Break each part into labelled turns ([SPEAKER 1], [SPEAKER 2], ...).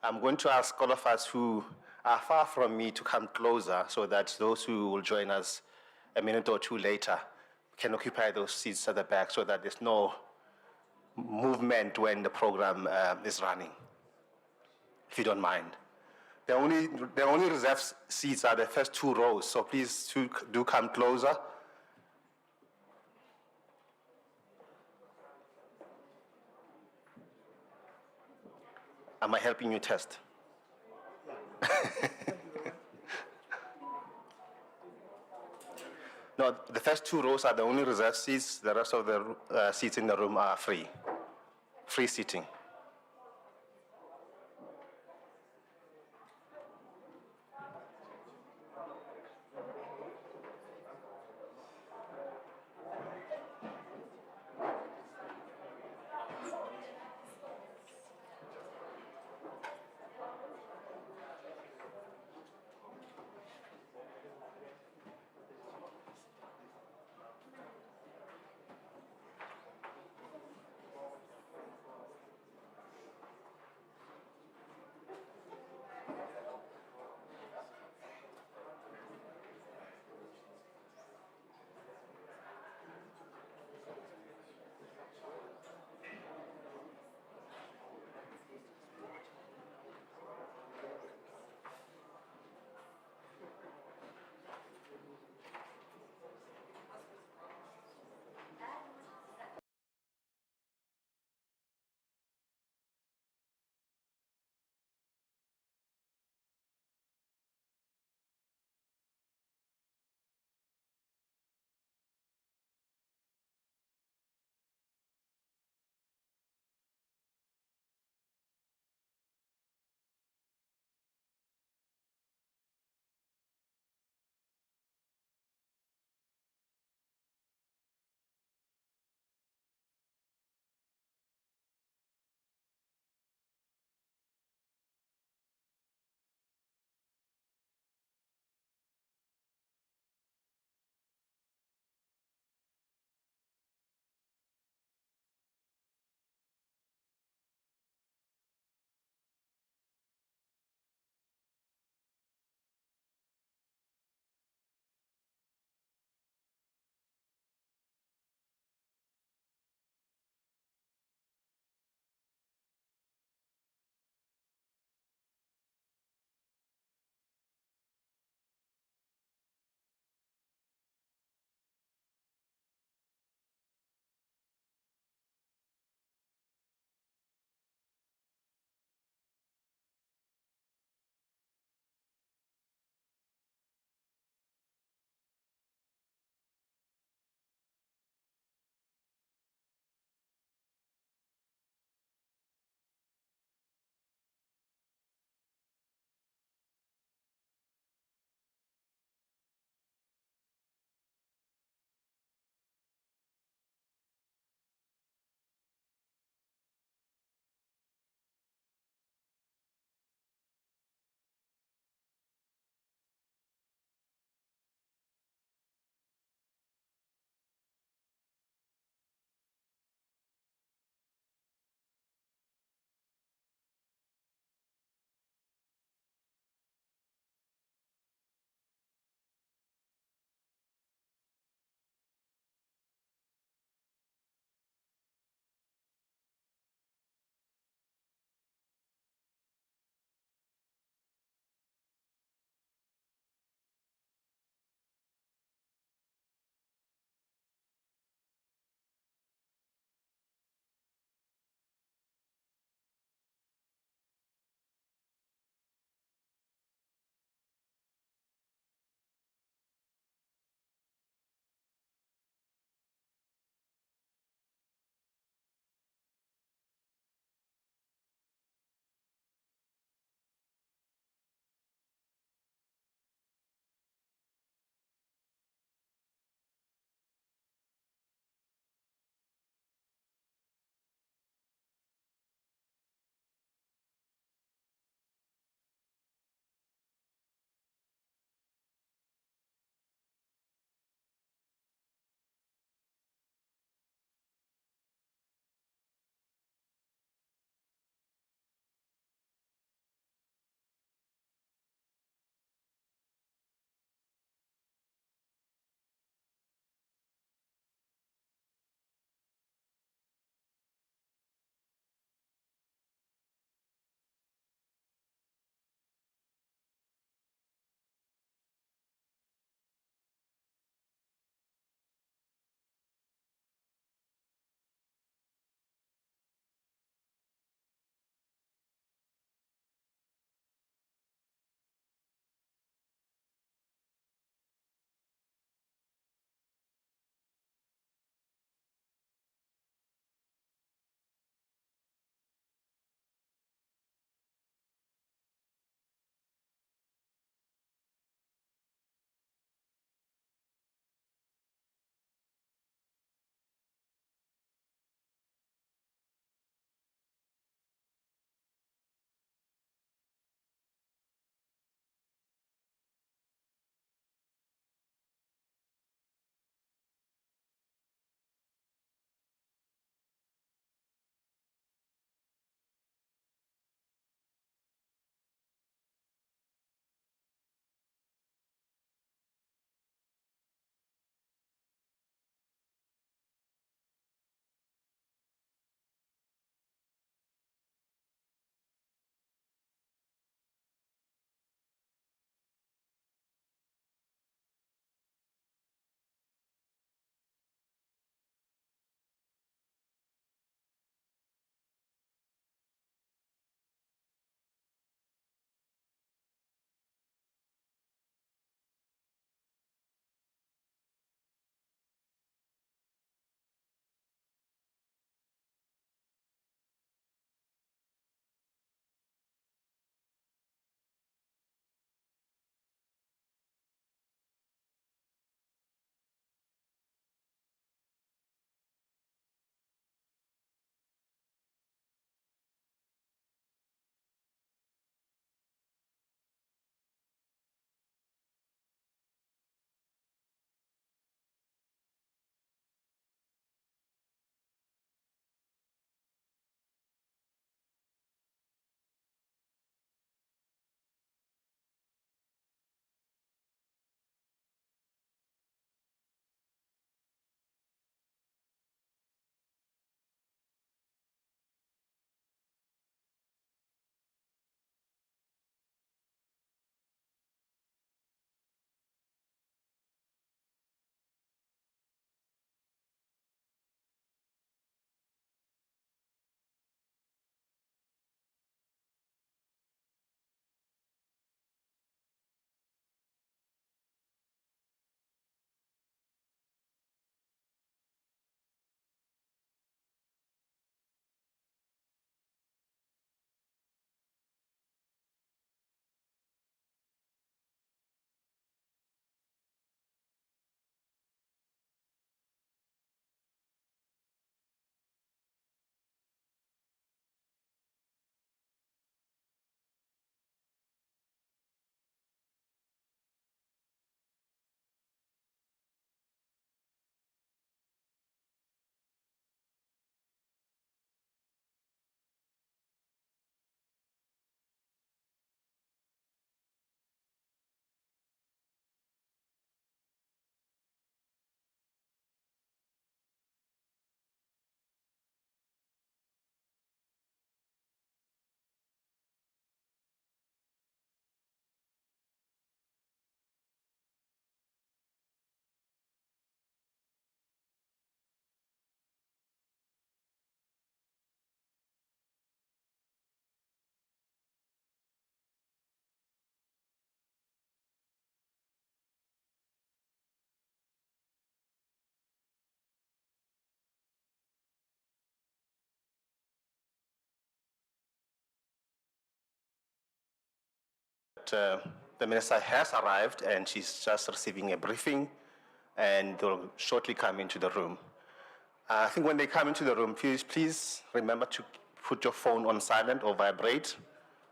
[SPEAKER 1] I'm going to ask all of us who are far from me to come closer so that those who will join us a minute or two later can occupy those seats at the back so that there's no movement when the program is running, if you don't mind. The only reserved seats are the first two rows, so please do come closer. Am I helping you test? No, the first two rows are the only reserved seats. The rest of the seats in the room are free seating. that the minister has arrived and she's just receiving a briefing, and they'll shortly come into the room. I think when they come into the room, please remember to put your phone on silent or vibrate.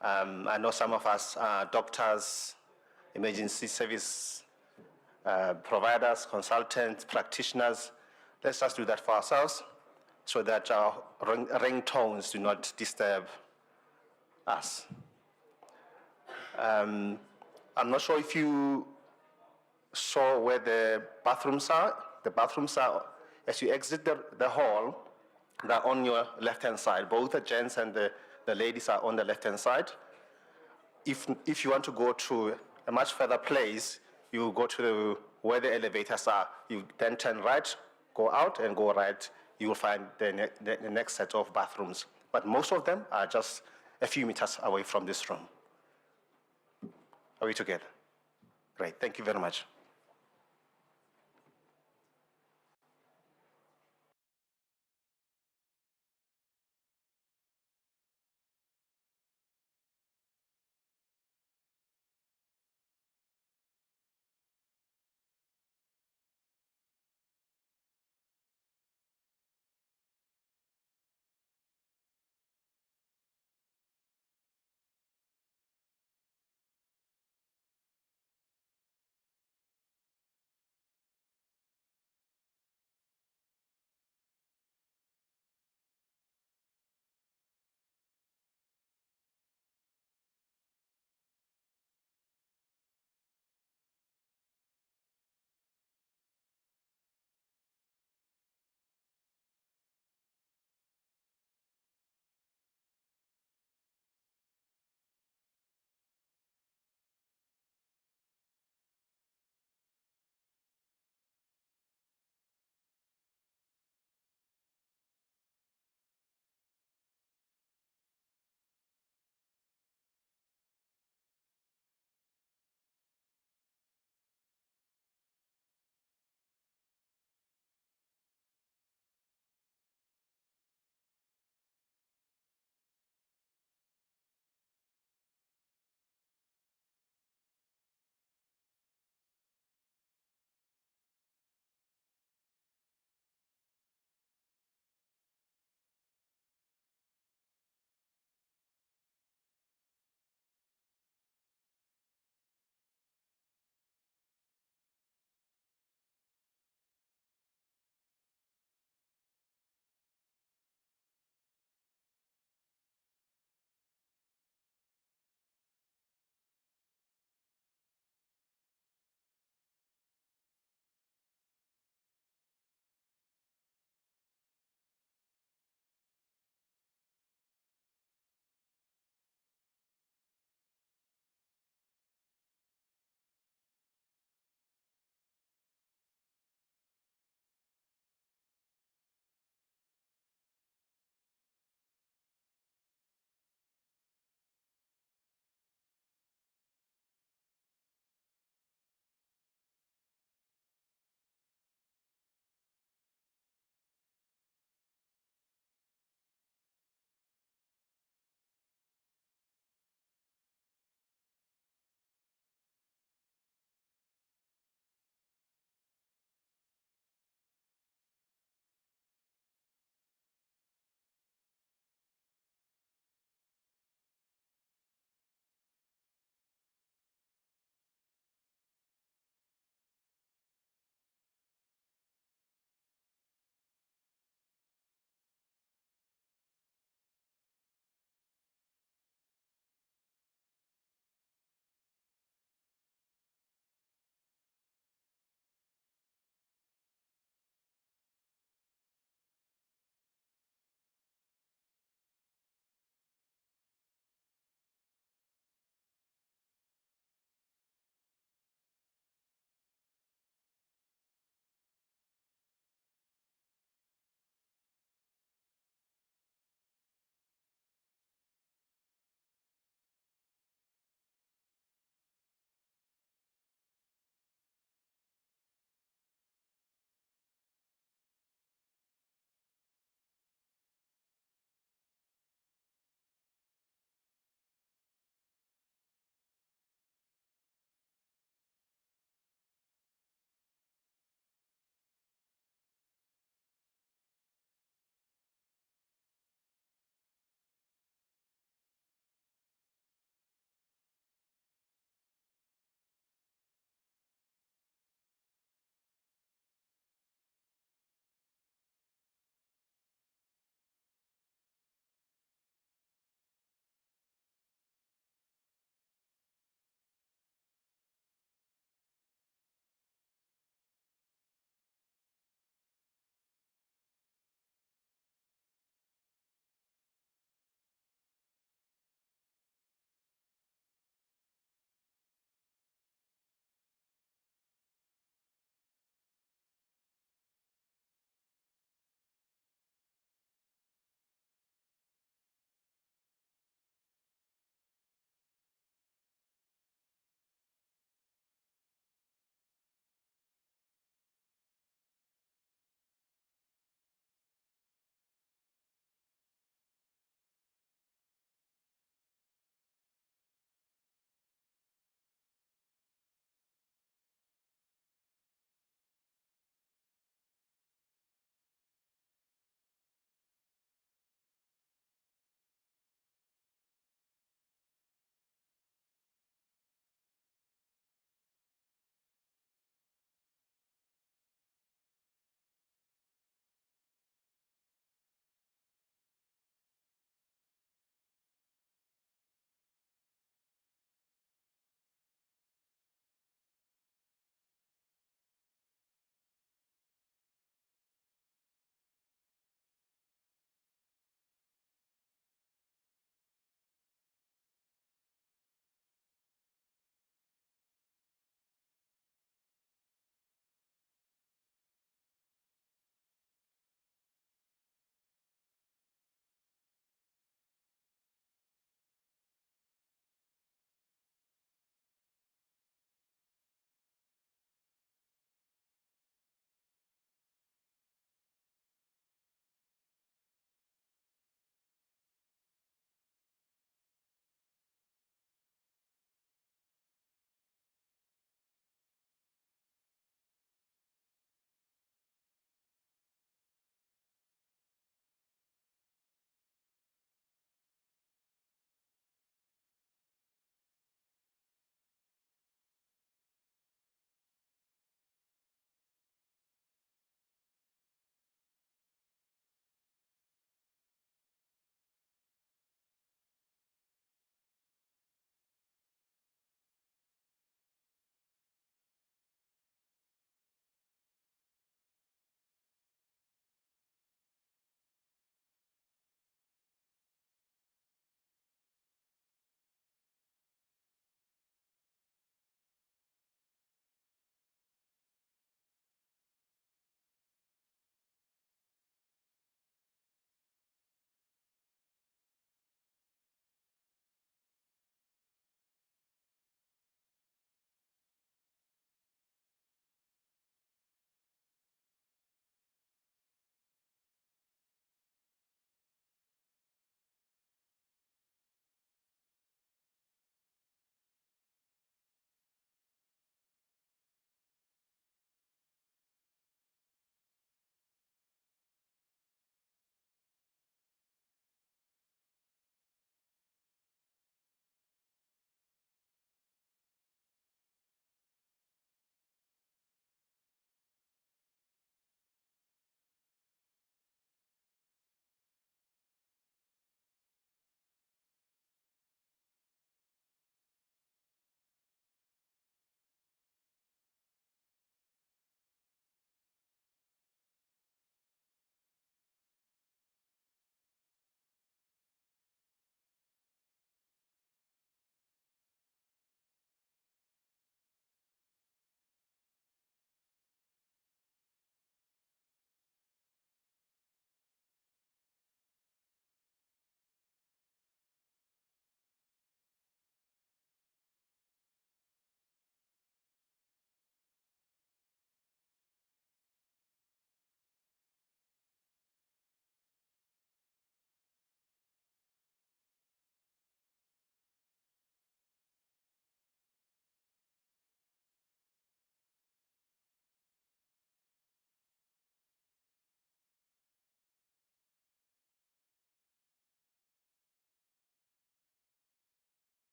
[SPEAKER 1] I know some of us are doctors, emergency service providers, consultants, practitioners. Let's just do that for ourselves so that our ringtones do not disturb us. I'm not sure if you saw where the bathrooms are. The bathrooms are, as you exit the hall, they're on your left-hand side. Both the gents and the ladies are on the left-hand side. If you want to go to a much further place, you go to where the elevators are. You then turn right, go out, and go right. You will find the next set of bathrooms. But most of them are just a few meters away from this room. Are we together? Great, thank you very much.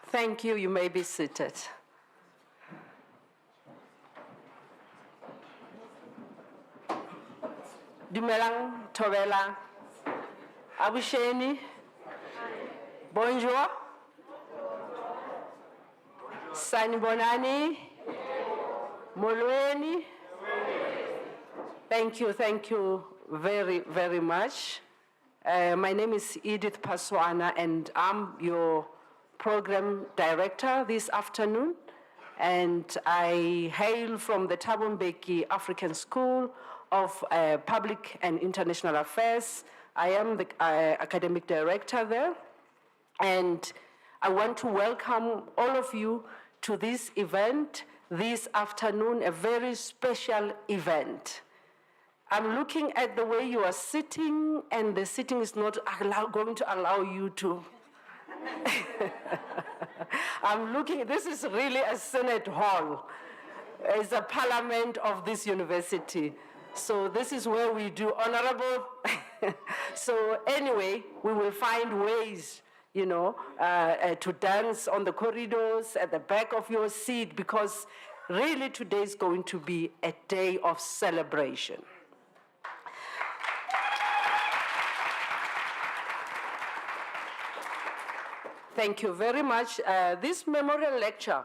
[SPEAKER 2] Thank you. You may be seated. Dumelang, Tobela, Abusheni, bonjour, Sanibonani, Molweni. Thank you very, very much. My name is Edith Paswana, and I'm your program director this afternoon. And I hail from the Thabo Mbeki African School of Public and International Affairs. I am the academic director there. And I want to welcome all of you to this event this afternoon, a very special event. I'm looking at the way you are sitting, and the sitting is not going to allow you to. I'm looking, this is really a Senate hall. It's a parliament of this university. So this is where we do honorable. So anyway, we will find ways, to dance on the corridors at the back of your seat, because really today is going to be a day of celebration. Thank you very much. This memorial lecture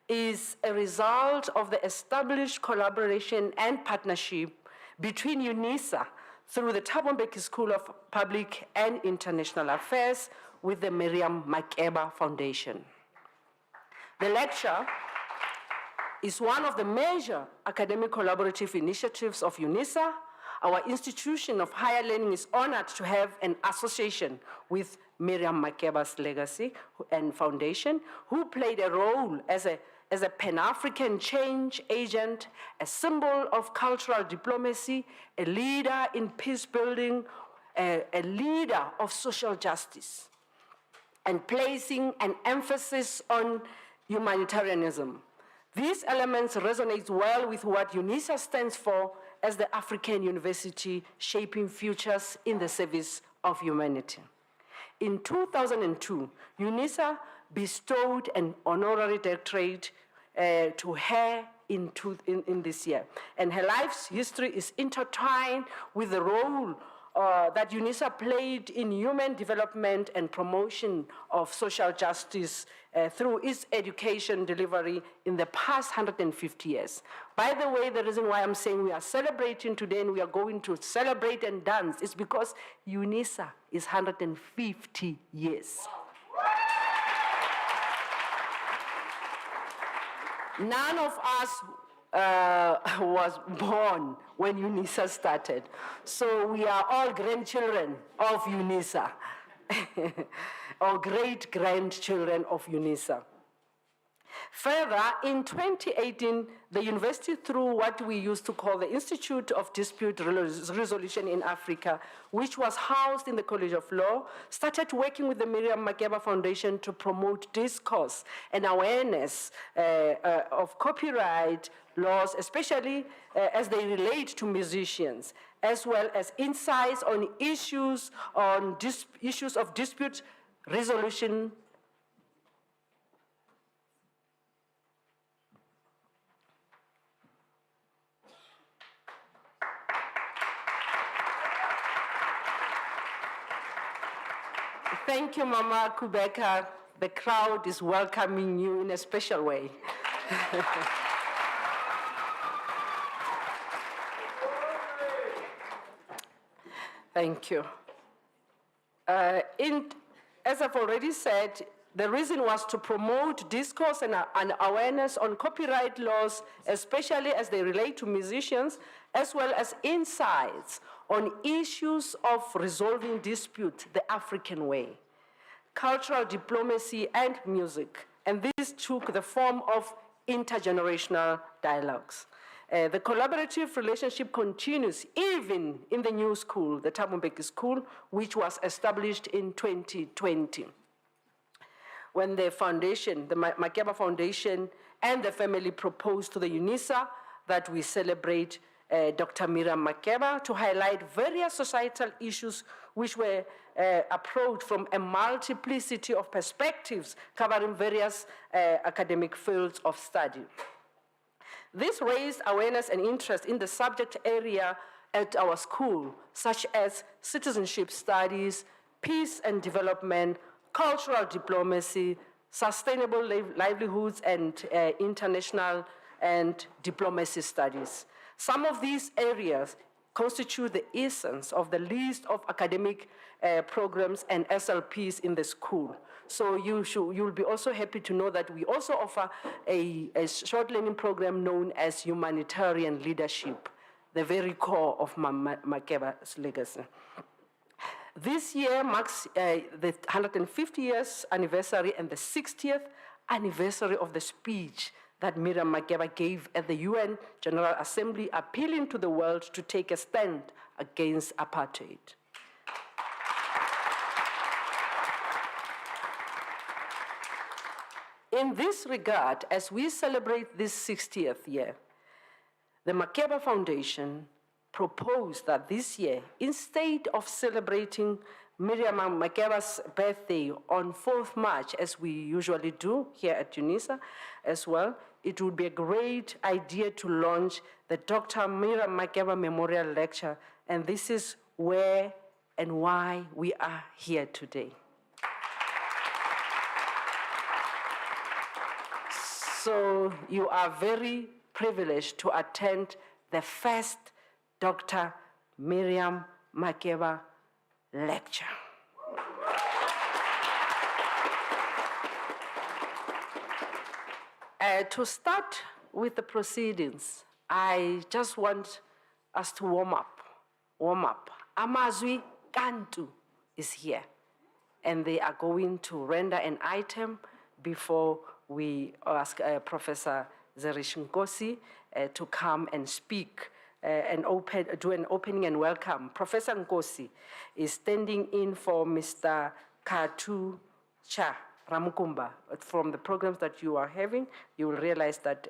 [SPEAKER 2] is a result of the established collaboration and partnership between UNISA through the Thabo Mbeki School of Public and International Affairs with the Miriam Makeba Foundation. The lecture is one of the major academic collaborative initiatives of UNISA. Our institution of higher learning is honored to have an association with Miriam Makeba's legacy and foundation, who played a role as a Pan-African change agent, a symbol of cultural diplomacy, a leader in peace building, a leader of social justice, and placing an emphasis on humanitarianism. These elements resonate well with what UNISA stands for as the African University shaping futures in the service of humanity. In 2002, UNISA bestowed an honorary doctorate to her in this year. And her life's history is intertwined with the role that UNISA played in human development and promotion of social justice through its education delivery in the past 150 years. By the way, the reason why I'm saying we are celebrating today and we are going to celebrate and dance is because UNISA is 150 years. None of us was born when UNISA started. So we are all grandchildren of UNISA, or great-grandchildren of UNISA. Further, in 2018, the university, through what we used to call the Institute of Dispute Resolution in Africa, which was housed in the College of Law, started working with the Miriam Makeba Foundation to promote discourse and awareness of copyright laws, especially as they relate to musicians, as well as insights on issues of dispute resolution. Thank you, Mama Kubeka. The crowd is welcoming you in a special way. Thank you. As I've already said, the reason was to promote discourse and awareness on copyright laws, especially as they relate to musicians, as well as insights on issues of resolving dispute the African way, cultural diplomacy and music. And this took the form of intergenerational dialogues. The collaborative relationship continues even in the new school, the Thabo Mbeki School, which was established in 2020. When the foundation, the Makeba Foundation and the family proposed to the UNISA that we celebrate Dr. Miriam Makeba to highlight various societal issues which were approached from a multiplicity of perspectives covering various academic fields of study. This raised awareness and interest in the subject area at our school, such as citizenship studies, peace and development, cultural diplomacy, sustainable livelihoods, and international and diplomacy studies. Some of these areas constitute the essence of the list of academic programs and SLPs in the school. So you'll be also happy to know that we also offer a short learning program known as humanitarian leadership, the very core of Makeba's legacy. This year marks the 150 years anniversary and the 60th anniversary of the speech that Miriam Makeba gave at the UN General Assembly, appealing to the world to take a stand against apartheid. In this regard, as we celebrate this 60th year, the Makeba Foundation proposed that this year, instead of celebrating Miriam Makeba's birthday on 4th March, as we usually do here at UNISA as well, it would be a great idea to launch the Dr. Miriam Makeba Memorial Lecture, and this is where and why we are here today. So you are very privileged to attend the first Dr. Miriam Makeba lecture. To start with the proceedings, I just want us to warm up. Amazwi Kantu is here, and they are going to render an item before we ask Professor Zerish Nkosi to come and speak and do an opening and welcome. Professor Nkosi is standing in for Mr. Katu Cha Ramukumba. From the programs that you are having, you will realize that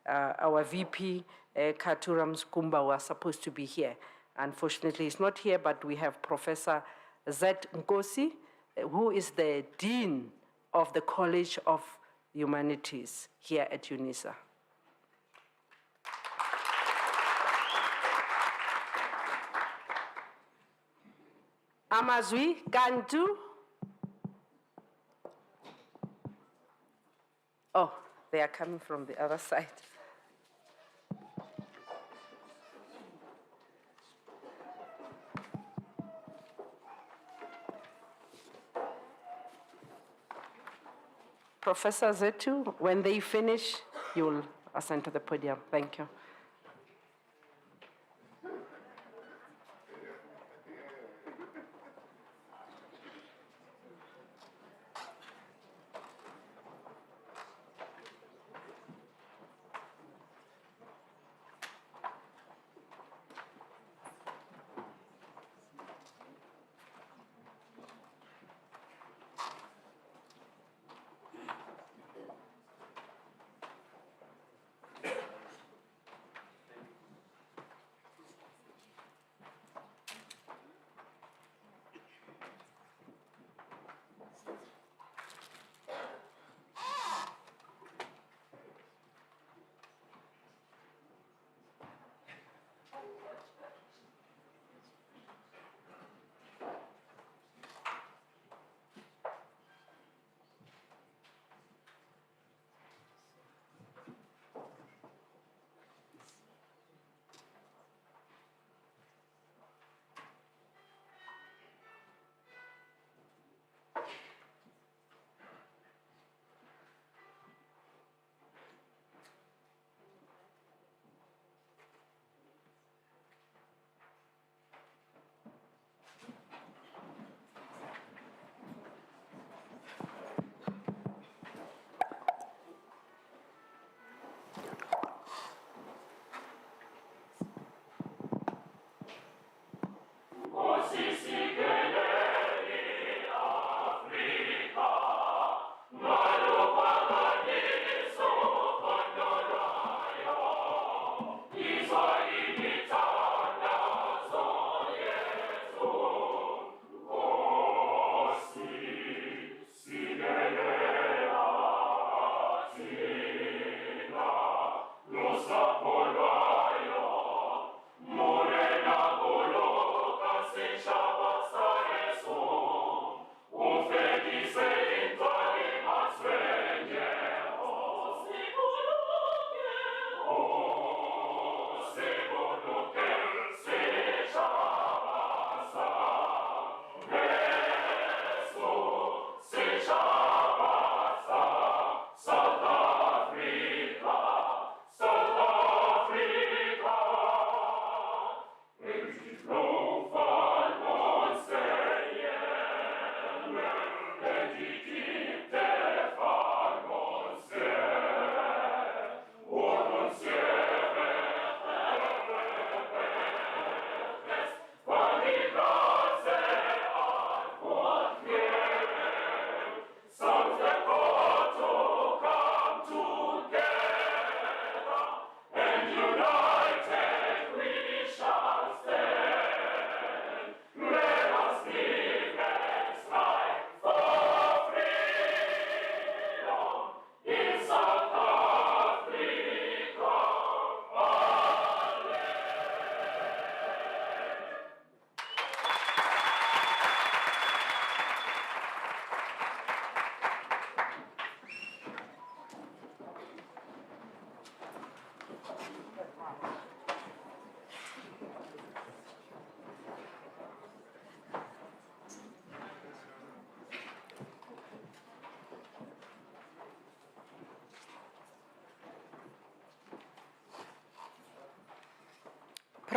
[SPEAKER 2] our VP, Katu Ramukumba, was supposed to be here. Unfortunately, he's not here, but we have Professor Zet Nkosi, who is the Dean of the College of Humanities here at UNISA. Amazwi Kantu. Oh, they are coming from the other side. Professor Zetu, when they finish, you'll ascend to the podium. Thank you.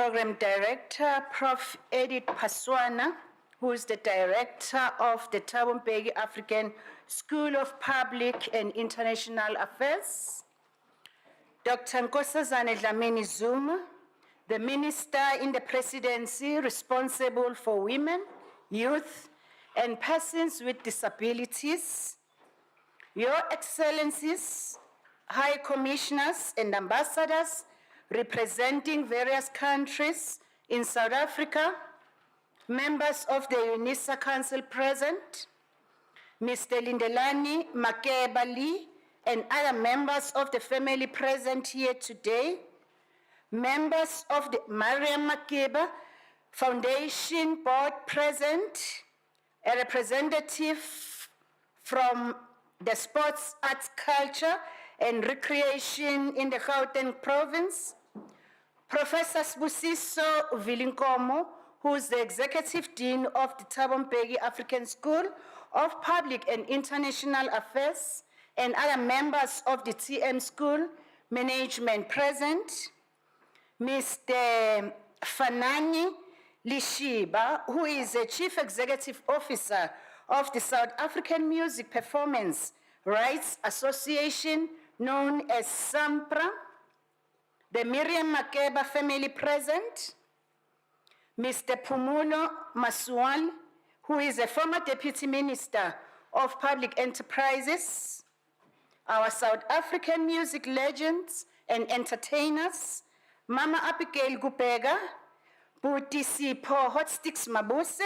[SPEAKER 3] Program Director, Prof. Edith Paswana, who is the Director of the Thabo Mbeki African School of Public and International Affairs. Dr. Nkosazana Dlamini Zuma, the Minister in the Presidency responsible for women, youth, and persons with disabilities. Your Excellencies, High Commissioners and Ambassadors representing various countries in South Africa, members of the UNISA Council present, Mr. Lindelani Makeba Lee, and other members of the family present here today, members of the Miriam Makeba Foundation Board present, a representative from the Sports, Arts, Culture, and Recreation in the Gauteng province, Professor Sbusiso Vilinkomo, who is the Executive Dean of the Thabo Mbeki African School of Public and International Affairs, and other members of the TM School Management present, Mr. Fanani Lishiba, who is the Chief Executive Officer of the South African Music Performance Rights Association, known as SAMPRA, the Miriam Makeba family present, Mr. Pumulo Masuan, who is a former Deputy Minister of Public Enterprises, our South African music legends and entertainers, Mama Abigail Gupega, Buti Sipho Hotsticks Mabuse,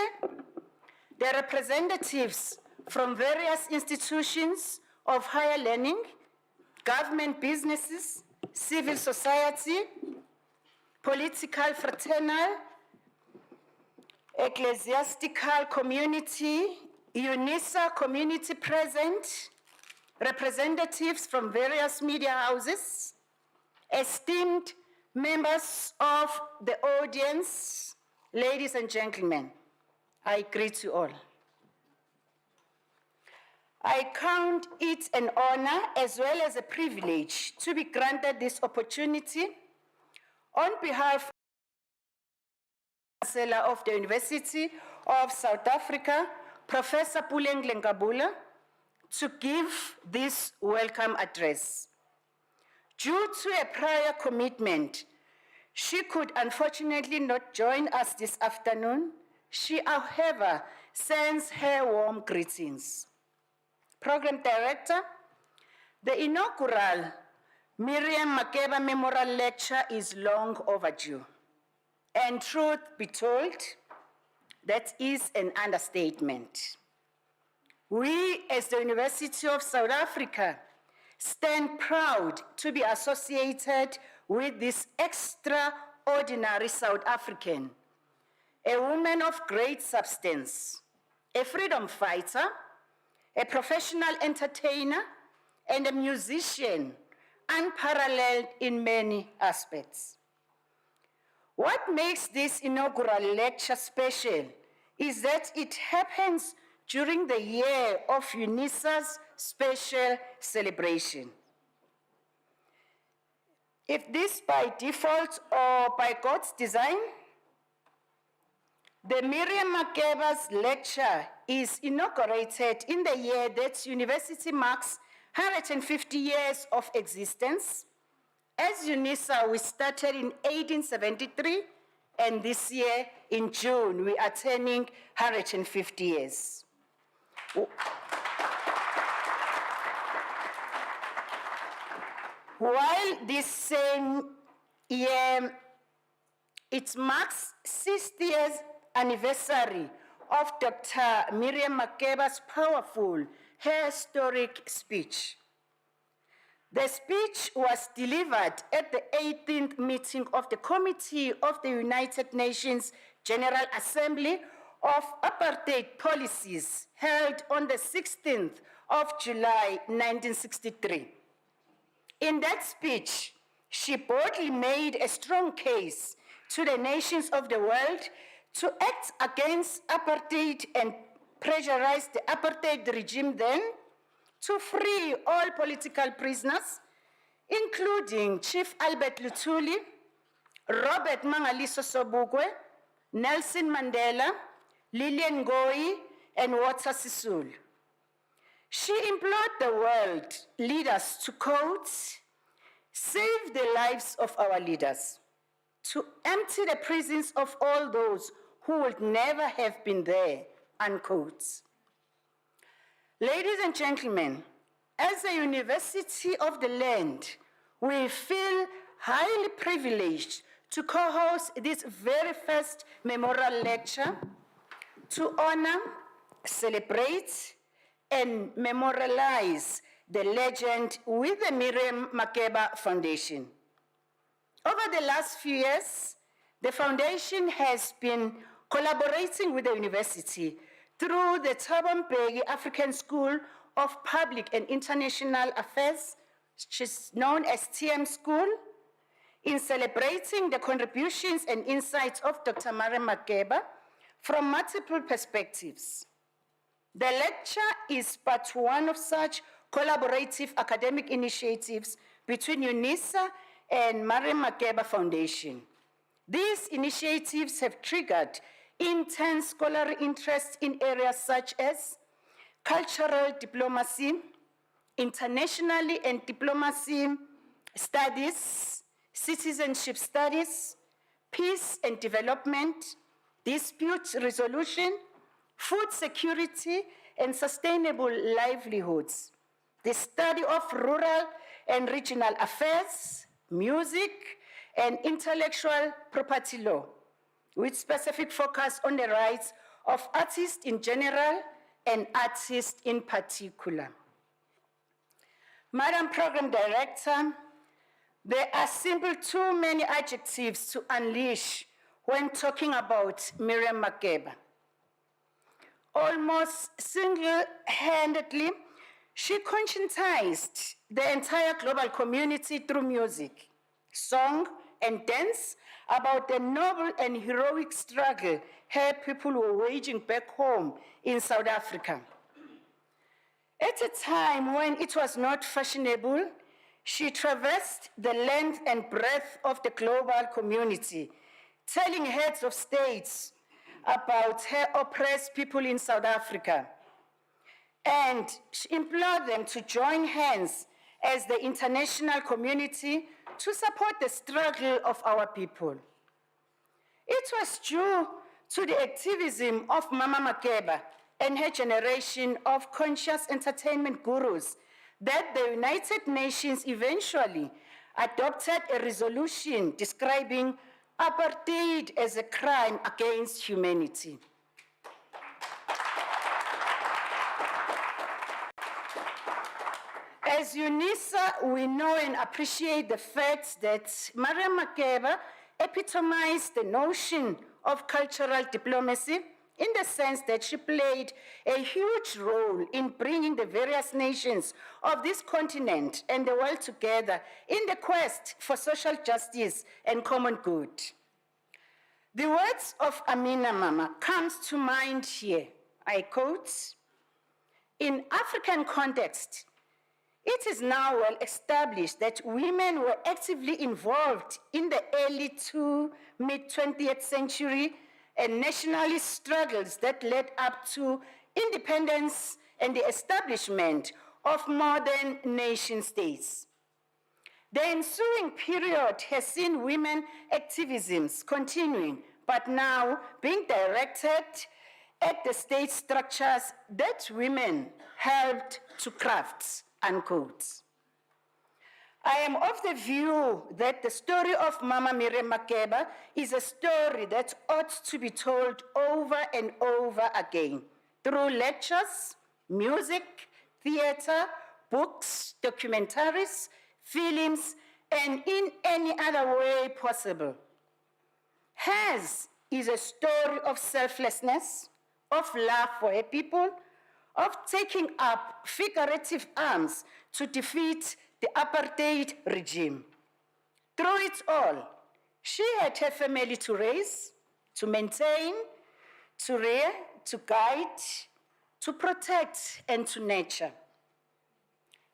[SPEAKER 3] the representatives from various institutions of higher learning, government businesses, civil society, political, fraternal, ecclesiastical community, UNISA community present, representatives from various media houses, esteemed members of the audience, ladies and gentlemen, I greet you all. I count it an honor as well as a privilege to be granted this opportunity on behalf of the Chancellor of the University of South Africa, Professor Puleng Ngabula, to give this welcome address. Due to a prior commitment, she could unfortunately not join us this afternoon. She, however, sends her warm greetings. Program Director, the inaugural Miriam Makeba Memorial Lecture is long overdue. And truth be told, that is an understatement. We, as the University of South Africa, stand proud to be associated with this extraordinary South African, a woman of great substance, a freedom fighter, a professional entertainer, and a musician, unparalleled in many aspects. What makes this inaugural lecture special is that it happens during the year of UNISA's special celebration. If this by default or by God's design, the Miriam Makeba's lecture is inaugurated in the year that university marks 150 years of existence. As UNISA, we started in 1873, and this year, in June, we are turning 150 years. While this same year, it marks 60th anniversary of Dr. Miriam Makeba's powerful, historic speech. The speech was delivered at the 18th meeting of the Committee of the United Nations General Assembly of Apartheid Policies, held on the 16th of July, 1963. In that speech, she boldly made a strong case to the nations of the world to act against apartheid and pressurize the apartheid regime then to free all political prisoners, including Chief Albert Luthuli, Robert Mangaliso Sobukwe, Nelson Mandela, Lillian Ngoyi, and Walter Sisulu. She implored the world leaders to, quote, save the lives of our leaders, to empty the prisons of all those who would never have been there, unquote. Ladies and gentlemen, as a university of the land, we feel highly privileged to co-host this very first memorial lecture to honor, celebrate, and memorialize the legend with the Miriam Makeba Foundation. Over the last few years, the foundation has been collaborating with the university through the Thabo Mbeki African School of Public and International Affairs, which is known as TM School, in celebrating the contributions and insights of Dr. Miriam Makeba from multiple perspectives. The lecture is but one of such collaborative academic initiatives between UNISA and Miriam Makeba Foundation. These initiatives have triggered intense scholarly interest in areas such as cultural diplomacy, internationally and diplomacy studies, citizenship studies, peace and development, dispute resolution, food security, and sustainable livelihoods, the study of rural and regional affairs, music, and intellectual property law, with specific focus on the rights of artists in general and artists in particular. Madam Program Director, there are simply too many adjectives to unleash when talking about Miriam Makeba. Almost single-handedly, she conscientized the entire global community through music, song, and dance about the noble and heroic struggle her people were waging back home in South Africa. At a time when it was not fashionable, she traversed the length and breadth of the global community, telling heads of states about her oppressed people in South Africa. And she implored them to join hands as the international community to support the struggle of our people. It was due to the activism of Mama Makeba and her generation of conscious entertainment gurus that the United Nations eventually adopted a resolution describing apartheid as a crime against humanity. As UNISA, we know and appreciate the fact that Miriam Makeba epitomized the notion of cultural diplomacy in the sense that she played a huge role in bringing the various nations of this continent and the world together in the quest for social justice and common good. The words of Amina Mama comes to mind here. I quote, "In African context, it is now well established that women were actively involved in the early to mid-20th century and nationalist struggles that led up to independence and the establishment of modern nation states. The ensuing period has seen women activisms continuing, but now being directed at the state structures that women helped to craft," unquote. I am of the view that the story of Mama Miriam Makeba is a story that ought to be told over and over again through lectures, music, theater, books, documentaries, films, and in any other way possible. Hers is a story of selflessness, of love for her people, of taking up figurative arms to defeat the apartheid regime. Through it all, she had her family to raise, to maintain, to rear, to guide, to protect, and to nurture.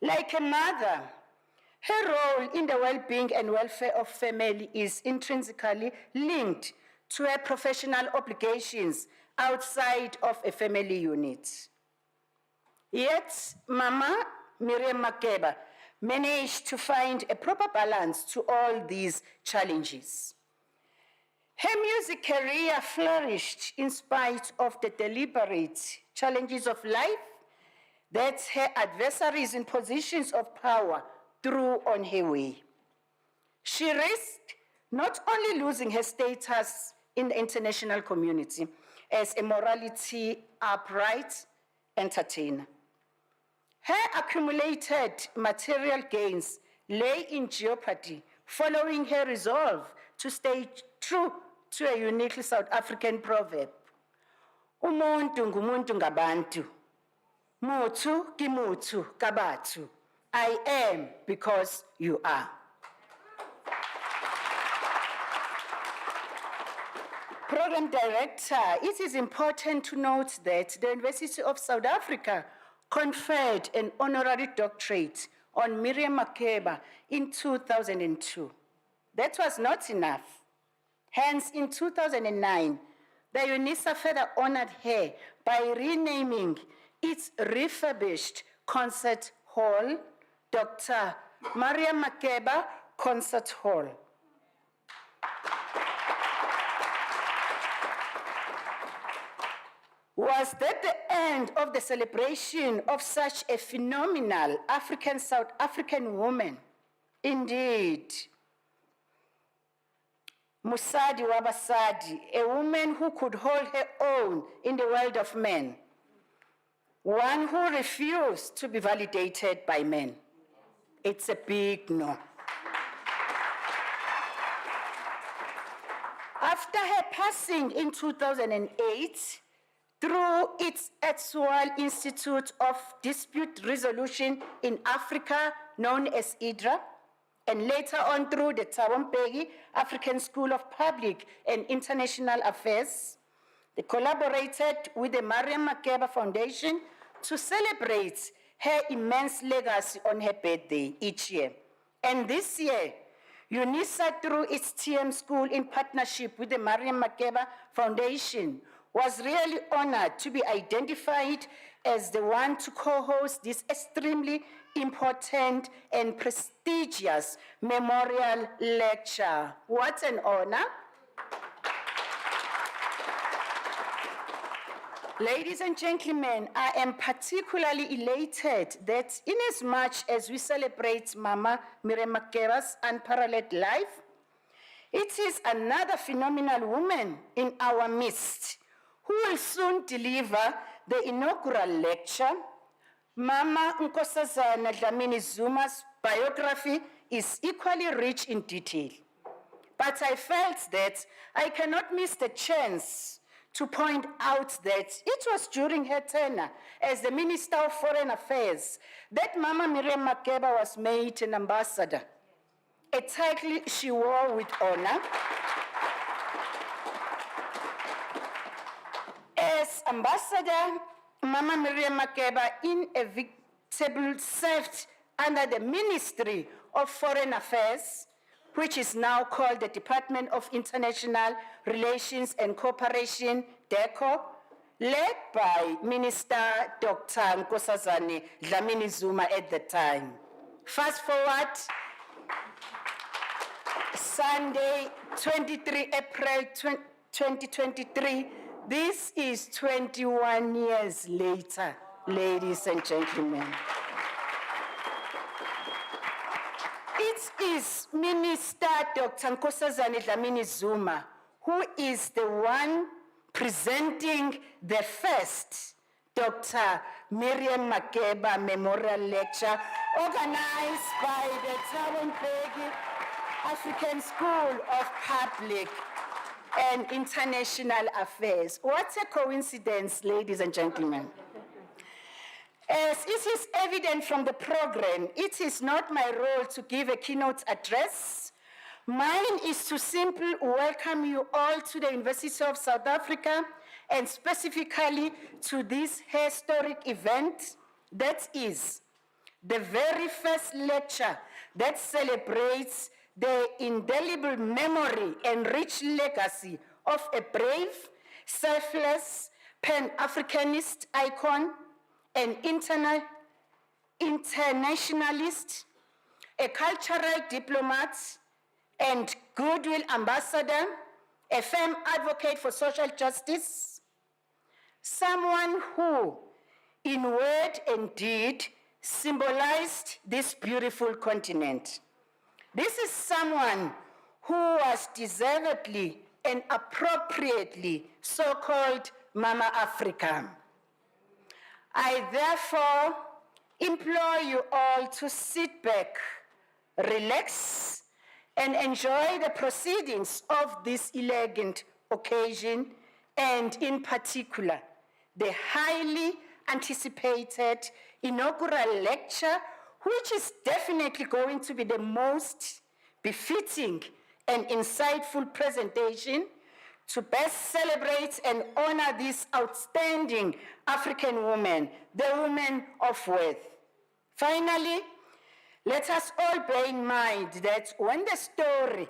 [SPEAKER 3] Like a mother, Her role in the well-being and welfare of family is intrinsically linked to her professional obligations outside of a family unit. Yet, Mama Miriam Makeba managed to find a proper balance to all these challenges. Her music career flourished in spite of the deliberate challenges of life that her adversaries in positions of power threw on her way. She risked not only losing her status in the international community as a morality upright entertainer. Her accumulated material gains lay in jeopardy following her resolve to stay true to a uniquely South African proverb. Umuntu ngumuntu ngabantu. Muthu ki muthu kabathu. I am because you are. Program Director, it is important to note that the University of South Africa conferred an honorary doctorate on Miriam Makeba in 2002. That was not enough. Hence, in 2009, the UNISA further honored her by renaming its refurbished concert hall Dr. Miriam Makeba Concert Hall. Was that the end of the celebration of such a phenomenal South African woman? Indeed. Musadi Wabasadi, a woman who could hold her own in the world of men. One who refused to be validated by men. It's a big no. After her passing in 2008, through its actual Institute of Dispute Resolution in Africa, known as IDRA, and later on through the Thabo Mbeki African School of Public and International Affairs, they collaborated with the Miriam Makeba Foundation to celebrate her immense legacy on her birthday each year. And this year, UNISA, through its TM School in partnership with the Miriam Makeba Foundation, was really honored to be identified as the one to co-host this extremely important and prestigious memorial lecture. What an honor. Ladies and gentlemen, I am particularly elated that inasmuch as we celebrate Mama Miriam Makeba's unparalleled life, it is another phenomenal woman in our midst who will soon deliver the inaugural lecture. Mama Nkosazana Dlamini Zuma's biography is equally rich in detail. But I felt that I cannot miss the chance to point out that it was during her tenure as the Minister of Foreign Affairs that Mama Miriam Makeba was made an ambassador, a title she wore with honor. As ambassador, Mama Miriam Makeba inevitably served under the Ministry of Foreign Affairs, which is now called the Department of International Relations and Cooperation, DECO, led by Minister Dr. Nkosazana Dlamini Zuma at the time. Fast forward, Sunday, 23 April 2023, this is 21 years later, ladies and gentlemen. It is Minister Dr. Nkosazana Dlamini Zuma who is the one presenting the first Dr. Miriam Makeba Memorial Lecture organized by the Thabo Mbeki African School of Public and International Affairs. What a coincidence, ladies and gentlemen. As it is evident from the program, it is not my role to give a keynote address. Mine is to simply welcome you all to the University of South Africa and specifically to this historic event that is the very first lecture that celebrates the indelible memory and rich legacy of a brave, selfless, Pan-Africanist icon, an internationalist, a cultural diplomat, and goodwill ambassador, a firm advocate for social justice, someone who, in word and deed, symbolized this beautiful continent. This is someone who was deservedly and appropriately so-called Mama Africa. I therefore implore you all to sit back, relax, and enjoy the proceedings of this elegant occasion, and in particular, the highly anticipated inaugural lecture, which is definitely going to be the most befitting and insightful presentation to best celebrate and honor this outstanding African woman, the woman of worth. Finally, let us all bear in mind that when the story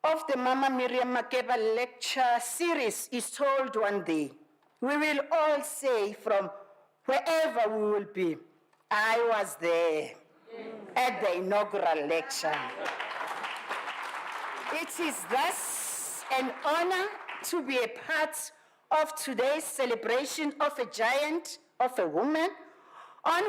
[SPEAKER 3] of the Mama Miriam Makeba lecture series is told one day, we will all say from wherever we will be, I was there at the inaugural lecture. It is thus an honor to be a part of today's celebration of a giant, of a woman, on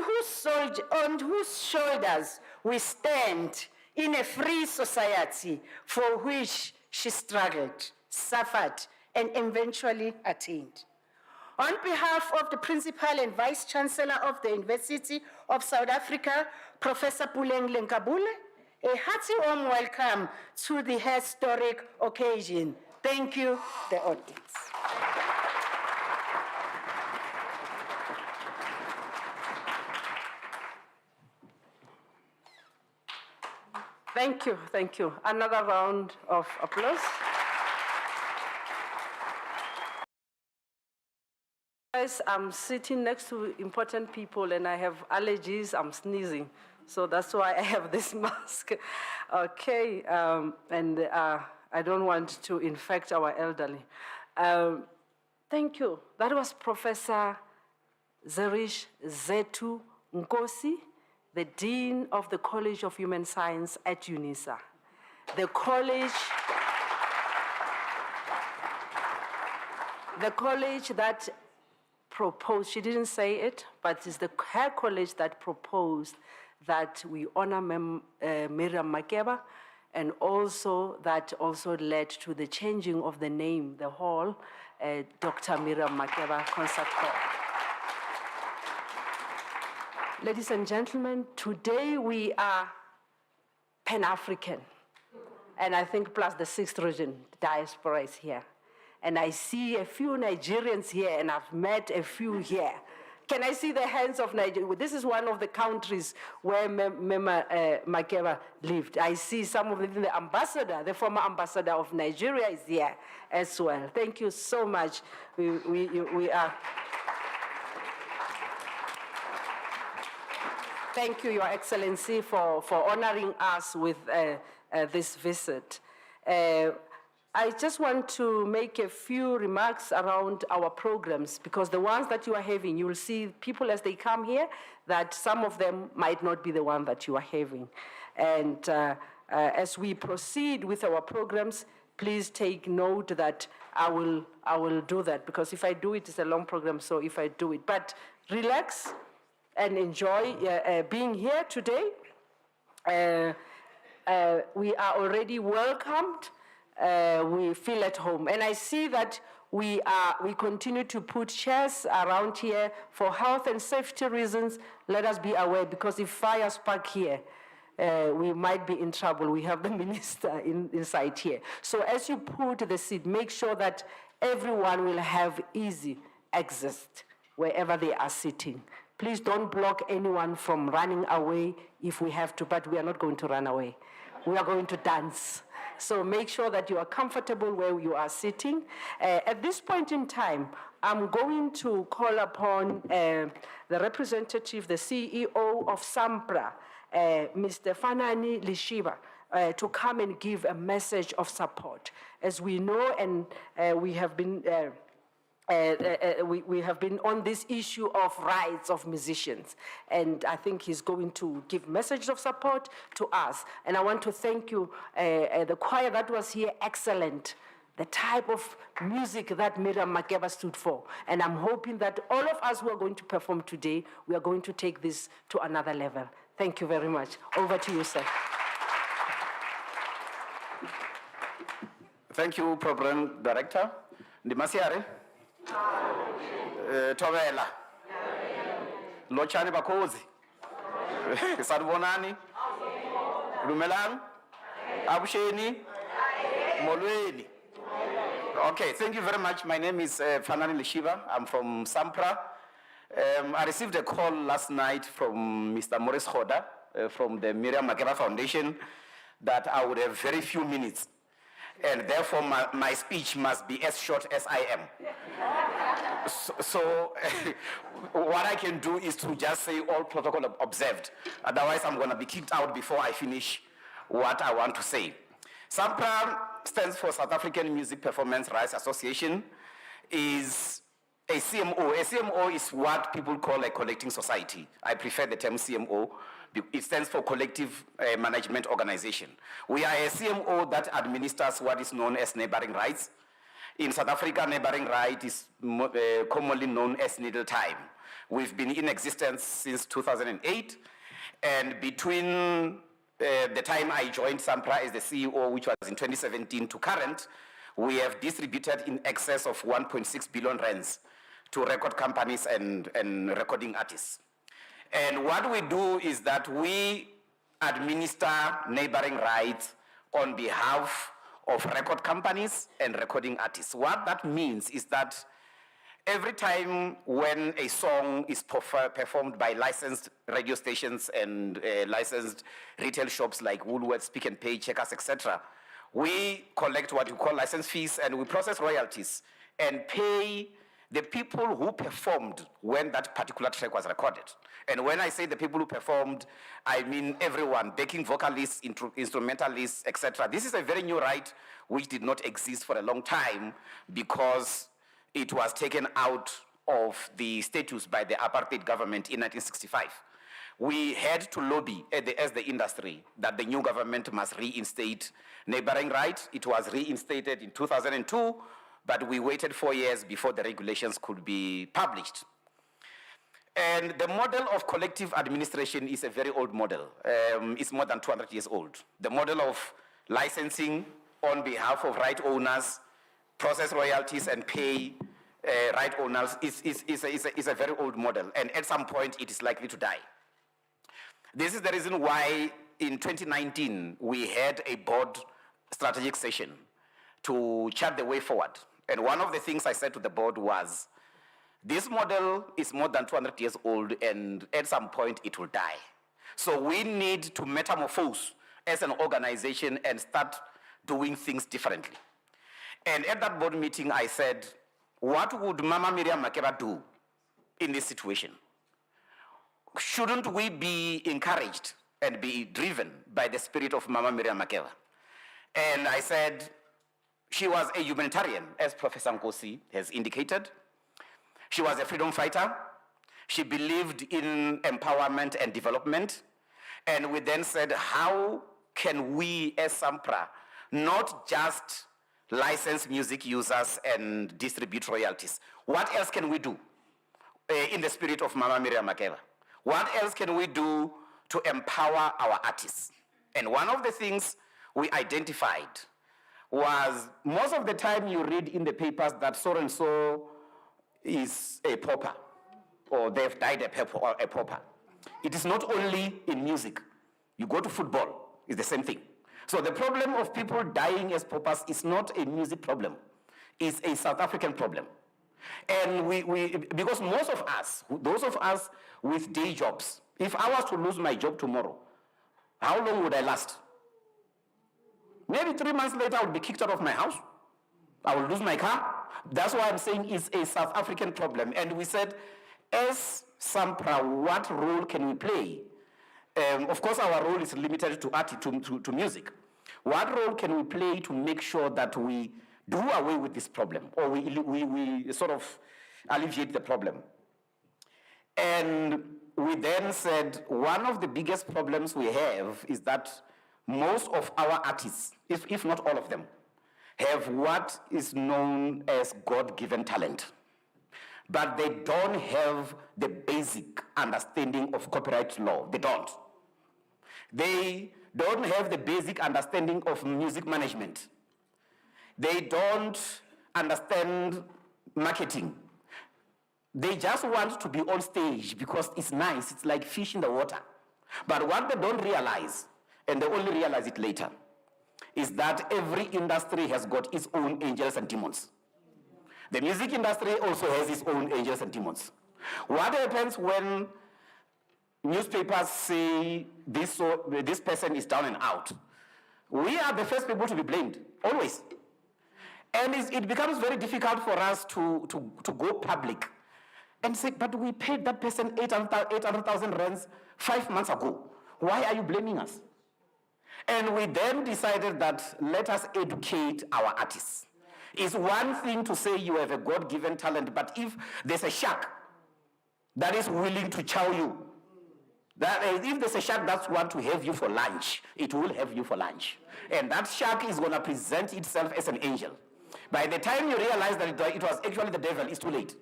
[SPEAKER 3] whose shoulders we stand in a free society for which she struggled, suffered, and eventually attained. On behalf of the Principal and Vice Chancellor of the University of South Africa, Professor Puleng Lenkabule, a hearty warm welcome to the historic occasion. Thank you, the audience.
[SPEAKER 2] Thank you. Another round of applause. Guys, I'm sitting next to important people and I have allergies, I'm sneezing. So that's why I have this mask. Okay, I don't want to infect our elderly. Thank you. That was Professor Zerish Zetu Nkosi, the Dean of the College of Human Science at UNISA. The college that proposed, she didn't say it, but it's her college that proposed that we honor Miriam Makeba, and also that also led to the changing of the name, the hall, Dr. Miriam Makeba Concert Hall. Ladies and gentlemen, today we are Pan-African, and I think plus the 6th region diaspora is here. And I see a few Nigerians here, and I've met a few here. Can I see the hands of Nigeria? This is one of the countries where Mema Makeba lived. I see some of the ambassador, the former ambassador of Nigeria is here as well. Thank you so much. We are. Thank you, Your Excellency, for honoring us with this visit. I just want to make a few remarks around our programs, because the ones that you are having, you will see people as they come here, that some of them might not be the one that you are having. And as we proceed with our programs, please take note that I will do that, because if I do it, it's a long program, so if I do it. But relax and enjoy being here today. We are already welcomed. We feel at home. And I see that we continue to put chairs around here for health and safety reasons. Let us be aware, because if fire spark here, we might be in trouble. We have the minister inside here. So as you put the seat, make sure that everyone will have easy access wherever they are sitting. Please don't block anyone from running away if we have to, but we are not going to run away. We are going to dance. So make sure that you are comfortable where you are sitting. At this point in time, I'm going to call upon the representative, the CEO of SAMPRA, Mr. Fanani Lishiba, to come and give a message of support. As we know, and we have been we have been on this issue of rights of musicians, and I think he's going to give message of support to us. And I want to thank you, the choir that was here, excellent. The type of music that Miriam Makeba stood for. And I'm hoping that all of us who are going to perform today, we are going to take this to another level. Thank you very much. Over to you, sir.
[SPEAKER 4] Thank you, Program Director. Ndimasiare. Tovela. Lochani Bakozi. Sadbonani. Lumelang. Abusheni. Molweni. Okay, thank you very much. My name is Fanani Lishiba. I'm from SAMPRA. I received a call last night from Mr. Maurice Hoda from the Miriam Makeba Foundation that I would have very few minutes. And therefore, my speech must be as short as I am. So what I can do is to just say all protocol observed. Otherwise, I'm going to be kicked out before I finish what I want to say. SAMPRA stands for South African Music Performance Rights Association, is a CMO. A CMO is what people call a collecting society. I prefer the term CMO. It stands for Collective Management Organization. We are a CMO that administers what is known as neighboring rights. In South Africa, neighboring right is commonly known as needle time. We've been in existence since 2008, and between the time I joined SAMPRA as the CEO, which was in 2017 to current, we have distributed in excess of 1.6 billion rands to record companies and recording artists. And what we do is that we administer neighboring rights on behalf of record companies and recording artists. What that means is that every time when a song is performed by licensed radio stations and licensed retail shops like Woolworths, Pick n Pay, Checkers, etc., we collect what we call license fees and we process royalties and pay the people who performed when that particular track was recorded. And when I say the people who performed, I mean everyone, backing vocalists, instrumentalists, etc. This is a very new right which did not exist for a long time because it was taken out of the status by the apartheid government in 1965. We had to lobby as the industry that the new government must reinstate neighboring rights. It was reinstated in 2002, but we waited 4 years before the regulations could be published. And the model of collective administration is a very old model. It's more than 200 years old. The model of licensing on behalf of right owners, process royalties and pay right owners is a very old model. And at some point, it is likely to die. This is the reason why in 2019, we had a board strategic session to chart the way forward. And one of the things I said to the board was, this model is more than 200 years old, and at some point it will die. So we need to metamorphose as an organization and start doing things differently. And at that board meeting, I said, what would Mama Miriam Makeba do in this situation? Shouldn't we be encouraged and be driven by the spirit of Mama Miriam Makeba? And I said, she was a humanitarian, as Professor Nkosi has indicated. She was a freedom fighter. She believed in empowerment and development. And we then said, how can we as SAMPRA not just license music users and distribute royalties? What else can we do in the spirit of Mama Miriam Makeba? What else can we do to empower our artists? And one of the things we identified was most of the time you read in the papers that so-and-so is a pauper, or they've died a pauper. It is not only in music. You go to football, it's the same thing. So the problem of people dying as paupers is not a music problem. It's a South African problem. And because most of us, those of us with day jobs, if I was to lose my job tomorrow, how long would I last? Maybe 3 months later, I would be kicked out of my house. I will lose my car. That's why I'm saying it's a South African problem. And we said, as SAMPRA, what role can we play? Of course, our role is limited to art, to music. What role can we play to make sure that we do away with this problem, or we sort of alleviate the problem? And we then said, one of the biggest problems we have is that most of our artists, if not all of them, have what is known as God-given talent, but they don't have the basic understanding of copyright law. They don't. They don't have the basic understanding of music management. They don't understand marketing. They just want to be on stage because it's nice. It's like fish in the water. But what they don't realize, and they only realize it later, is that every industry has got its own angels and demons. The music industry also has its own angels and demons. What happens when newspapers say this person is down and out? We are the first people to be blamed, always. And it becomes very difficult for us to go public and say, but we paid that person 800,000 rands 5 months ago. Why are you blaming us? And we then decided that let us educate our artists. It's one thing to say you have a God-given talent, but if there's a shark that is willing to chow you, that if there's a shark that wants to have you for lunch, it will have you for lunch. And that shark is going to present itself as an angel. By the time you realize that it was actually the devil, it's too late.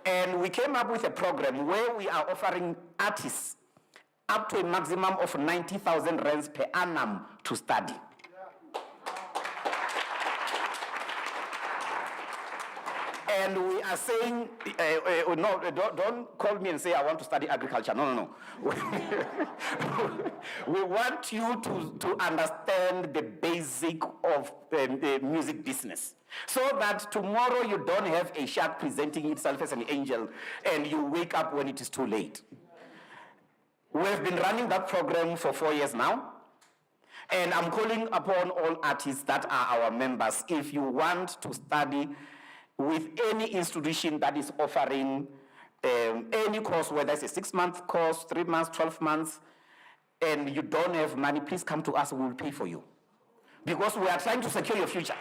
[SPEAKER 4] And we came up with a program where we are offering artists up to a maximum of 90,000 rands per annum to study. And we are saying, no, don't call me and say I want to study agriculture. No. We want you to understand the basic of the music business, so that tomorrow you don't have a shark presenting itself as an angel and you wake up when it is too late. We've been running that program for 4 years now. And I'm calling upon all artists that are our members, if you want to study with any institution that is offering any course, whether it's a 6-month course, 3 months, 12 months, and you don't have money, please come to us, we will pay for you. Because we are trying to secure your future.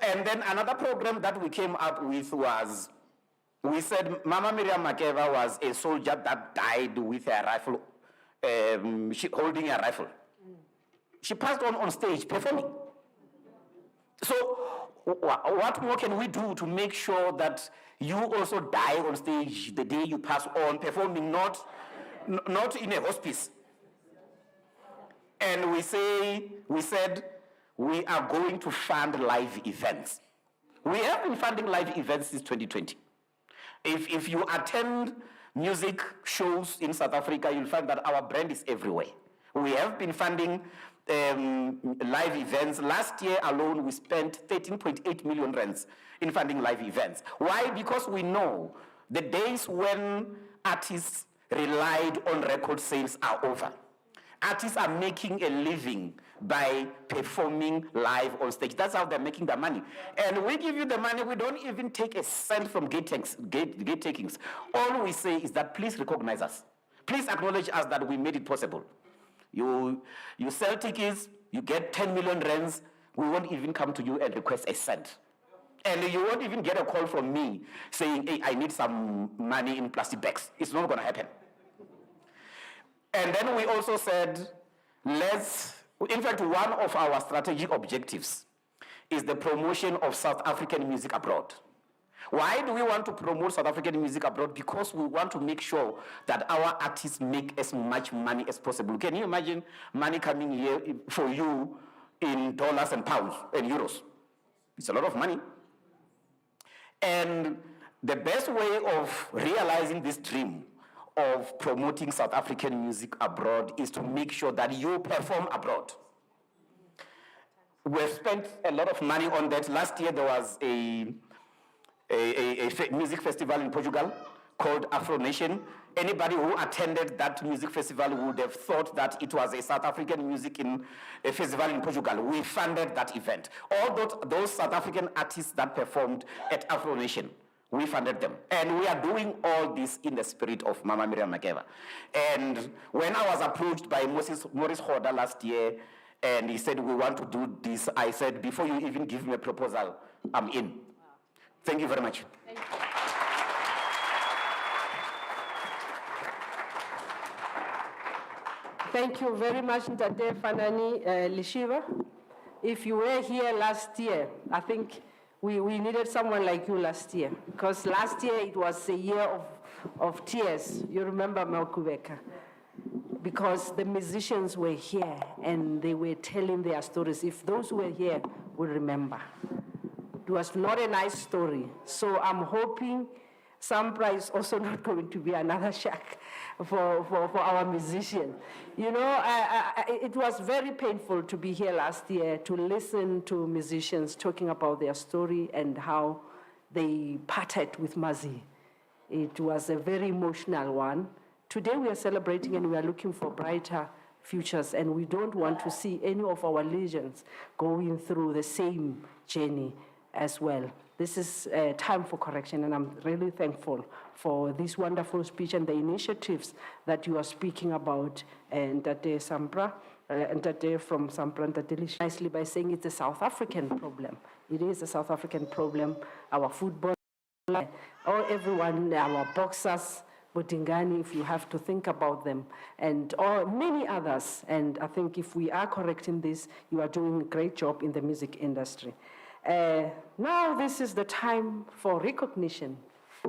[SPEAKER 4] And then another program that we came up with was, we said Mama Miriam Makeba was a soldier that died with a rifle, holding a rifle. She passed on stage performing. So what more can we do to make sure that you also die on stage the day you pass on, performing, not in a hospice? And we said we are going to fund live events. We have been funding live events since 2020. If you attend music shows in South Africa, you'll find that our brand is everywhere. We have been funding live events. Last year alone, we spent 13.8 million rands in funding live events. Why? Because we know the days when artists relied on record sales are over. Artists are making a living by performing live on stage. That's how they're making their money. And we give you the money, we don't even take a cent from gate takings. All we say is that please recognize us. Please acknowledge us that we made it possible. You sell tickets, you get 10 million rands, we won't even come to you and request a cent. And you won't even get a call from me saying, hey, I need some money in plastic bags. It's not going to happen. And then we also said, in fact, one of our strategic objectives is the promotion of South African music abroad. Why do we want to promote South African music abroad? Because we want to make sure that our artists make as much money as possible. Can you imagine money coming here for you in dollars and pounds and euros? It's a lot of money. And the best way of realizing this dream of promoting South African music abroad is to make sure that you perform abroad. We've spent a lot of money on that. Last year there was a music festival in Portugal called Afro Nation. Anybody who attended that music festival would have thought that it was a South African music in a festival in Portugal. We funded that event. All those South African artists that performed at Afro Nation, we funded them. And we are doing all this in the spirit of Mama Miriam Makeba. And when I was approached by Maurice Hoda last year, and he said, we want to do this, I said, before you even give me a proposal, I'm in. Wow. Thank you very much.
[SPEAKER 2] Thank you. Thank you very much, Ntate Fanani Lishiva. If you were here last year, I think we needed someone like you last year, because last year it was a year of tears. You remember Makubeka? Because the musicians were here and they were telling their stories. If those who were here will remember. It was not a nice story. So I'm hoping Sampra is also not going to be another shack for our musicians. You know, it was very painful to be here last year to listen to musicians talking about their story and how they parted with Mazi. It was a very emotional one. Today we are celebrating and we are looking for brighter futures, and we don't want to see any of our legends going through the same journey as well. This is a time for correction, and I'm really thankful for this wonderful speech and the initiatives that you are speaking about, and Tate Sampra, and Tate from Sampra and Tate Lish, nicely by saying it's a South African problem. It is a South African problem. Our football, everyone, our boxers, Botingani, if you have to think about them, and many others. And I think if we are correcting this, you are doing a great job in the music industry. Now this is the time for recognition,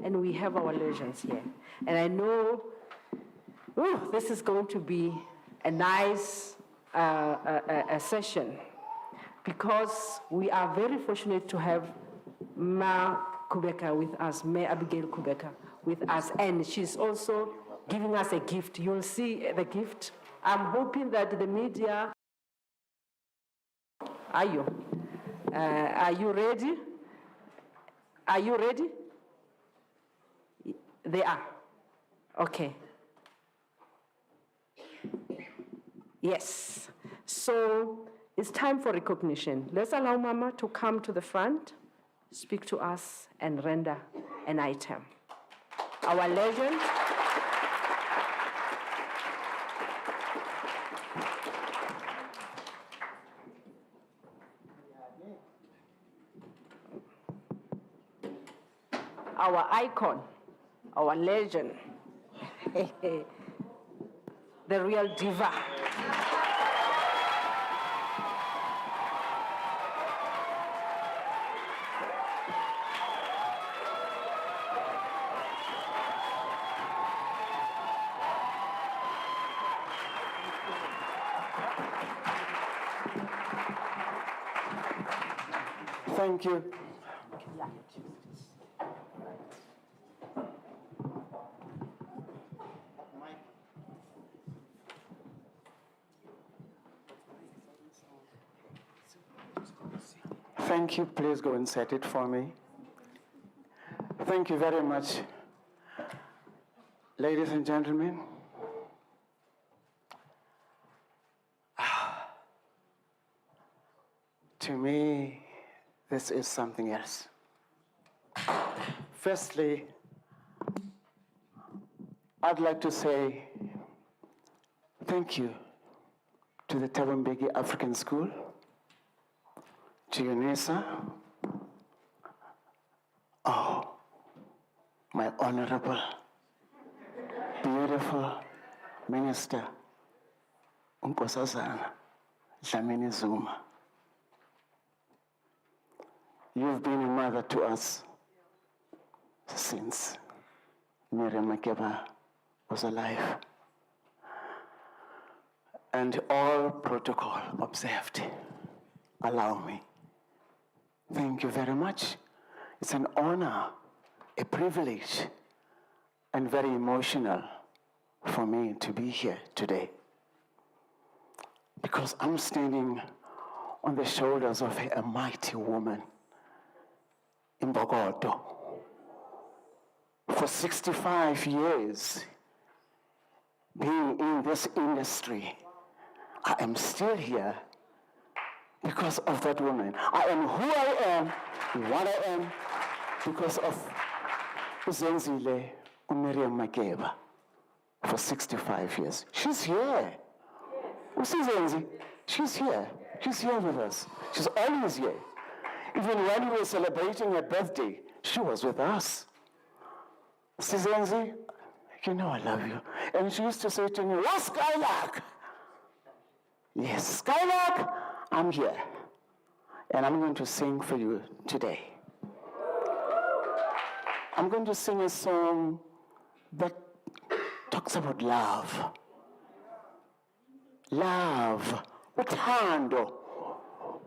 [SPEAKER 2] and we have our legends here. And I know this is going to be a nice a session, because we are very fortunate to have Ma Kubeka with us, Ma Abigail Kubeka with us, and she's also giving us a gift. You'll see the gift. I'm hoping that the media, are you ready? Are you ready? They are. Okay. Yes. So it's time for recognition. Let's allow Mama to come to the front, speak to us, and render an item. Our legend. Our icon, our legend, the real diva.
[SPEAKER 5] Thank you. Thank you. Please go and set it for me. Thank you very much. Ladies and gentlemen, to me, this is something else. Firstly, I'd like to say thank you to the Tawambegi African School, to UNISA, my honorable, beautiful Minister, Nkosazana Dlamini Zuma. You've been a mother to us since Miriam Makeba was alive. And all protocol observed. Allow me. Thank you very much. It's an honor, a privilege, and very emotional for me to be here today. Because I'm standing on the shoulders of a mighty woman in Bogoto. for 65 years being in this industry, I am still here because of that woman. I am who I am, what I am, because of Zenzile Miriam Makeba for 65 years. She's here. You see Zenzi? She's here. She's here with us. She's always here. Even when we were celebrating her birthday, she was with us. See Zenzi, you know I love you. And she used to say to me, "Oh, Skylark." Yes, Skylark, I'm here. And I'm going to sing for you today. I'm going to sing a song that talks about love. Love. Uthando.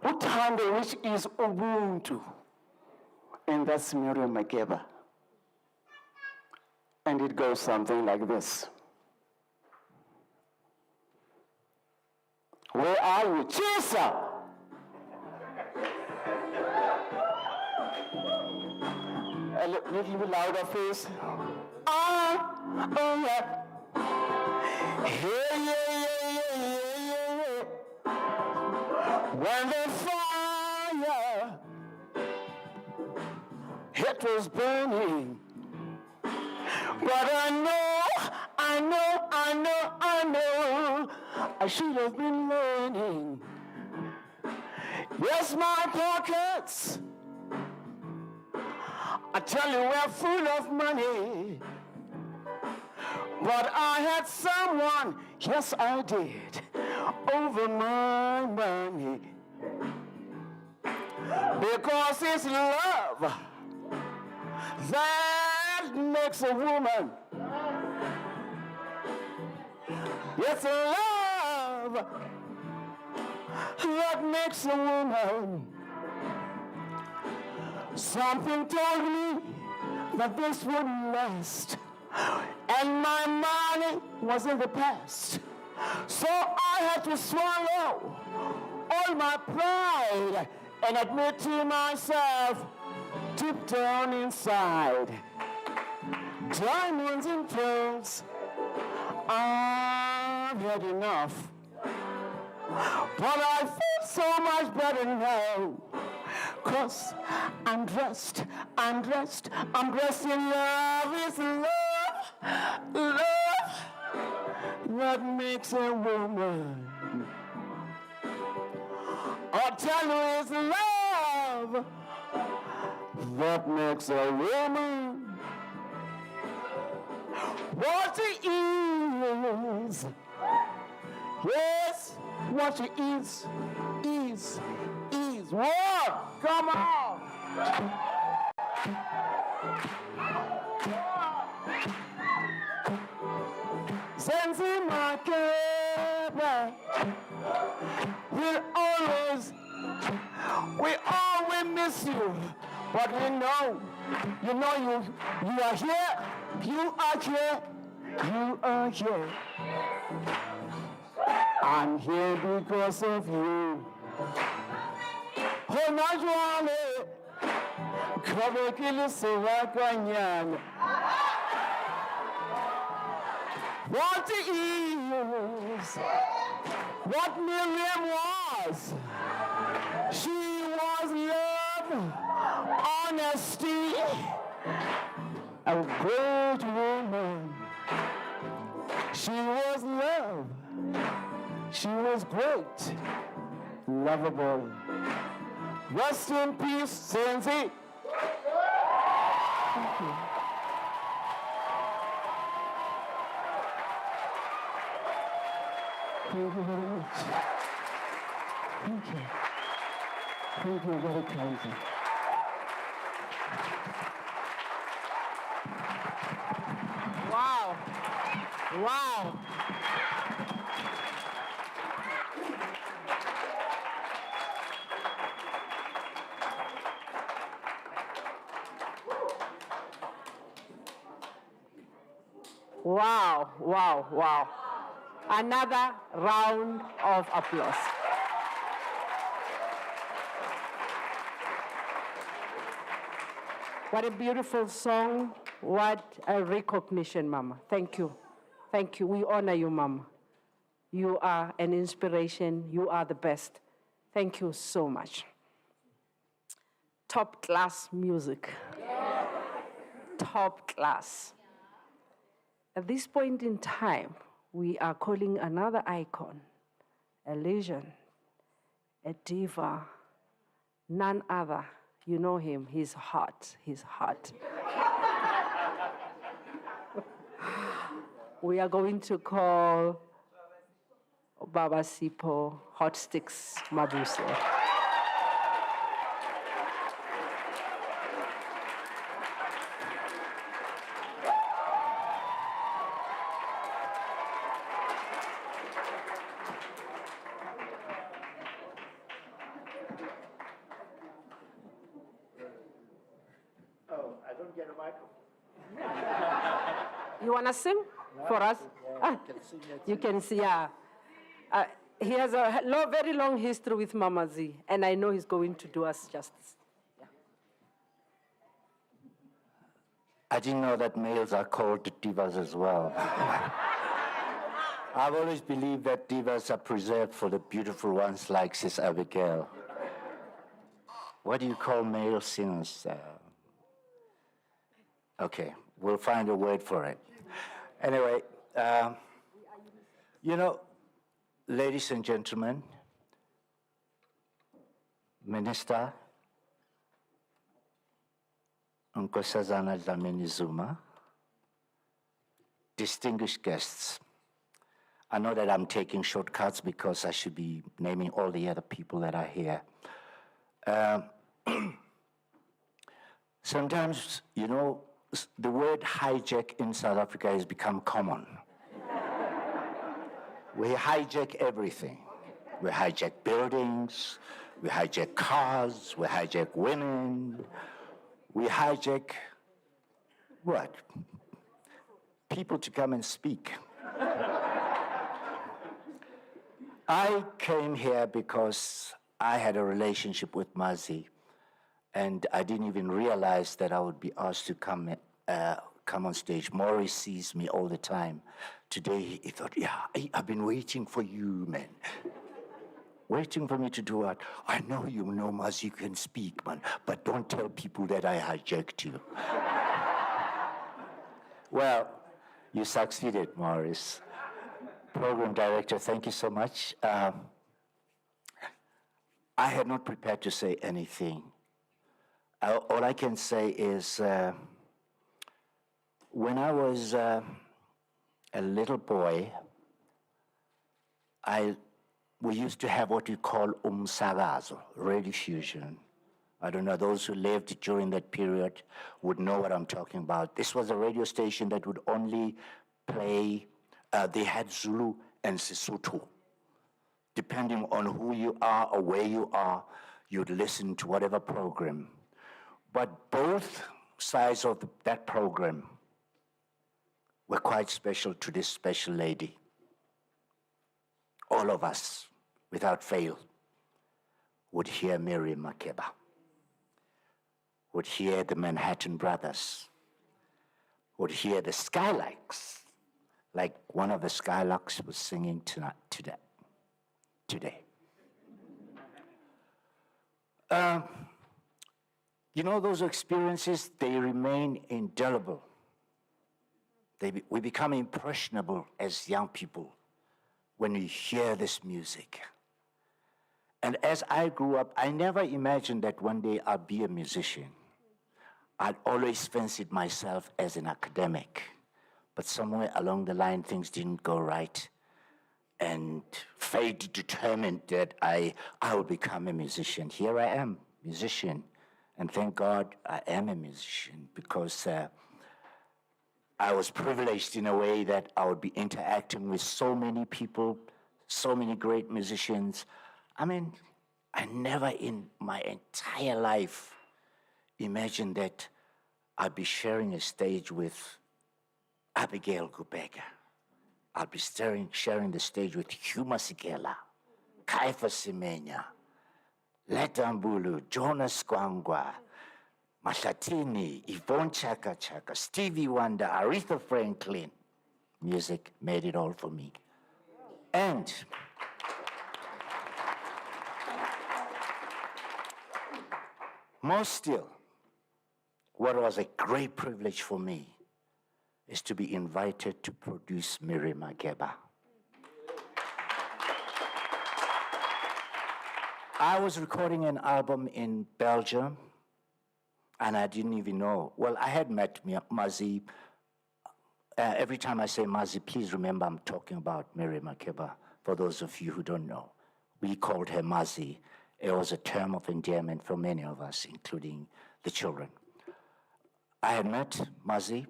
[SPEAKER 5] Uthando, which is Ubuntu. And that's Miriam Makeba. And it goes something like this. Where are you? Chisa! A little bit louder, please. Oh yeah. Hey, yeah. When the fire, it was burning. But I know, I should have been learning. Yes, my pockets, I tell you, we're full of money. But I had someone, yes I did, over my money. Because it's love that makes a woman. It's love that makes a woman. Something told me that this wouldn't last. And my money was in the past. So I had to swallow all my pride and admit to myself, deep down inside, diamonds and pearls, I've had enough. But I feel so much better now, 'cause I'm dressed in love. It's love that makes a woman. I'll tell you, it's love that makes a woman. What she is, yes, what she is. Whoa, come on. Zenzi Makeba, we always miss you, but we know, you are here, you are here. I'm here because of you. Oh, Najwale, Kabekili Sivakanyana. What is, what Miriam was. She was love, honesty, a great woman. She was love. She was great, lovable. Rest in peace, Senzi. Thank you. Thank you very much. Thank you. Thank you very kindly.
[SPEAKER 2] Wow. Wow. Wow, wow, wow. Another round of applause. What a beautiful song. What a recognition, Mama. Thank you. Thank you. We honor you, Mama. You are an inspiration. You are the best. Thank you so much. Top class music. Top class. At this point in time, we are calling another icon, a legend, a diva, none other. You know him, he's hot, he's hot. We are going to call Baba Sipho Hot Sticks Mabuse.
[SPEAKER 6] Oh, I don't get a microphone.
[SPEAKER 2] You wanna sing for us?
[SPEAKER 6] Yeah, you can sing it.
[SPEAKER 2] You can see, yeah. He has a very long history with Mama Z, and I know he's going to do us justice.
[SPEAKER 6] I didn't know that males are called divas as well. I've always believed that divas are preserved for the beautiful ones like Sis Abigail. What do you call male singers? Okay, we'll find a word for it. Anyway, you know, ladies and gentlemen, Minister Nkosazana Dlamini Zuma, distinguished guests, I know that I'm taking shortcuts because I should be naming all the other people that are here. Sometimes, you know, the word hijack in South Africa has become common. We hijack everything. We hijack buildings, we hijack cars, we hijack women, we hijack what? People to come and speak. I came here because I had a relationship with Mazi, and I didn't even realize that I would be asked to come on stage. Maurice sees me all the time. Today, he thought, yeah, I've been waiting for you, man. Waiting for me to do what? I know you know Mazi can speak, man, but don't tell people that I hijacked you. Well, you succeeded, Maurice. Program director, thank you so much. I had not prepared to say anything. All I can say is, when I was a little boy, we used to have what we call umsakazo, radio fusion. I don't know, those who lived during that period would know what I'm talking about. This was a radio station that would only play, they had Zulu and Sesotho. Depending on who you are or where you are, you'd listen to whatever program. But both sides of that program were quite special to this special lady. All of us, without fail, would hear Miriam Makeba, would hear the Manhattan Brothers, would hear the Skylarks, like one of the Skylarks was singing today. You know, those experiences, they remain indelible. We become impressionable as young people when we hear this music. And as I grew up, I never imagined that one day I'd be a musician. I'd always fancied myself as an academic, but somewhere along the line, things didn't go right. And fate determined that I would become a musician. Here I am, musician. And thank God I am a musician because I was privileged in a way that I would be interacting with so many people, so many great musicians. I mean, I never in my entire life imagined that I'd be sharing a stage with Abigail Gubeka. I'll be sharing the stage with Hugh Masekela, Kaifa Semenya, Leta Mbulu, Jonas Kwangwa, Mahlatini, Yvonne Chaka Chaka, Stevie Wonder, Aretha Franklin. Music made it all for me. And more still, what was a great privilege for me is to be invited to produce Miriam Makeba. I was recording an album in Belgium, and I didn't even know. Well, I had met Mazi. Every time I say Mazi, please remember I'm talking about Miriam Makeba, for those of you who don't know. We called her Mazi. It was a term of endearment for many of us, including the children. I had met Mazi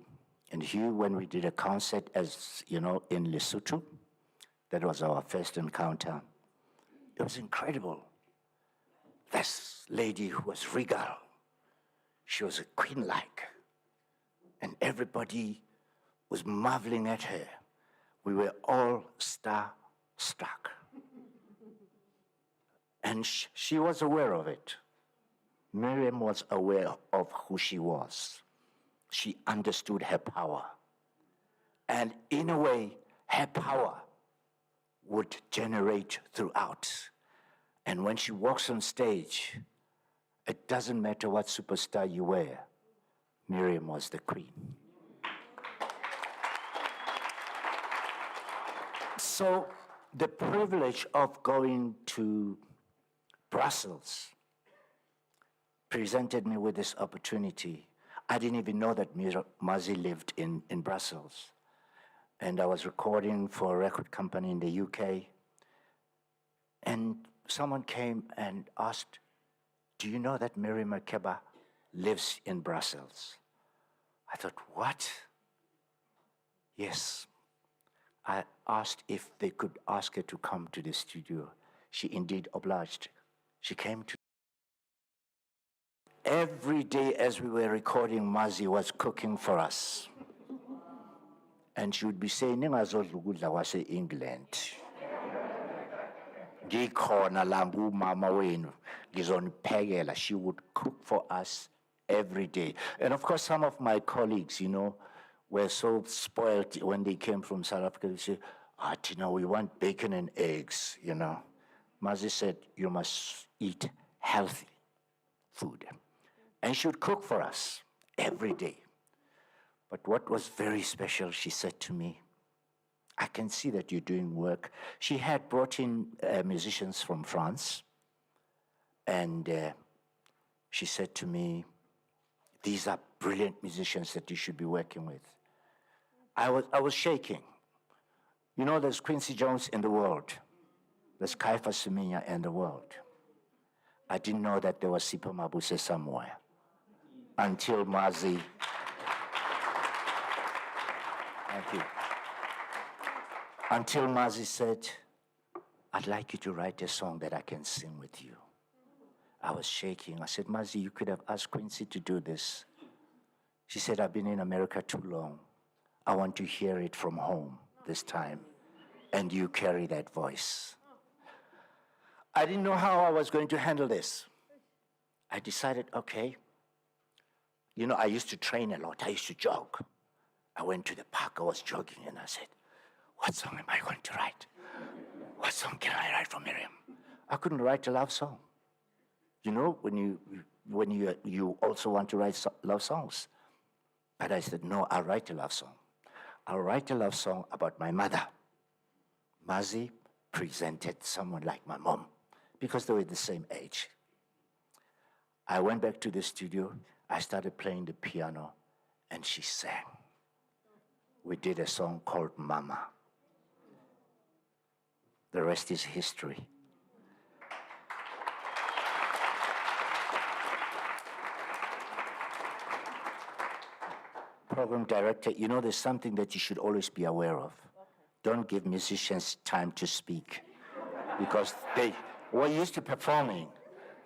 [SPEAKER 6] and Hugh when we did a concert, as you know, in Lesotho. That was our first encounter. It was incredible. This lady who was regal, she was a queen-like, and everybody was marveling at her. We were all star-struck. And she was aware of it. Miriam was aware of who she was. She understood her power. And in a way, her power would generate throughout. And when she walks on stage, it doesn't matter what superstar you were, Miriam was the queen. So the privilege of going to Brussels presented me with this opportunity. I didn't even know that Mazi lived in Brussels. And I was recording for a record company in the UK. And someone came and asked, do you know that Miriam Makeba lives in Brussels? I thought, what? Yes. I asked if they could ask her to come to the studio. She indeed obliged. She came to. Every day as we were recording, Mazi was cooking for us. And she would be saying, "Ningazodla ukudla kwase England. Ngikhona la ngumama wenu, ngizoniphekela." She would cook for us every day. And of course, some of my colleagues, were so spoiled when they came from South Africa. They say, Tina, we want bacon and eggs, Mazi said, you must eat healthy food. And she would cook for us every day. But what was very special, she said to me, I can see that you're doing work. She had brought in musicians from France. And she said to me, these are brilliant musicians that you should be working with. I was shaking. There's Quincy Jones in the world. There's Kaifa Semenya in the world. I didn't know that there was Sipho Mabuse somewhere until Mazi. Thank you. Until Mazi said, I'd like you to write a song that I can sing with you. I was shaking. I said, Mazi, you could have asked Quincy to do this. She said, I've been in America too long. I want to hear it from home this time. And you carry that voice. I didn't know how I was going to handle this. I decided, okay. I used to train a lot. I used to jog. I went to the park. I was jogging, and I said, what song am I going to write? What song can I write for Miriam? I couldn't write a love song. When you also want to write love songs. But I said, no, I'll write a love song. I'll write a love song about my mother. Mazi presented someone like my mom because they were the same age. I went back to the studio. I started playing the piano, and she sang. We did a song called Mama. The rest is history. Program director, there's something that you should always be aware of. Don't give musicians time to speak because we're used to performing.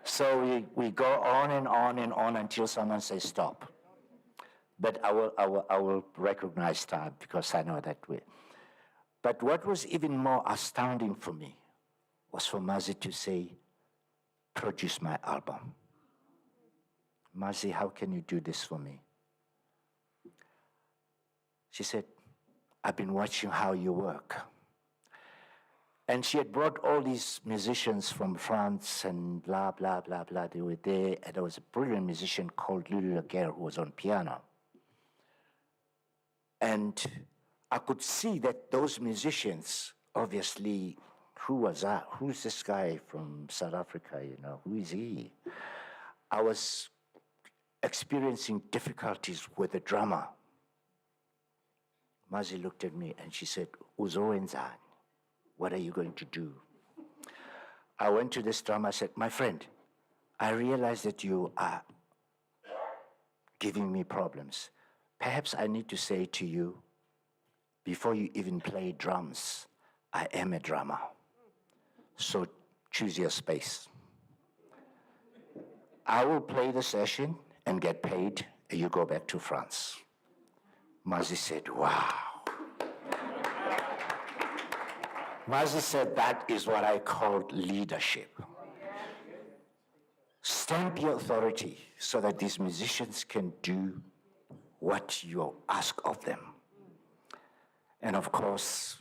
[SPEAKER 6] So we go on and on and on until someone says stop. But I will recognize time because I know that way. But what was even more astounding for me was for Mazi to say, produce my album. Mazi, how can you do this for me? She said, I've been watching how you work. And she had brought all these musicians from France and blah, blah, blah, blah. They were there, and there was a brilliant musician called Lulu Laguerre who was on piano. And I could see that those musicians, obviously, who was that? Who's this guy from South Africa, you know? Who is he? I was experiencing difficulties with the drummer. Mazi looked at me and she said, Uzowenzani, what are you going to do? I went to this drummer, I said, my friend, I realize that you are giving me problems. Perhaps I need to say to you, before you even play drums, I am a drummer. So choose your space. I will play the session and get paid, and you go back to France. Mazi said, wow. Mazi said, that is what I call leadership. Stamp your authority so that these musicians can do what you ask of them. And of course,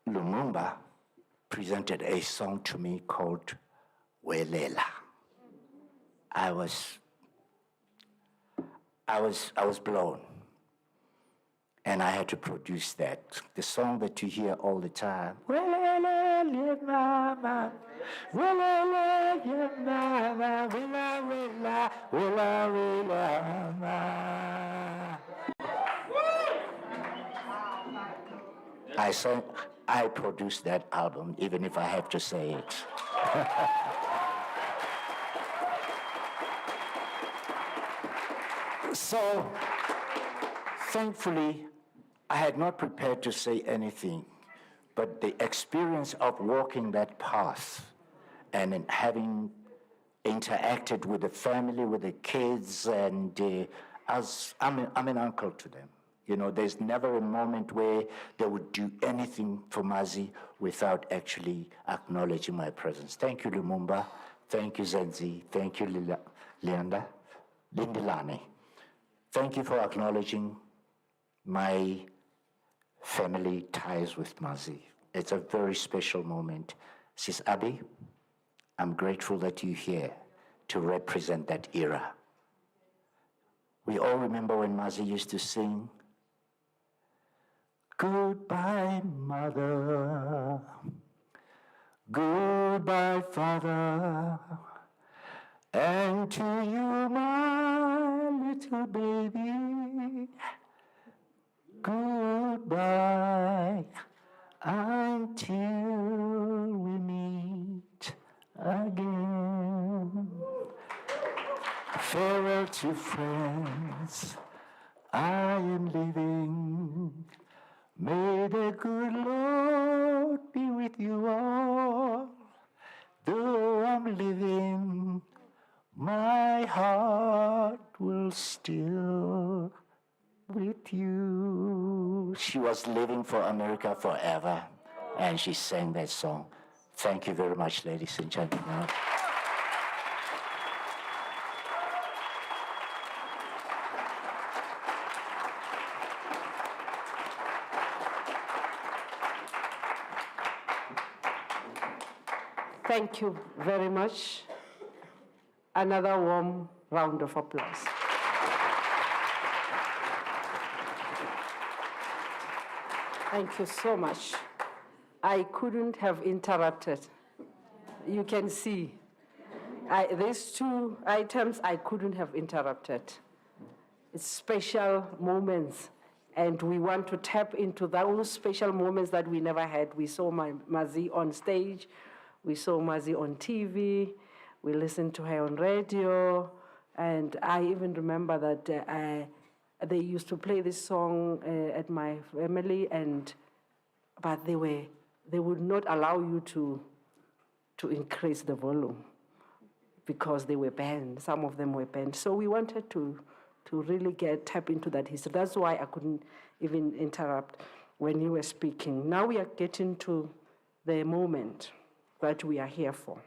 [SPEAKER 6] Lumumba presented a song to me called Welela. I was blown. And I had to produce that. The song that you hear all the time. Welela, mama. Welela, mama. Wela, wela, wela, wela, mama. I produced that album, even if I have to say it. So, thankfully, I had not prepared to say anything, but the experience of walking that path and in having interacted with the family, with the kids, and I'm an uncle to them. You know, there's never a moment where they would do anything for Mazi without actually acknowledging my presence. Thank you, Lumumba. Thank you, Zenzi. Thank you, Lindilani. Thank you for acknowledging my family ties with Mazi. It's a very special moment. Sis Abby, I'm grateful that you're here to represent that era. We all remember when Mazi used to sing, goodbye, mother. Goodbye, father. And to you, my little baby. Goodbye until we meet again. Farewell to friends, I am leaving. May the good Lord be with you all. Though I'm living, my heart will still with you. She was living for America forever, and she sang that song. Thank you very much, ladies and gentlemen.
[SPEAKER 2] Thank you very much. Another warm round of applause. Thank you so much. I couldn't have interrupted. You can see, these two items I couldn't have interrupted. It's special moments, and we want to tap into those special moments that we never had. We saw Mazi on stage, we saw Mazi on TV, we listened to her on radio, and I even remember that they used to play this song at my family, but they would not allow you to increase the volume because they were banned. Some of them were banned. So we wanted to really tap into that history. That's why I couldn't even interrupt when you were speaking. Now we are getting to the moment that we are here for.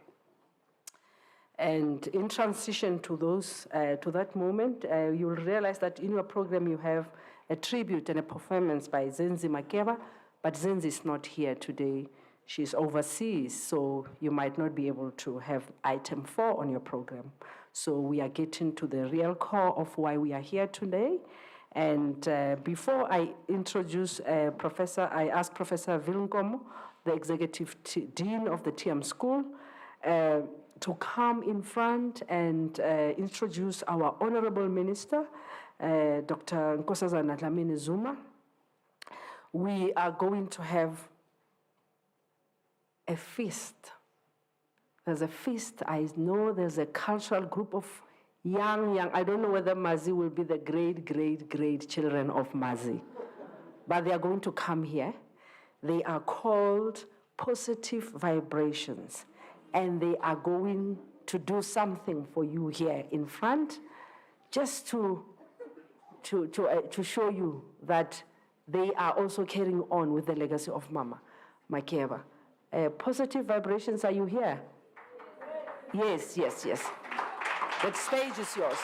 [SPEAKER 2] And in transition to to that moment, you'll realize that in your program you have a tribute and a performance by Zenzi Makeba, but Zenzi is not here today. She's overseas, so you might not be able to have item 4 on your program. So we are getting to the real core of why we are here today. And before I introduce Professor, I asked Professor Vilunkomo, the Executive Dean of the TM School, to come in front and introduce our Honorable Minister, Dr. Nkosazana Dlamini Zuma. We are going to have a feast. There's a feast. I know there's a cultural group of young, I don't know whether Mazi will be the great children of Mazi, but they are going to come here. They are called Positive Vibrations, and they are going to do something for you here in front, just to show you that they are also carrying on with the legacy of Mama Makeba. Positive Vibrations, are you here? Yes. The stage is yours.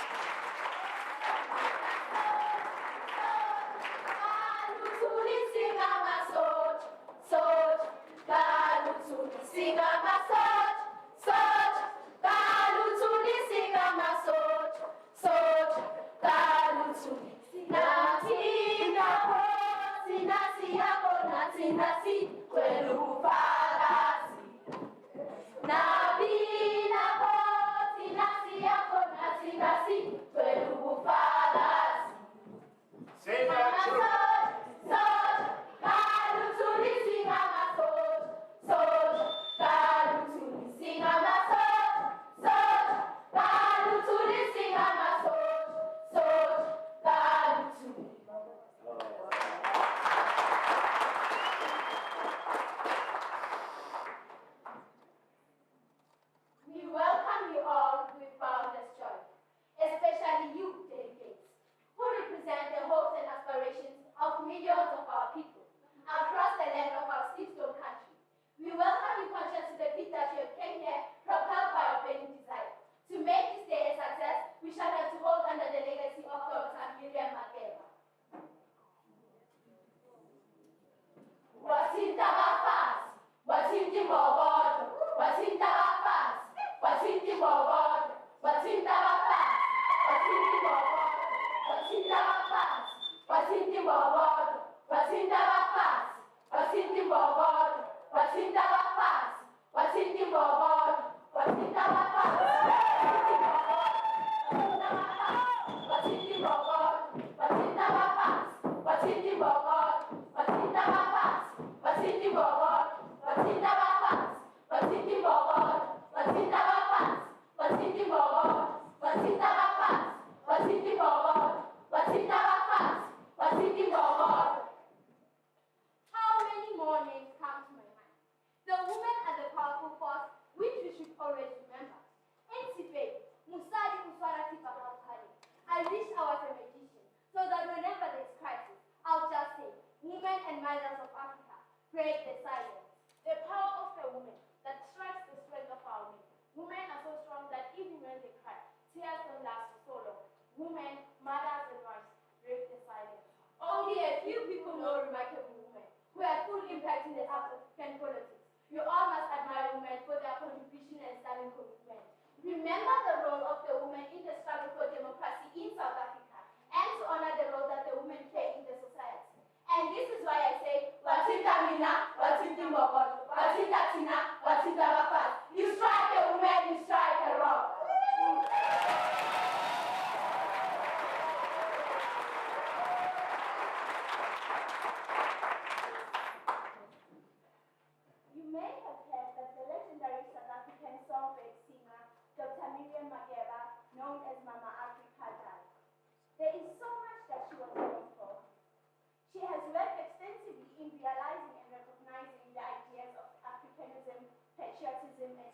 [SPEAKER 7] Dr. Miriam Makeba, known as Mama Africa, died. There is so much that she was known for. She has worked extensively in realizing and recognizing the ideas of Africanism, patriotism,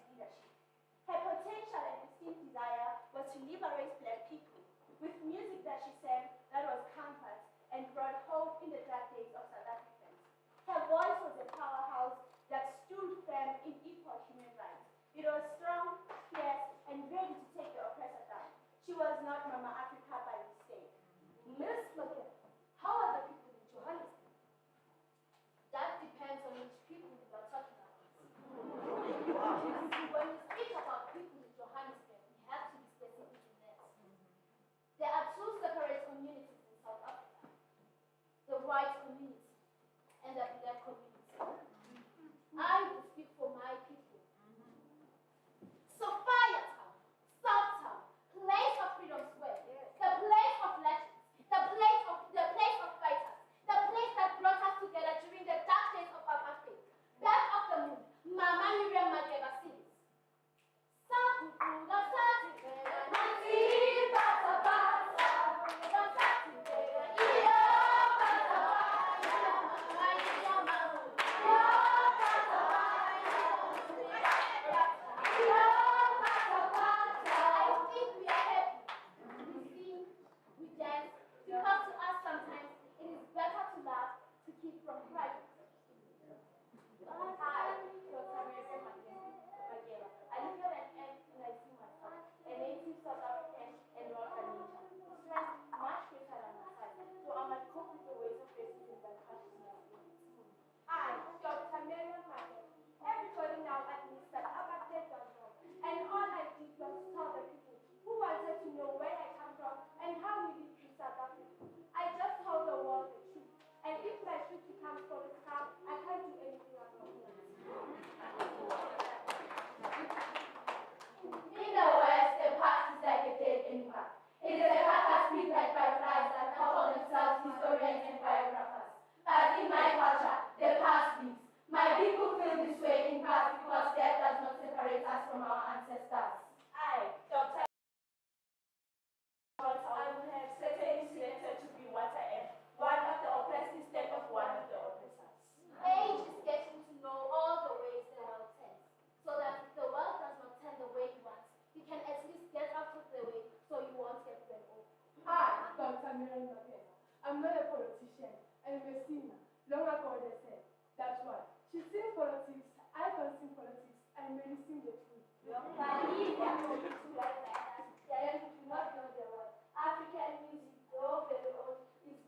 [SPEAKER 7] am releasing the truth. But if they are going to like that, they do not know the word. African music, though very old, is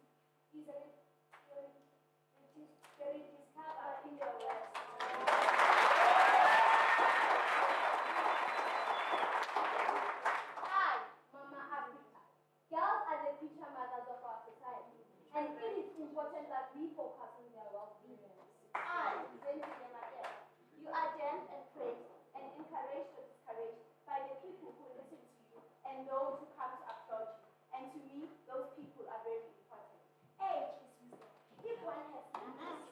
[SPEAKER 7] very discovered in the West. Hi, Mama Africa. Girls are the future mothers of our society, and it is important that we focus on their well-being. I, Miriam Makeba, you are damned and praised and encouraged or discouraged by the people who listen to you and those who come to applaud you. And to me, those people are very important. Age is wisdom. If one has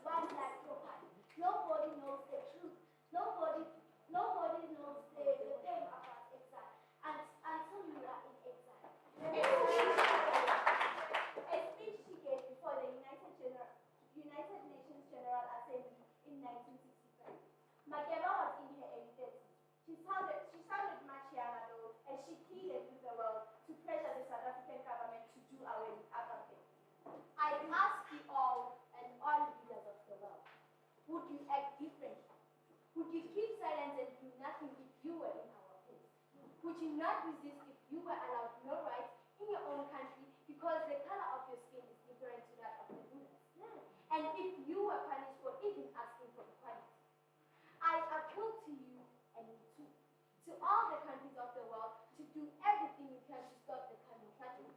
[SPEAKER 7] one life properly, nobody knows the truth. Nobody knows the thing about exile until you are in exile. A speech she gave before the United Nations General Assembly in 1963. Makeba was in her early 30s. She sounded much younger though, and she pleaded with the world to pressure the South African government to do away with apartheid. I ask you all and all leaders of the world, would you act differently? Would you keep silence and do nothing if you were in our place? Would you not resist if you were allowed no rights in your own country because the color of your skin is different to that of the rulers? And if you were punished for even asking for equality? I appeal to you and you too, to all the countries of the world, to do everything you can to stop the coming tragedy.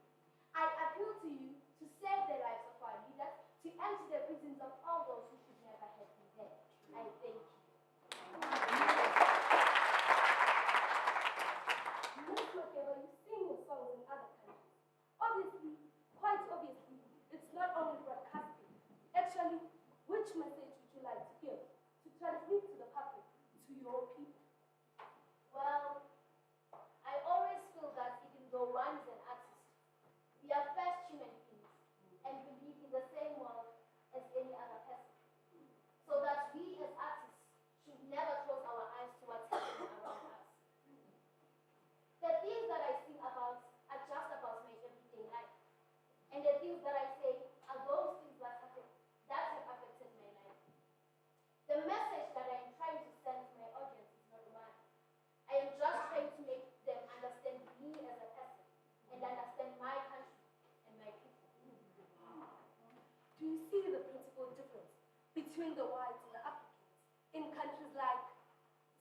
[SPEAKER 7] I appeal to you to save the lives of our leaders, to empty the prisons of all those who should never have been there. I thank you. Miss Makeba, you sing your songs in other countries. Obviously, quite obviously, it's not only broadcasting. Actually, which message would you like to give, to transmit to the public, to your people? Well, I always feel that even though one is an artist, we are first human beings and believe in the same world as any other person. So that we as artists should never close our eyes to what's happening around us. The things that I sing about are just about my everyday life. And the things that I say are those things that have affected my life. The message that I am trying to send to my audience is not mine. I am just trying to make them understand me as a person and understand my country and my people. Do you see the principal difference between the whites and the Africans in countries like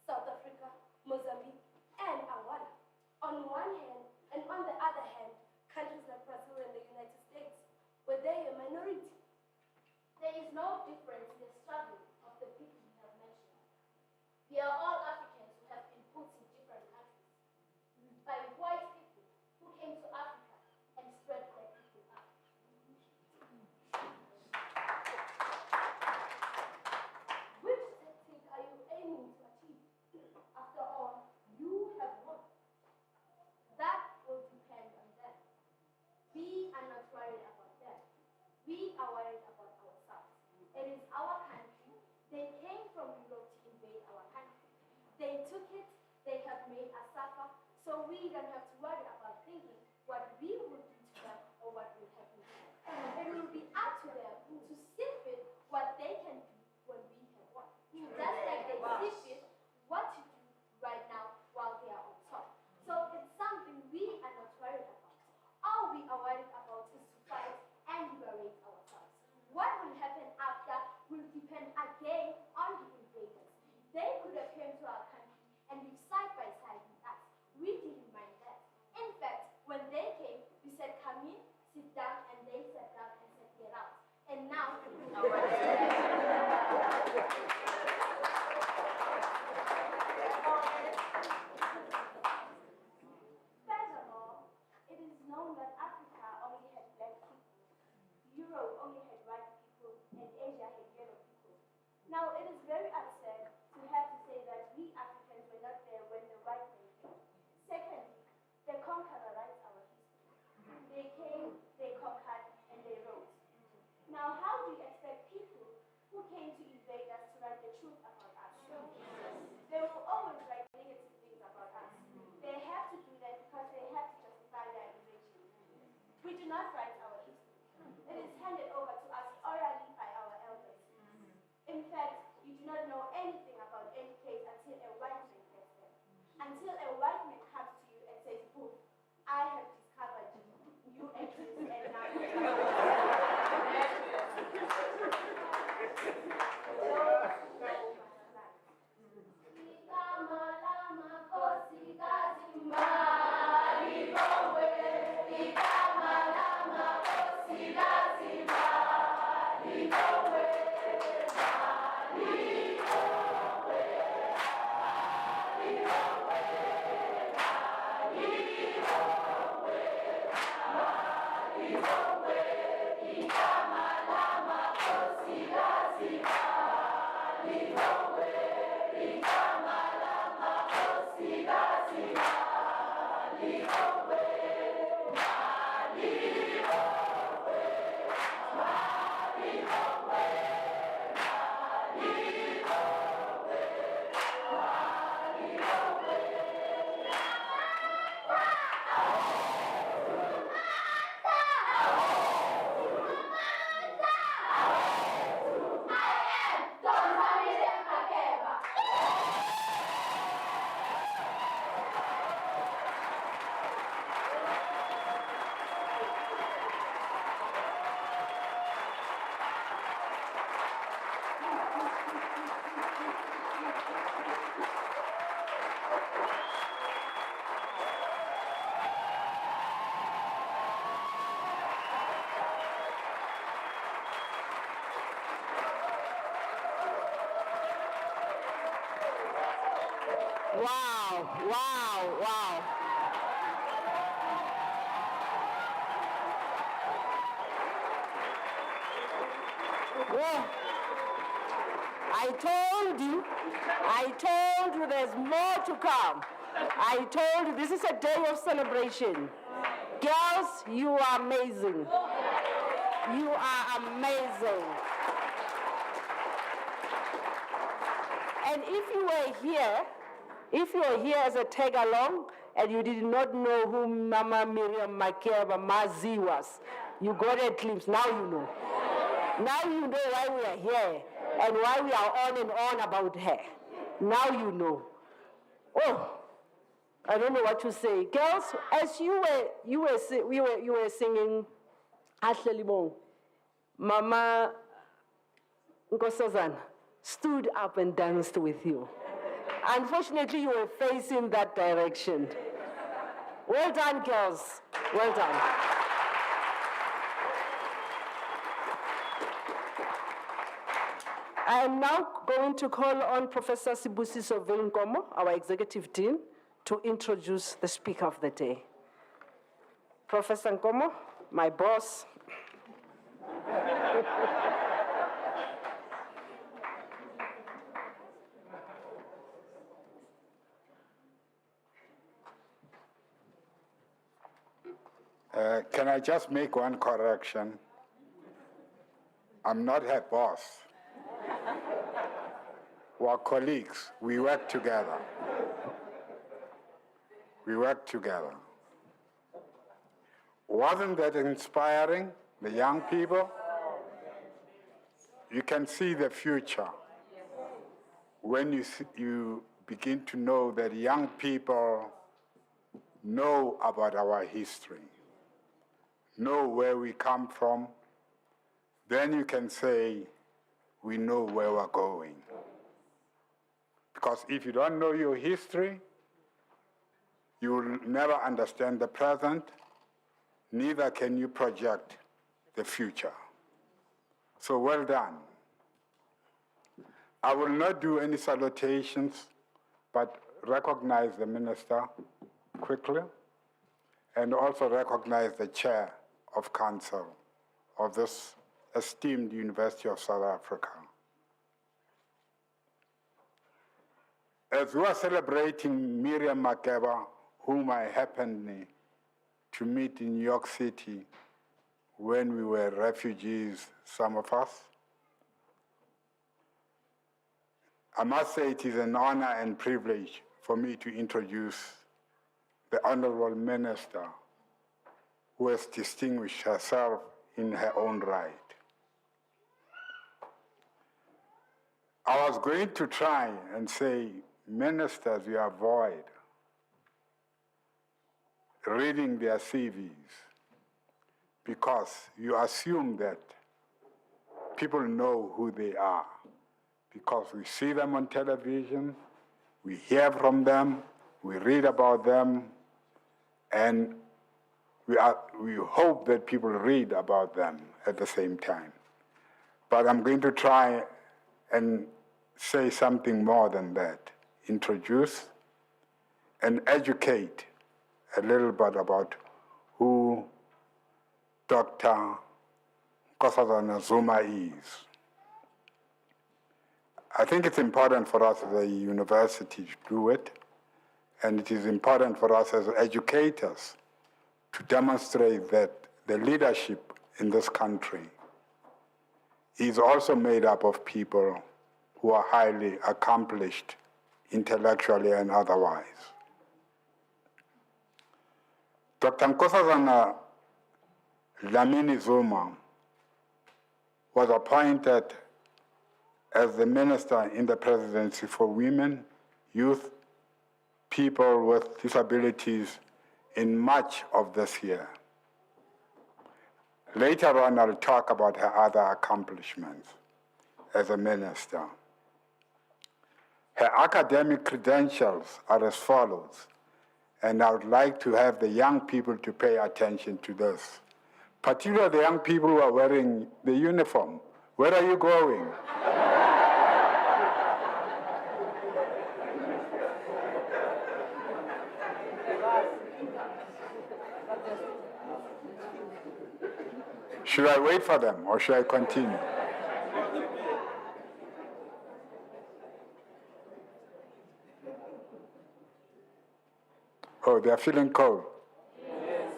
[SPEAKER 7] South Africa, Mozambique, and Angola? On one hand, and on the other hand, countries like Brazil and the United States, were they a minority? There is no difference in the struggle of the people you have mentioned. We are all Africans who have been put in different countries by white people who came to Africa and spread black people up. Which tactic are you aiming to achieve? After all, you have won. That will depend on them. We are not worried about them. We are worried about ourselves. It is our country. They came from Europe to invade our country. They took it. They have made us suffer. So we don't have to worry about thinking what we will do to them or what will happen to them. It will be up to them to see fit what they can do when we have won. Just like they see fit what to do right now while they are on top. So it's something we are not worried about. All we are worried about is to fight and liberate ourselves. What will happen after will depend again on the invaders. They could have come to our country and live side by side with us. We didn't mind that. In fact, when they came, we said, come in, sit down, and they sat down and said, get out. And now, furthermore, it is known that Africa only had black people, Europe only had white people, and Asia had yellow people. Now, it is very absurd to have to say that we Africans were not there when the white men came. Secondly, the conqueror writes our history. They came, they conquered, and they wrote. Now, how do you expect people who came to invade us to write the truth about us? They will always write negative things about us. They have to do that because they have to justify their invasion. We do not write our history. It is handed over to us orally by our elders. In fact, you do not know anything about any place until a white
[SPEAKER 2] Wow, wow, wow. Well, I told you there's more to come. I told you this is a day of celebration. Girls, you are amazing. You are amazing. And if you were here as a tag along and you did not know who Mama Miriam Makeba Mazi was, you got a glimpse. Now you know. Now you know why we are here and why we are on and on about her. Now you know. Oh, I don't know what to say. Girls, as you were singing Ahlelibong, Mama Nkosazana stood up and danced with you. Unfortunately, you were facing that direction. Well done, girls. Well done. I am now going to call on Professor Sibusiso Nkomo, our executive dean, to introduce the speaker of the day. Professor Nkomo, my boss.
[SPEAKER 8] Can I just make one correction? I'm not her boss. We're colleagues. We work together. We work together. Wasn't that inspiring, the young people? You can see the future when you begin to know that young people know about our history, know where we come from. Then you can say, we know where we're going. Because if you don't know your history, you will never understand the present, neither can you project the future. So well done. I will not do any salutations, but recognize the minister quickly, and also recognize the chair of council of this esteemed University of South Africa. As we are celebrating Miriam Makeba, whom I happened to meet in New York City when we were refugees, some of us, I must say it is an honor and privilege for me to introduce the Honorable Minister, who has distinguished herself in her own right. I was going to try and say, ministers, you avoid reading their CVs because you assume that people know who they are. because we see them on television, we hear from them, we read about them, and we hope that people read about them at the same time. But I'm going to try and say something more than that. Introduce and educate a little bit about who Dr. Nkosazana Zuma is. I think it's important for us as a university to do it, and it is important for us as educators to demonstrate that the leadership in this country is also made up of people who are highly accomplished intellectually and otherwise. Dr. Nkosazana Dlamini Zuma was appointed as the Minister in the Presidency for Women, Youth, People with Disabilities in March of this year. Later on, I'll talk about her other accomplishments as a minister. Her academic credentials are as follows, and I would like to have the young people to pay attention to this, particularly the young people who are wearing the uniform. Where are you going? Should I wait for them or should I continue? Oh, they're feeling cold. Yes.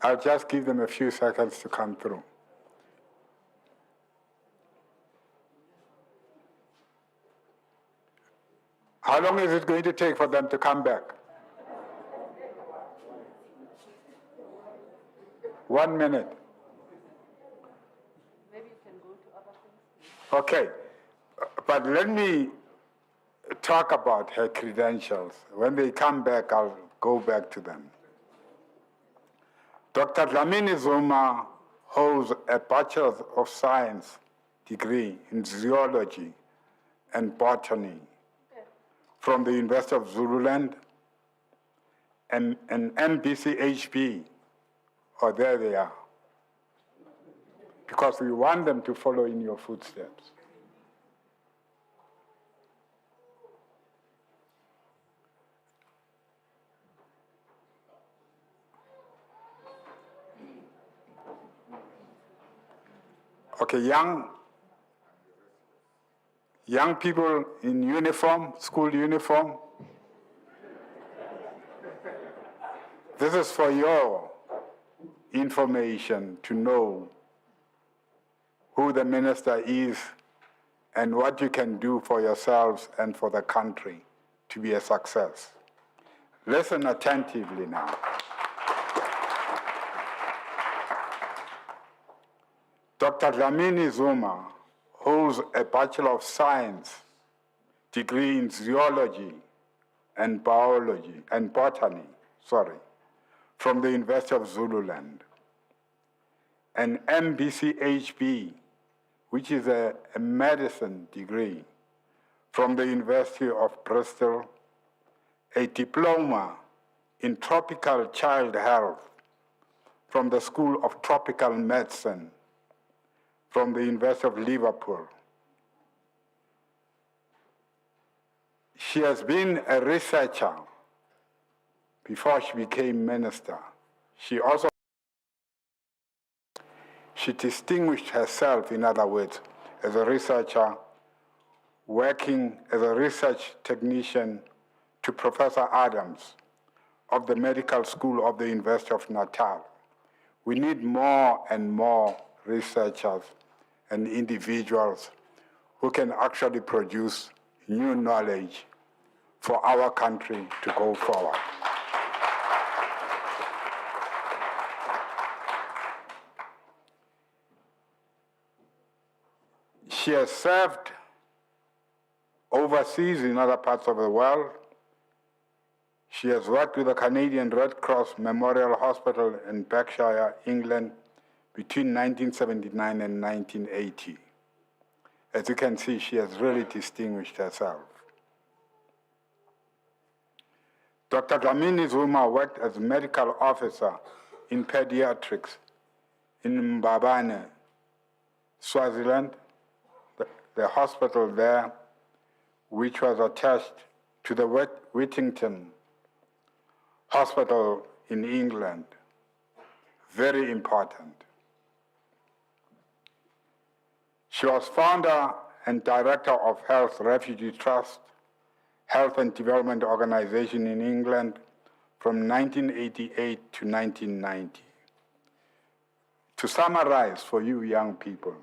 [SPEAKER 8] I'll just give them a few seconds to come through. How long is it going to take for them to come back? 1 minute.
[SPEAKER 2] Maybe you can go to other things.
[SPEAKER 8] Okay, but let me talk about her credentials. When they come back, I'll go back to them. Dr. Dlamini Zuma holds a Bachelor of Science degree in Zoology and Botany from the University of Zululand, and an MBCHB, oh, there they are, because we want them to follow in your footsteps. Okay, young people in uniform, school uniform. This is for your information to know who the minister is and what you can do for yourselves and for the country to be a success. Listen attentively now. Dr. Dlamini Zuma holds a Bachelor of Science degree in Zoology and Biology and Botany, from the University of Zululand. An MBCHB, which is a medicine degree from the University of Bristol, a diploma in tropical child health from the School of Tropical Medicine from the University of Liverpool. She has been a researcher before she became minister. She distinguished herself, in other words, as a researcher, working as a research technician to Professor Adams of the Medical School of the University of Natal. We need more and more researchers and individuals who can actually produce new knowledge for our country to go forward. She has served overseas in other parts of the world. She has worked with the Canadian Red Cross Memorial Hospital in Berkshire, England, between 1979 and 1980. As you can see, she has really distinguished herself. Dr. Dlamini Zuma worked as a medical officer in pediatrics in Mbabane, Swaziland, the hospital there, which was attached to the Whittington Hospital in England. Very important. She was founder and director of Health Refugee Trust, Health and Development Organization in England from 1988 to 1990. To summarize for you young people,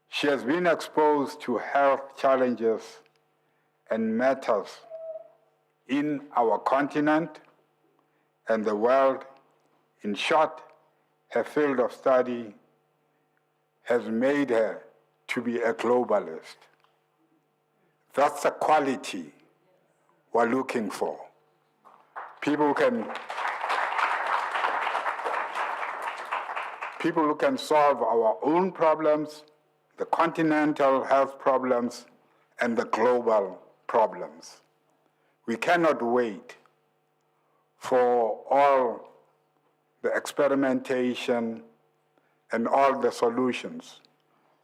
[SPEAKER 8] she has been exposed to health challenges and matters in our continent and the world. In short, her field of study has made her to be a globalist. That's the quality we're looking for. People who can solve our own problems, the continental health problems, and the global problems. We cannot wait for all the experimentation and all the solutions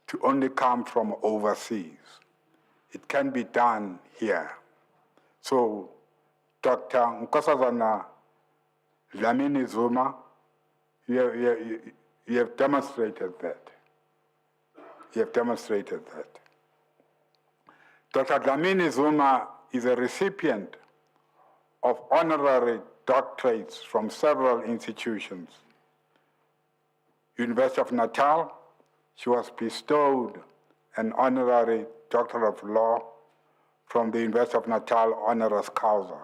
[SPEAKER 8] to only come from overseas. It can be done here. So, Dr. Nkosazana Dlamini Zuma, you have demonstrated that. You have demonstrated that. Dr. Dlamini Zuma is a recipient of honorary doctorates from several institutions. University of Natal, she was bestowed an honorary Doctor of Law from the University of Natal honoris causa.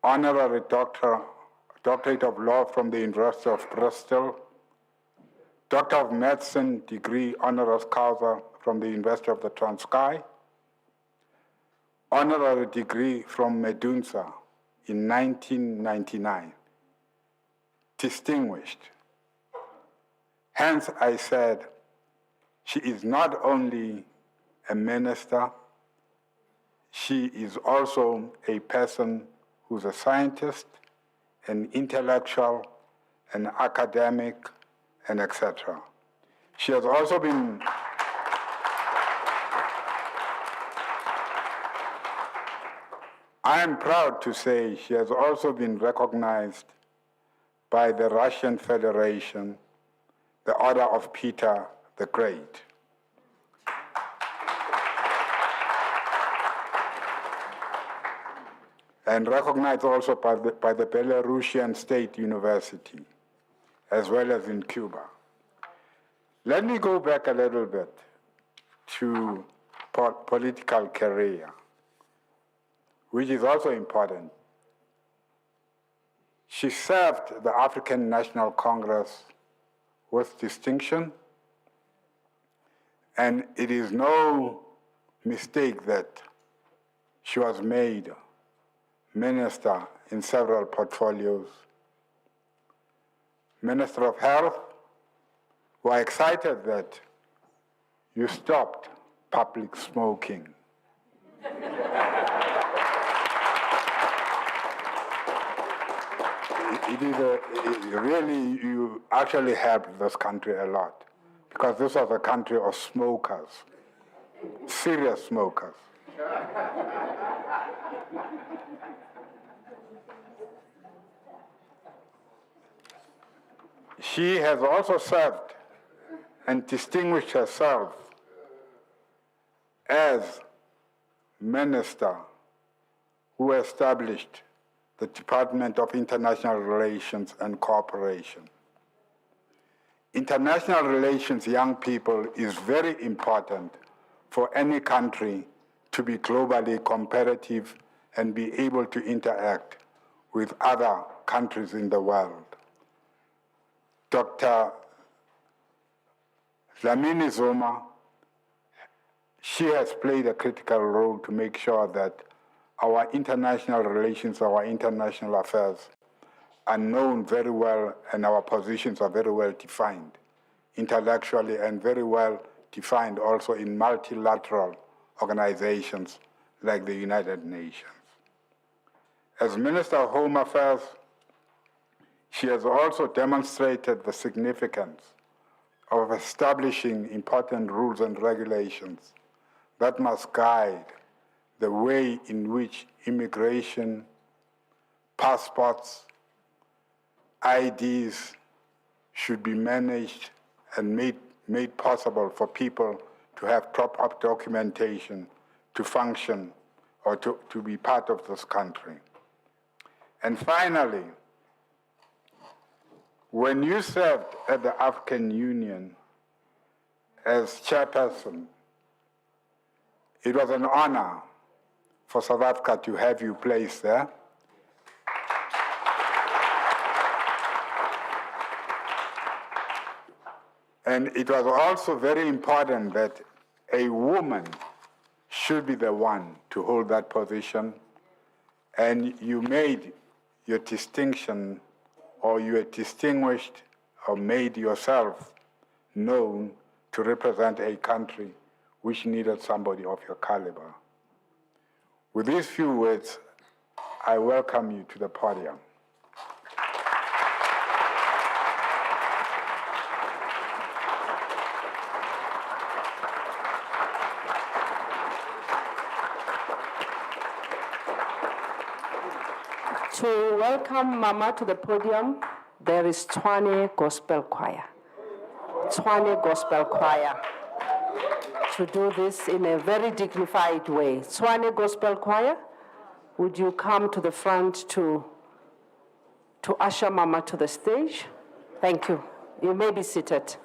[SPEAKER 8] Honorary Doctorate of Law from the University of Bristol. Doctor of Medicine degree honoris causa from the University of the Transkei. Honorary degree from Medunsa in 1999. Distinguished. Hence, I said, she is not only a minister, she is also a person who's a scientist, an intellectual, an academic, and etc. She has also been I am proud to say she has also been recognized by the Russian Federation, the Order of Peter the Great. And recognized also by the Belarusian State University, as well as in Cuba. Let me go back a little bit to political career, which is also important. She served the African National Congress with distinction, and it is no mistake that she was made minister in several portfolios. Minister of Health, we're excited that you stopped public smoking. Really, you actually helped this country a lot, because this was a country of smokers, serious smokers. She has also served and distinguished herself as minister who established the Department of International Relations and Cooperation. International relations, young people, is very important for any country to be globally competitive and be able to interact with other countries in the world. Dr. Dlamini Zuma, she has played a critical role to make sure that our international relations, our international affairs are known very well, and our positions are very well defined intellectually and very well defined also in multilateral organizations like the United Nations. As Minister of Home Affairs, she has also demonstrated the significance of establishing important rules and regulations that must guide the way in which immigration, passports, IDs should be managed and made possible for people to have proper documentation to function or to be part of this country. And finally, when you served at the African Union as chairperson, it was an honor for South Africa to have you placed there. And it was also very important that a woman should be the one to hold that position. And you made your distinction, or you distinguished or made yourself known to represent a country which needed somebody of your caliber. With these few words, I welcome you to the podium.
[SPEAKER 2] To welcome Mama to the podium, there is Tshwane Gospel Choir. Tshwane Gospel Choir to do this in a very dignified way. Tshwane Gospel Choir, would you come to the front to usher Mama to the stage? Thank you. You may be seated.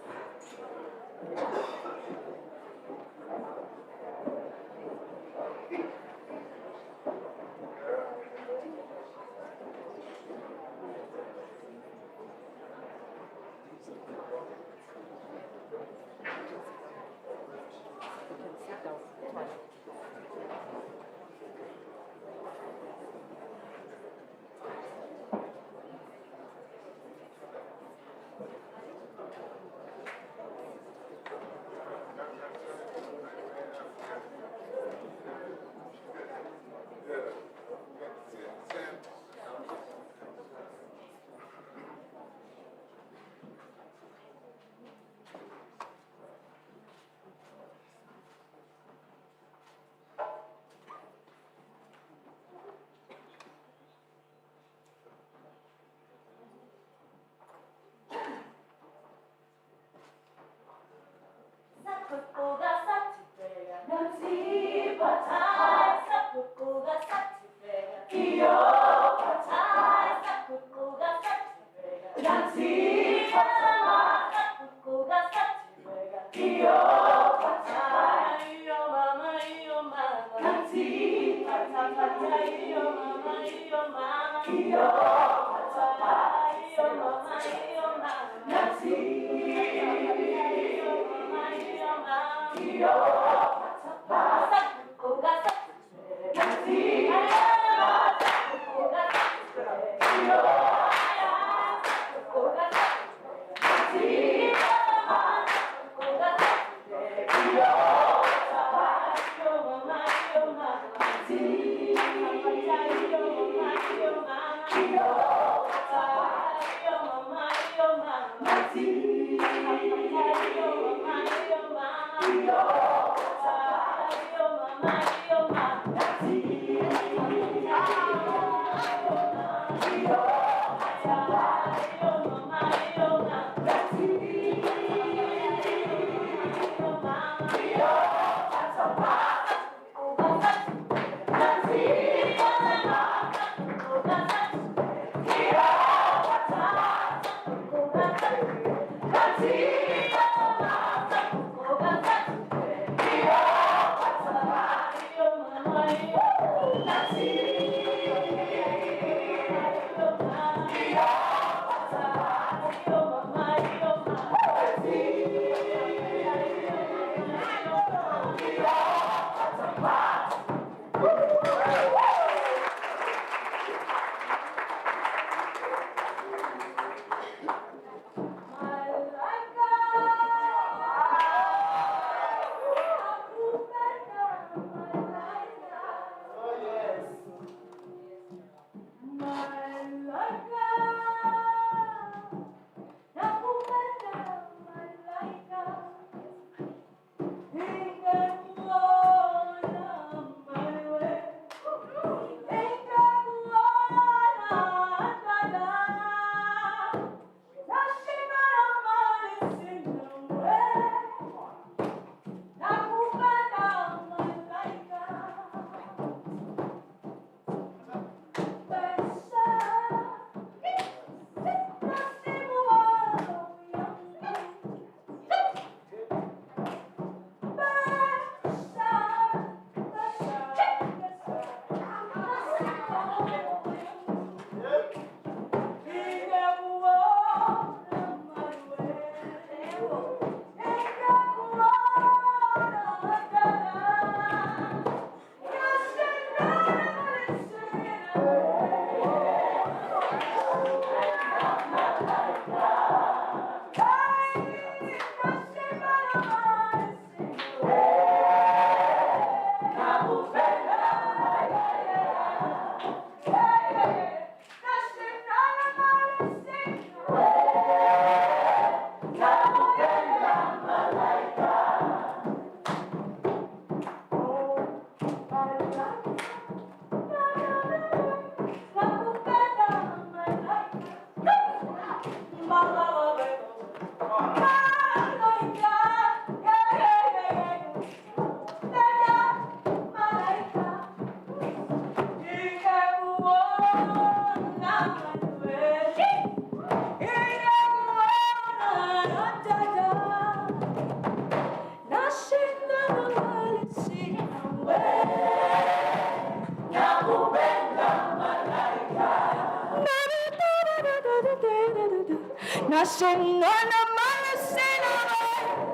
[SPEAKER 3] Nasengana malasena,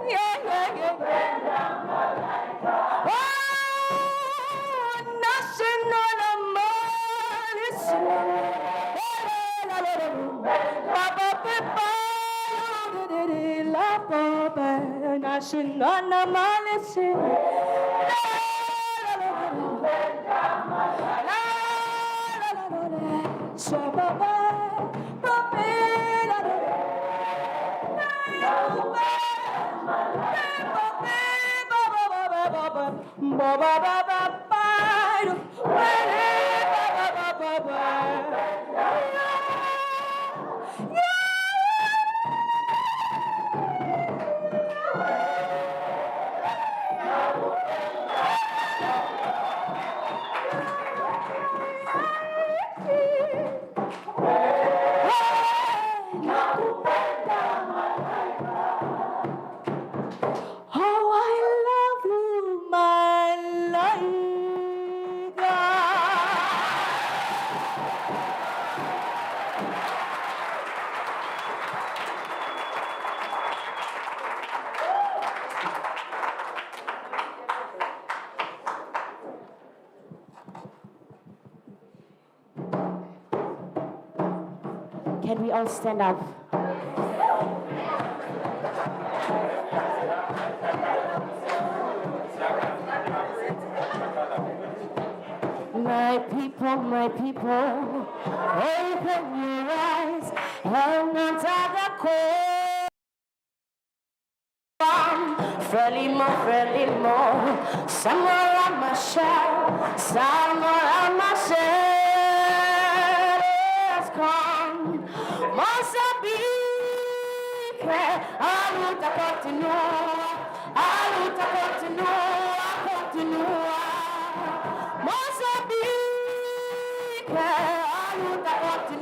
[SPEAKER 3] yeah, yeah, yeah. Oh, nasengana malasena, Baba Pepa, la Baba, nasengana malasena, Baba, how I love you, my life. Can we all stand up? My people, open your eyes and enter the court. Frelimo, somewhere on my shell, somewhere on my shell is gone. Mozambique, aluta continua. Mozambique, aluta continua.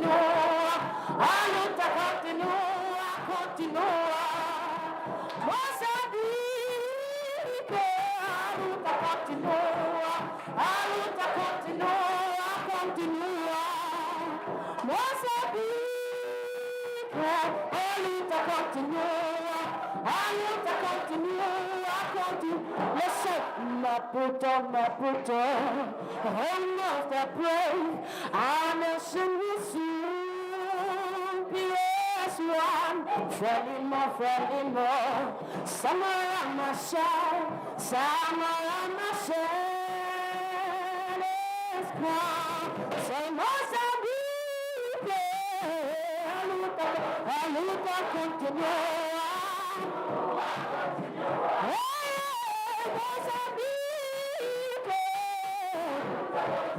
[SPEAKER 3] Mozambique, aluta continua. Mozambique, aluta continua. Listen, Maputo, home of the brave, our nation will soon be as one. Frelimo, somewhere on my shell is gone. Say Mozambique, aluta continua. Hey, Mozambique,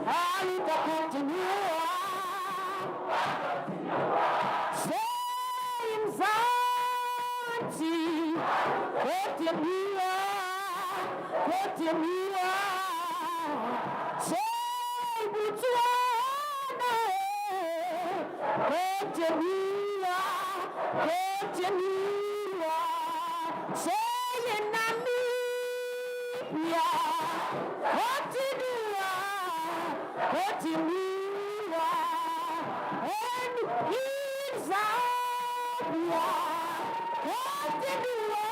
[SPEAKER 3] aluta continua. Say Mzansi, continua. Say Botswana, continua. Say Namibia, continua. And in Zambia, continua.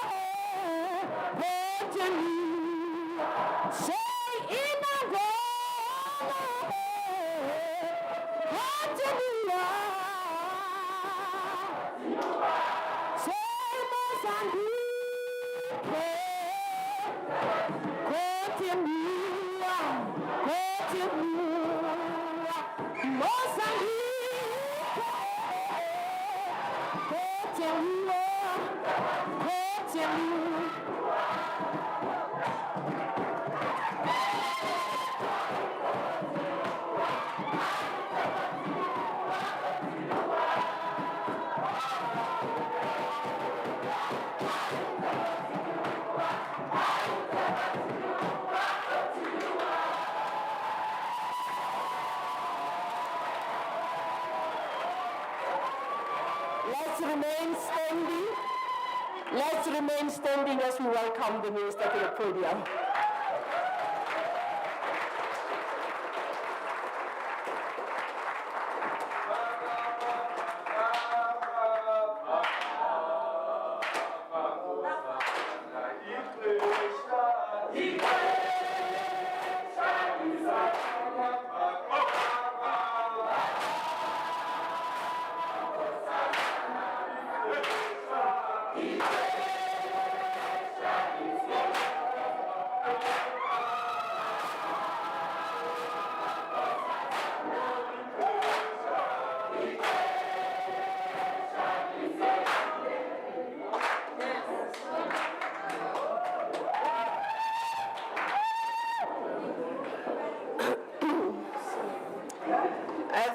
[SPEAKER 3] Say in Angola, continua. Say Mozambique, continua. Mozambique, continua.
[SPEAKER 2] standing as we welcome the minister to the podium.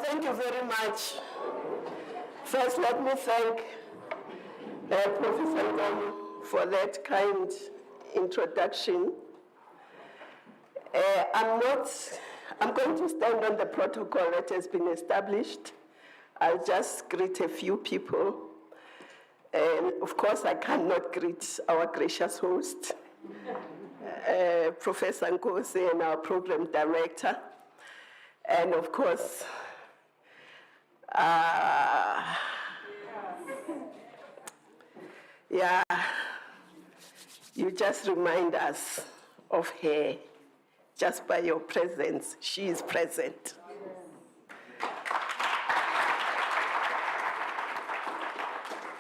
[SPEAKER 2] Thank you very much. First, let me thank Professor Ngomo for that kind introduction. I'm going to stand on the protocol that has been established. I'll just greet a few people. And of course, I cannot greet our gracious host, Professor Nkosi, and our program director. And of course, you just remind us of her just by your presence. She is present.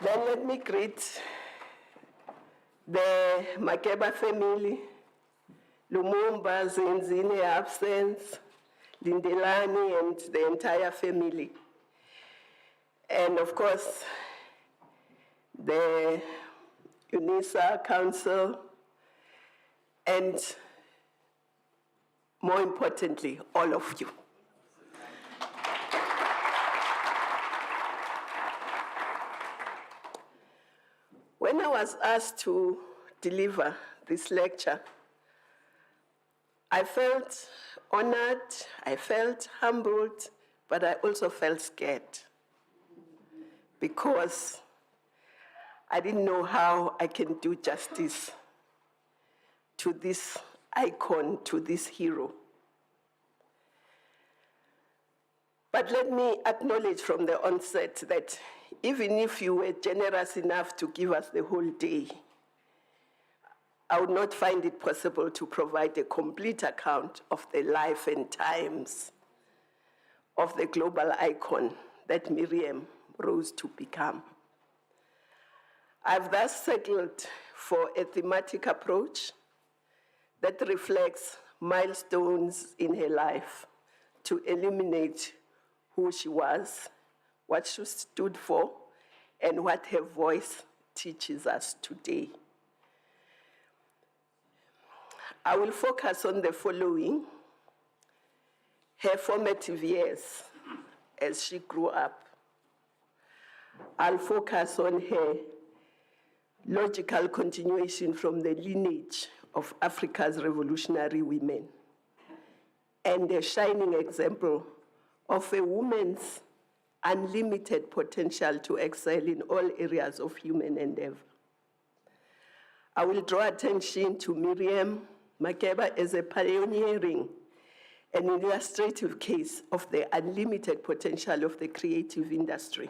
[SPEAKER 2] Then let me greet the Makeba family, Lumumba, Zenzine, absence, Lindelani, and the entire family. And of course, the UNISA Council, and more importantly, all of you. When I was asked to deliver this lecture, I felt honored, I felt humbled, but I also felt scared because I didn't know how I can do justice to this icon, to this hero. But let me acknowledge from the onset that even if you were generous enough to give us the whole day, I would not find it possible to provide a complete account of the life and times of the global icon that Miriam rose to become. I've thus settled for a thematic approach that reflects milestones in her life to illuminate who she was, what she stood for, and what her voice teaches us today. I will focus on the following: her formative years as she grew up. I'll focus on her logical continuation from the lineage of Africa's revolutionary women, and a shining example of a woman's unlimited potential to excel in all areas of human endeavor. I will draw attention to Miriam Makeba as a pioneering and illustrative case of the unlimited potential of the creative industry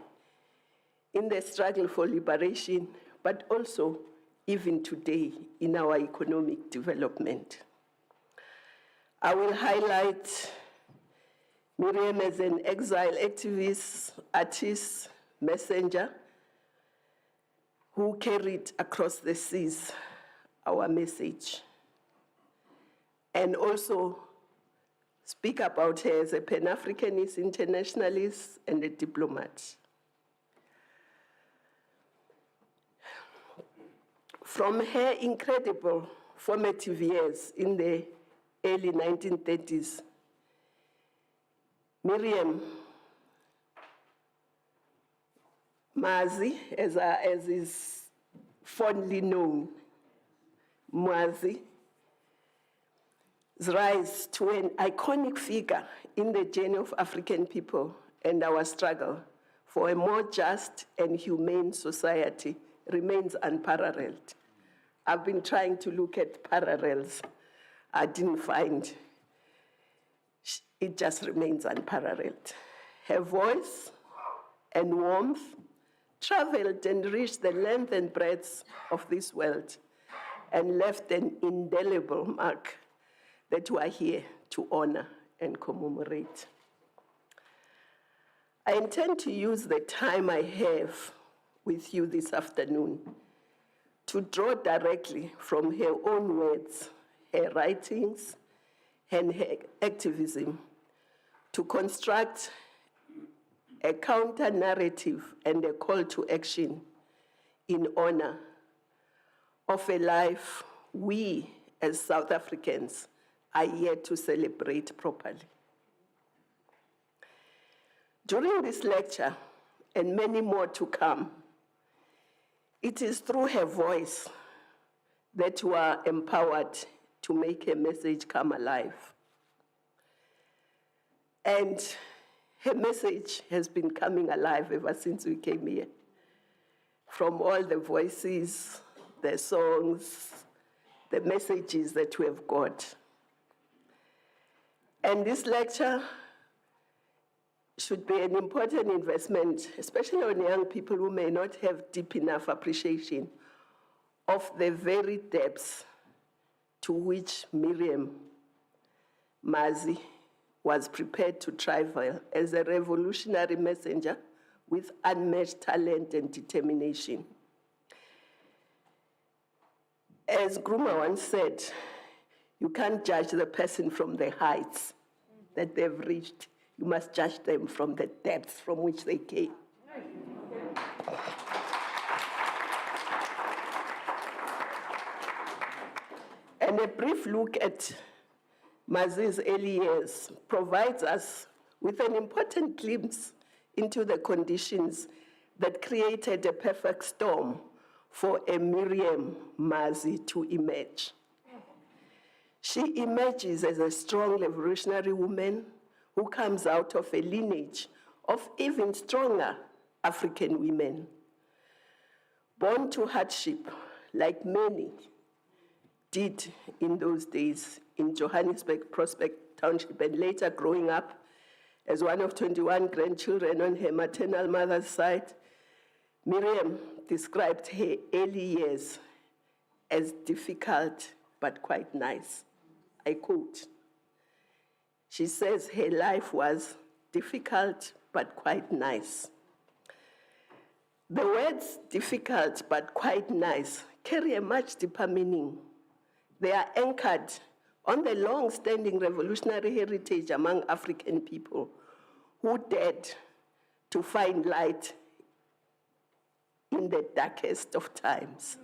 [SPEAKER 2] in the struggle for liberation, but also even today in our economic development. I will highlight Miriam as an exile activist, artist, messenger, who carried across the seas our message, and also speak about her as a Pan-Africanist, internationalist, and a diplomat. From her incredible formative years in the early 1930s, Miriam Mazi, as is fondly known, Mwazi's rise to an iconic figure in the journey of African people and our struggle for a more just and humane society remains unparalleled.
[SPEAKER 9] I've been trying to look at parallels. I didn't find. It just remains unparalleled. Her voice and warmth traveled and reached the length and breadth of this world and left an indelible mark that we are here to honor and commemorate. I intend to use the time I have with you this afternoon to draw directly from her own words, her writings, and her activism to construct a counter-narrative and a call to action in honor of a life we as South Africans are yet to celebrate properly. During this lecture, and many more to come, it is through her voice that we are empowered to make her message come alive. And her message has been coming alive ever since we came here. From all the voices, the songs, the messages that we have got. And this lecture should be an important investment, especially on young people who may not have deep enough appreciation of the very depths to which Miriam Mazi was prepared to travel as a revolutionary messenger with unmatched talent and determination. As Gruma once said, you can't judge the person from the heights that they've reached. You must judge them from the depths from which they came. And a brief look at Mazi's early years provides us with an important glimpse into the conditions that created a perfect storm for a Miriam Mazi to emerge. She emerges as a strong revolutionary woman who comes out of a lineage of even stronger African women. Born to hardship, like many did in those days in Johannesburg, Prospect Township, and later growing up as one of 21 grandchildren on her maternal mother's side, Miriam described her early years as difficult but quite nice. I quote, she says her life was difficult but quite nice. The words difficult but quite nice carry a much deeper meaning. They are anchored on the long-standing revolutionary heritage among African people who dared to find light in the darkest of times.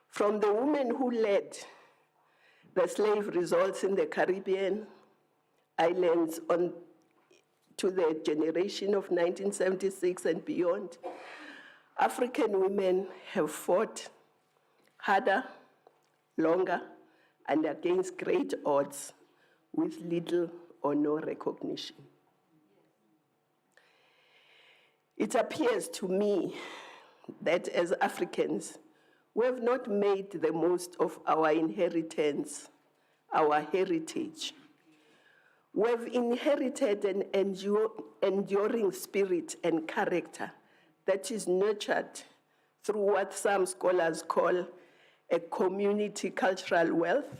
[SPEAKER 9] From the woman who led the slave results in the Caribbean islands on to the generation of 1976 and beyond, African women have fought harder, longer, and against great odds with little or no recognition. It appears to me that as Africans, we have not made the most of our inheritance, our heritage. We have inherited an enduring spirit and character that is nurtured through what some scholars call a community cultural wealth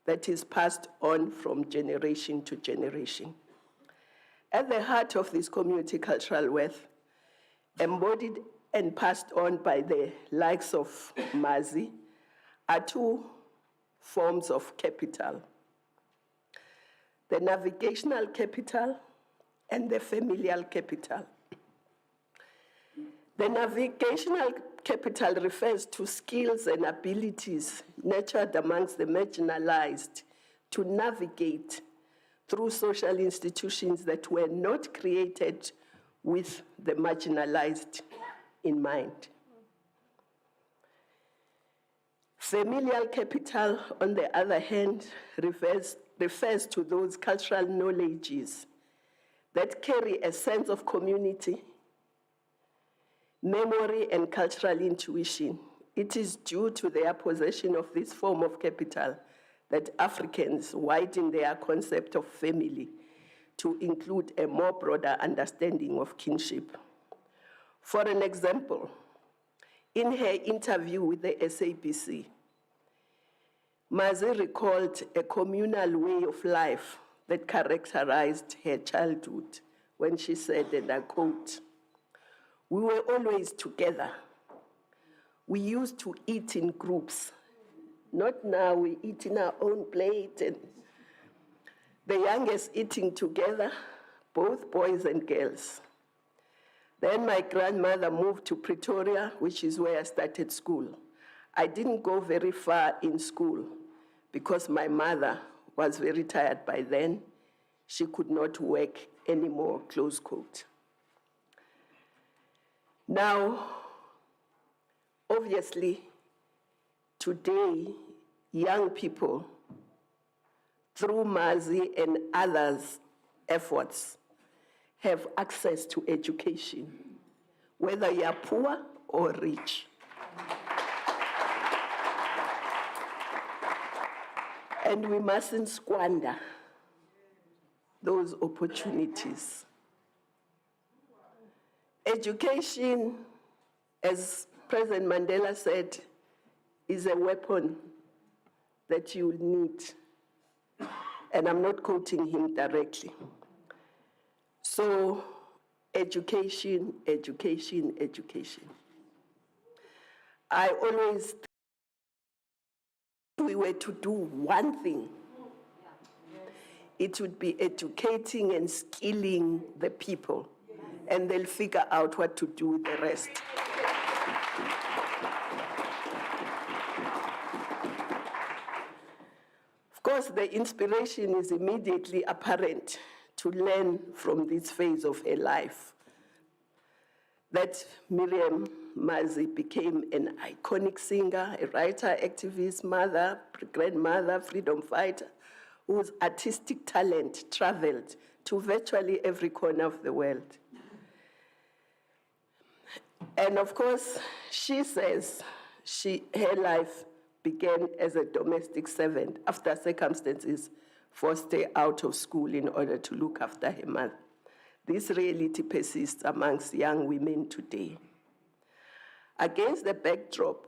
[SPEAKER 9] that is passed on from generation to generation. At the heart of this community cultural wealth, embodied and passed on by the likes of Mazi, are two forms of capital: the navigational capital and the familial capital. The navigational capital refers to skills and abilities nurtured amongst the marginalized to navigate through social institutions that were not created with the marginalized in mind. Familial capital, on the other hand, refers to those cultural knowledges that carry a sense of community, memory, and cultural intuition It is due to their possession of this form of capital that Africans widen their concept of family to include a more broader understanding of kinship. For an example, in her interview with the SABC, Mazi recalled a communal way of life that characterized her childhood when she said, and I quote, "We were always together. We used to eat in groups. Not now, we eat in our own plate, and the youngest eating together, both boys and girls. Then my grandmother moved to Pretoria, which is where I started school. I didn't go very far in school because my mother was very tired by then. She could not work anymore," close quote. Now, obviously, today, young people, through Mazi and others' efforts, have access to education, whether you are poor or rich. And we mustn't squander those opportunities. Education, as President Mandela said, is a weapon that you will need. And I'm not quoting him directly. So, education, education, education. I always think we were to do one thing, it would be educating and skilling the people, and they'll figure out what to do with the rest. Of course, the inspiration is immediately apparent to learn from this phase of her life, that Miriam Mazi became an iconic singer, a writer, activist, mother, grandmother, freedom fighter, whose artistic talent traveled to virtually every corner of the world. And of course, she says her life began as a domestic servant after circumstances forced her out of school in order to look after her mother. This reality persists amongst young women today. Against the backdrop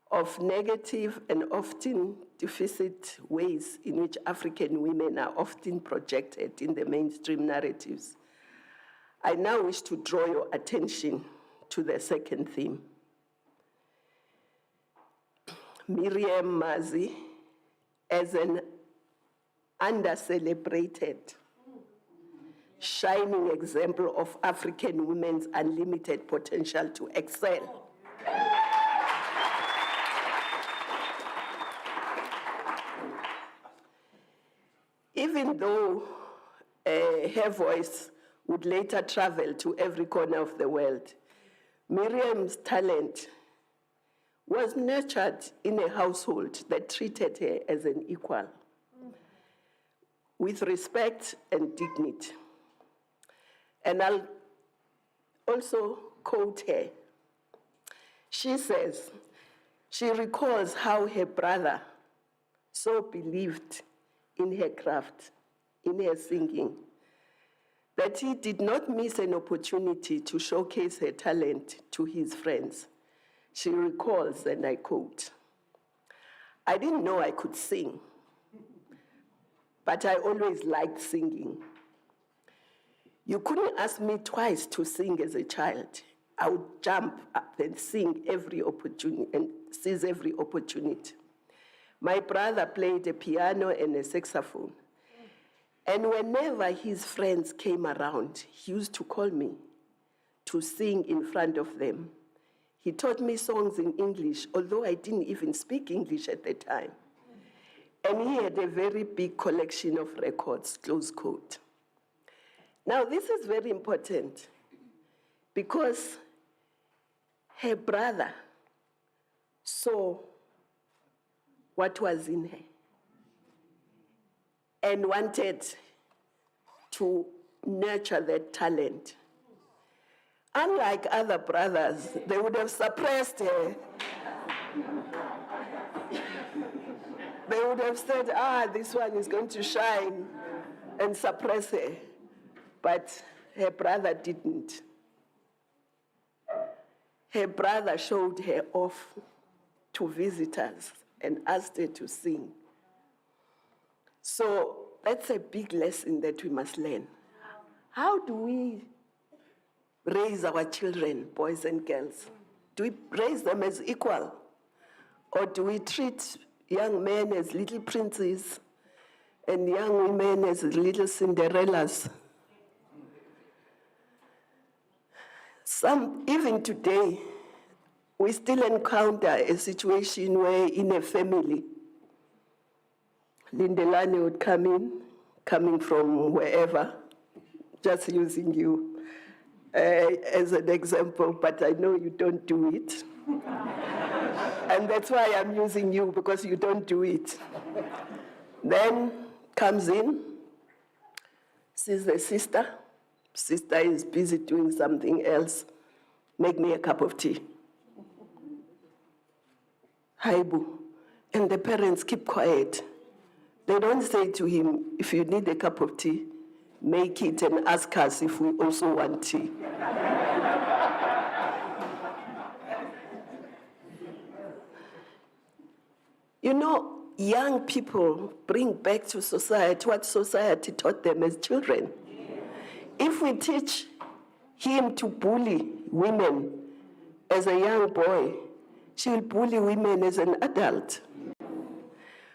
[SPEAKER 9] of negative and often deficit ways in which African women are often projected in the mainstream narratives, I now wish to draw your attention to the second theme. Miriam Mazi as an under-celebrated, shining example of African women's unlimited potential to excel. Even though her voice would later travel to every corner of the world, Miriam's talent was nurtured in a household that treated her as an equal, with respect and dignity. And I'll also quote her. She says, she recalls how her brother so believed in her craft, in her singing, that he did not miss an opportunity to showcase her talent to his friends. She recalls, and I quote, "I didn't know I could sing, but I always liked singing. You couldn't ask me twice to sing as a child. I would jump up and sing every opportunity and seize every opportunity. My brother played a piano and a saxophone. And whenever his friends came around, he used to call me to sing in front of them. He taught me songs in English, although I didn't even speak English at the time. And he had a very big collection of records," close quote. Now, this is very important because her brother saw what was in her and wanted to nurture that talent. unlike other brothers, they would have suppressed her. They would have said, this one is going to shine, and suppress her. But her brother didn't. Her brother showed her off to visitors and asked her to sing. So that's a big lesson that we must learn. How do we raise our children, boys and girls? Do we raise them as equal? Or do we treat young men as little princes and young women as little Cinderellas? Even today, we still encounter a situation where in a family, Lindelani would come in, coming from wherever, just using you as an example, but I know you don't do it. And that's why I'm using you, because you don't do it. Then comes in, sees the sister. Sister is busy doing something else. Make me a cup of tea. Haibu. And the parents keep quiet. They don't say to him, if you need a cup of tea, make it and ask us if we also want tea. You know, young people bring back to society what society taught them as children. If we teach him to bully women as a young boy, she'll bully women as an adult.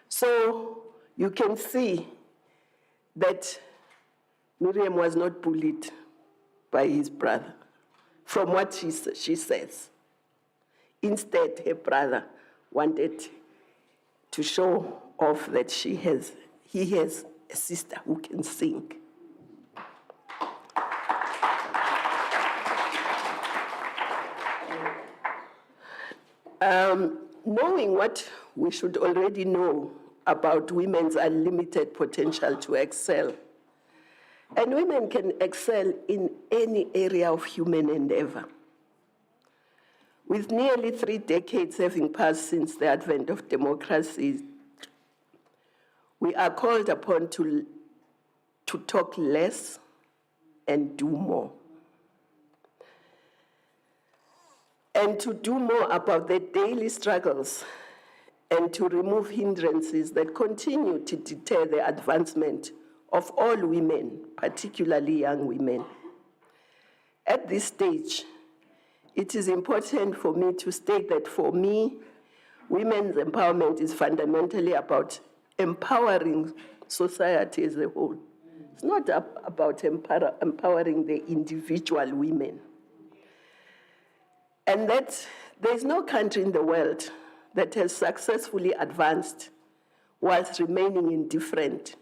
[SPEAKER 9] So you can see that Miriam was not bullied by his brother, from what she says. Instead, her brother wanted to show off that he has a sister who can sing. Knowing what we should already know about women's unlimited potential to excel, and women can excel in any area of human endeavor. With nearly 3 decades having passed since the advent of democracy, we are called upon to talk less and do more. And to do more about the daily struggles and to remove hindrances that continue to deter the advancement of all women, particularly young women. At this stage, it is important for me to state that for me, women's empowerment is fundamentally about empowering society as a whole. It's not about empowering the individual women. And that there's no country in the world that has successfully advanced whilst remaining indifferent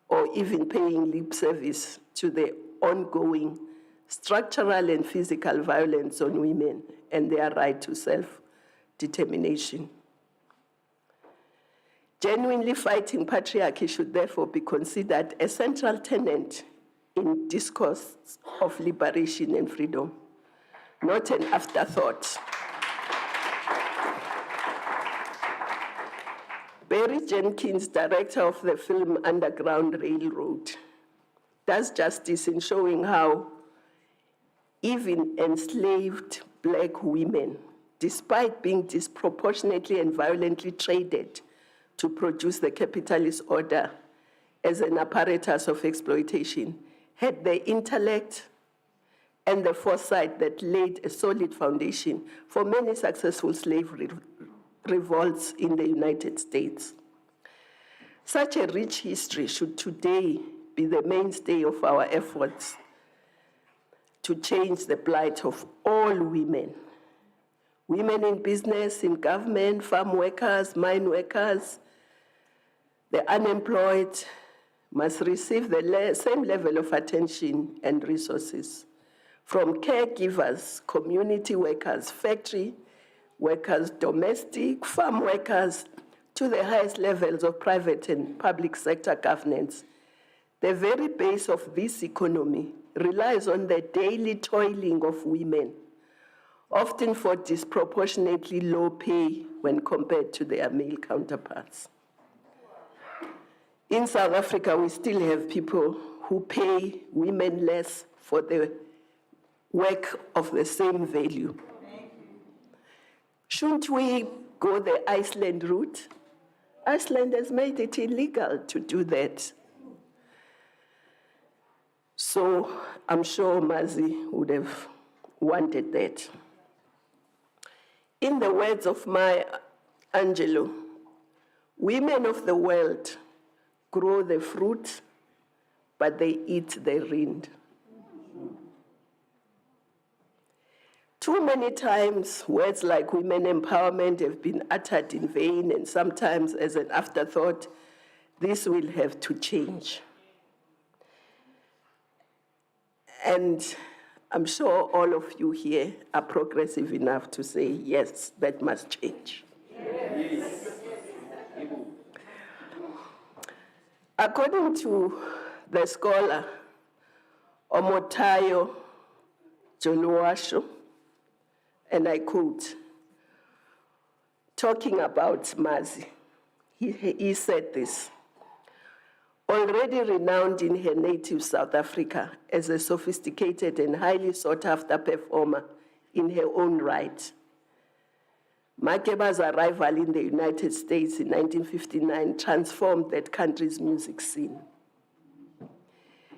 [SPEAKER 9] or even paying lip service to the ongoing structural and physical violence on women and their right to self-determination. Genuinely fighting patriarchy should therefore be considered a central tenet in discourse of liberation and freedom, not an afterthought. Barry Jenkins, director of the film Underground Railroad, does justice in showing how even enslaved Black women, despite being disproportionately and violently traded to produce the capitalist order as an apparatus of exploitation, had the intellect and the foresight that laid a solid foundation for many successful slave revolts in the United States. Such a rich history should today be the mainstay of our efforts to change the plight of all women. Women in business, in government, farm workers, mine workers, the unemployed must receive the same level of attention and resources from caregivers, community workers, factory workers, domestic, farm workers, to the highest levels of private and public sector governance. The very base of this economy relies on the daily toiling of women, often for disproportionately low pay when compared to their male counterparts. In South Africa, we still have people who pay women less for the work of the same value. Shouldn't we go the Iceland route? Iceland has made it illegal to do that. So I'm sure Mazi would have wanted that. In the words of Maya Angelou, women of the world grow the fruit, but they eat the rind. Too many times, words like women empowerment have been uttered in vain, and sometimes as an afterthought. This will have to change. And I'm sure all of you here are progressive enough to say, yes, that must change. Yes. According to the scholar Omotayo Joluwasho, and I quote, talking about Mazi, he said this: already renowned in her native South Africa as a sophisticated and highly sought-after performer in her own right, Makeba's arrival in the United States in 1959 transformed that country's music scene.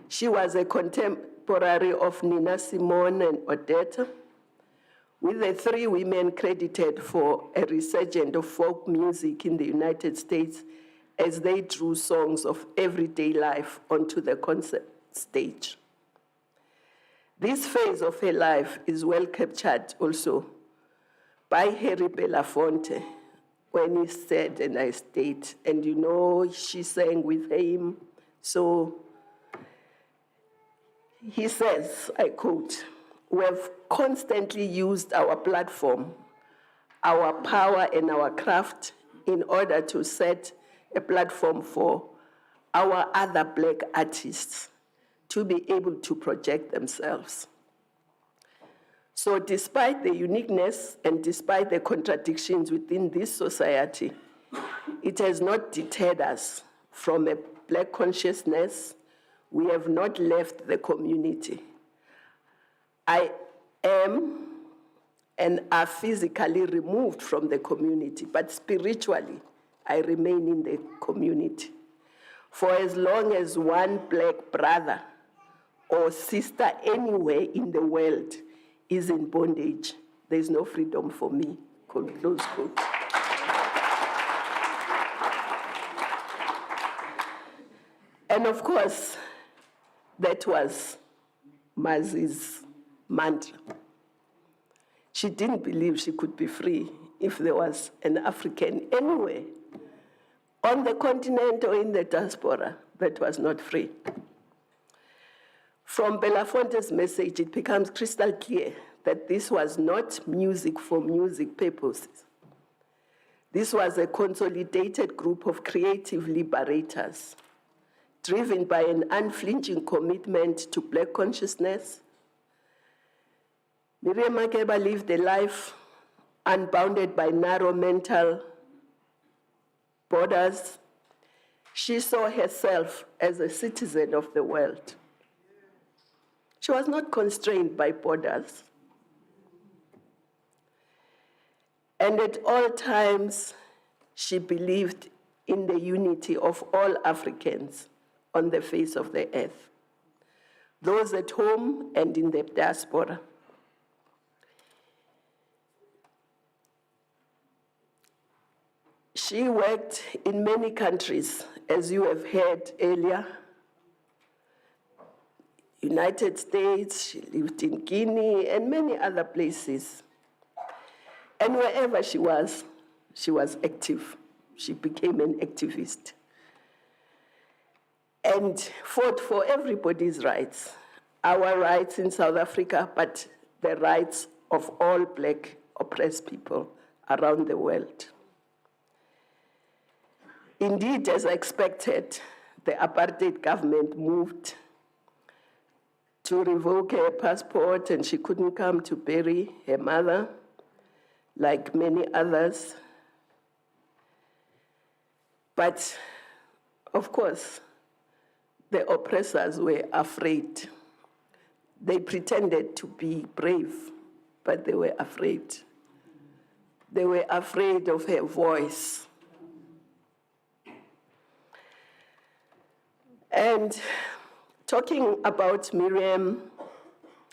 [SPEAKER 9] She was a contemporary of Nina Simone and Odetta, with the three women credited for a resurgence of folk music in the United States as they drew songs of everyday life onto the concert stage. This phase of her life is well captured also by Harry Belafonte when he said, and I state, and you know she sang with him, so he says, I quote, "We have constantly used our platform, our power and our craft in order to set a platform for our other Black artists to be able to project themselves. So despite the uniqueness and despite the contradictions within this society, it has not deterred us from a Black consciousness. We have not left the community. I am and are physically removed from the community, but spiritually, I remain in the community. For as long as one Black brother or sister anywhere in the world is in bondage, there's no freedom for me," close quote. And of course, that was Mazi's mantra. She didn't believe she could be free if there was an African anywhere on the continent or in the diaspora that was not free. From Belafonte's message, it becomes crystal clear that this was not music for music purposes. This was a consolidated group of creative liberators, driven by an unflinching commitment to Black consciousness. Miriam Makeba lived a life unbounded by narrow mental borders. She saw herself as a citizen of the world. She was not constrained by borders. And at all times, she believed in the unity of all Africans on the face of the earth, those at home and in the diaspora. She worked in many countries, as you have heard earlier. United States, she lived in Guinea and many other places. And wherever she was active. She became an activist and fought for everybody's rights, our rights in South Africa, but the rights of all Black oppressed people around the world. Indeed, as expected, the apartheid government moved to revoke her passport, and she couldn't come to bury her mother, like many others. But, of course, the oppressors were afraid. They pretended to be brave, but they were afraid. They were afraid of her voice. And talking about Miriam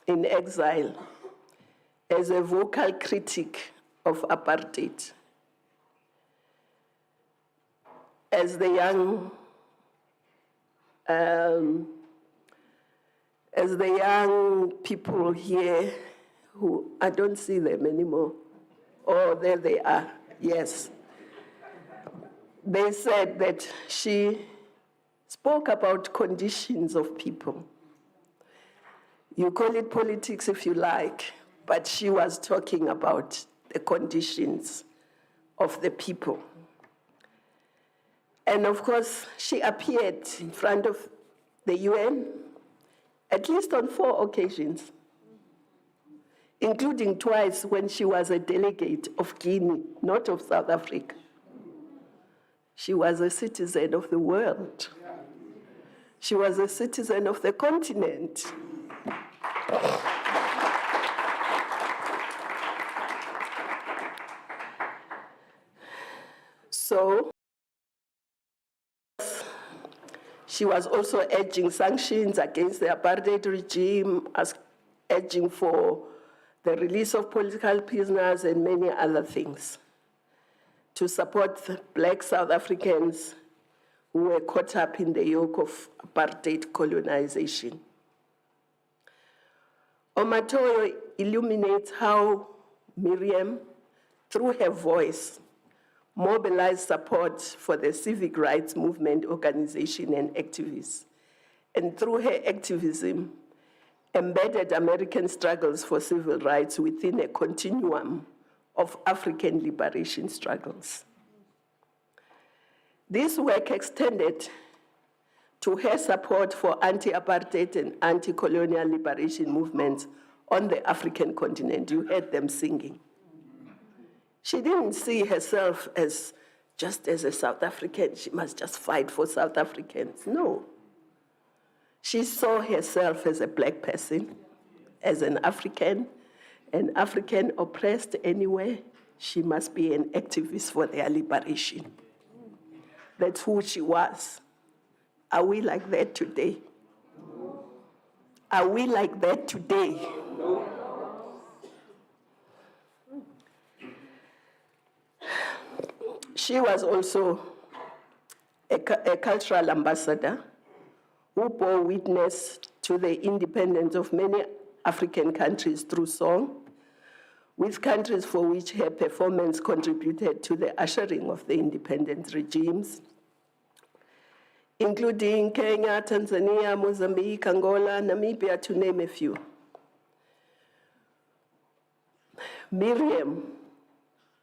[SPEAKER 9] in exile as a vocal critic of apartheid, as the young people here who, I don't see them anymore. Oh, there they are, yes. They said that she spoke about conditions of people. You call it politics if you like, but she was talking about the conditions of the people. And of course, she appeared in front of the UN at least on 4 occasions, including twice when she was a delegate of Guinea, not of South Africa. She was a citizen of the world. She was a citizen of the continent. So, she was also urging sanctions against the apartheid regime, urging for the release of political prisoners and many other things to support Black South Africans who were caught up in the yoke of apartheid colonization. Omatoyo illuminates how Miriam, through her voice, mobilized support for the civic rights movement organization and activists, and through her activism, embedded American struggles for civil rights within a continuum of African liberation struggles. This work extended to her support for anti-apartheid and anti-colonial liberation movements on the African continent. You heard them singing. She didn't see herself as just as a South African. She must just fight for South Africans. No. She saw herself as a Black person, as an African oppressed anywhere. She must be an activist for their liberation. That's who she was. Are we like that today? Are we like that today? She was also a cultural ambassador who bore witness to the independence of many African countries through song, with countries for which her performance contributed to the ushering of the independent regimes, including Kenya, Tanzania, Mozambique, Angola, Namibia, to name a few. Miriam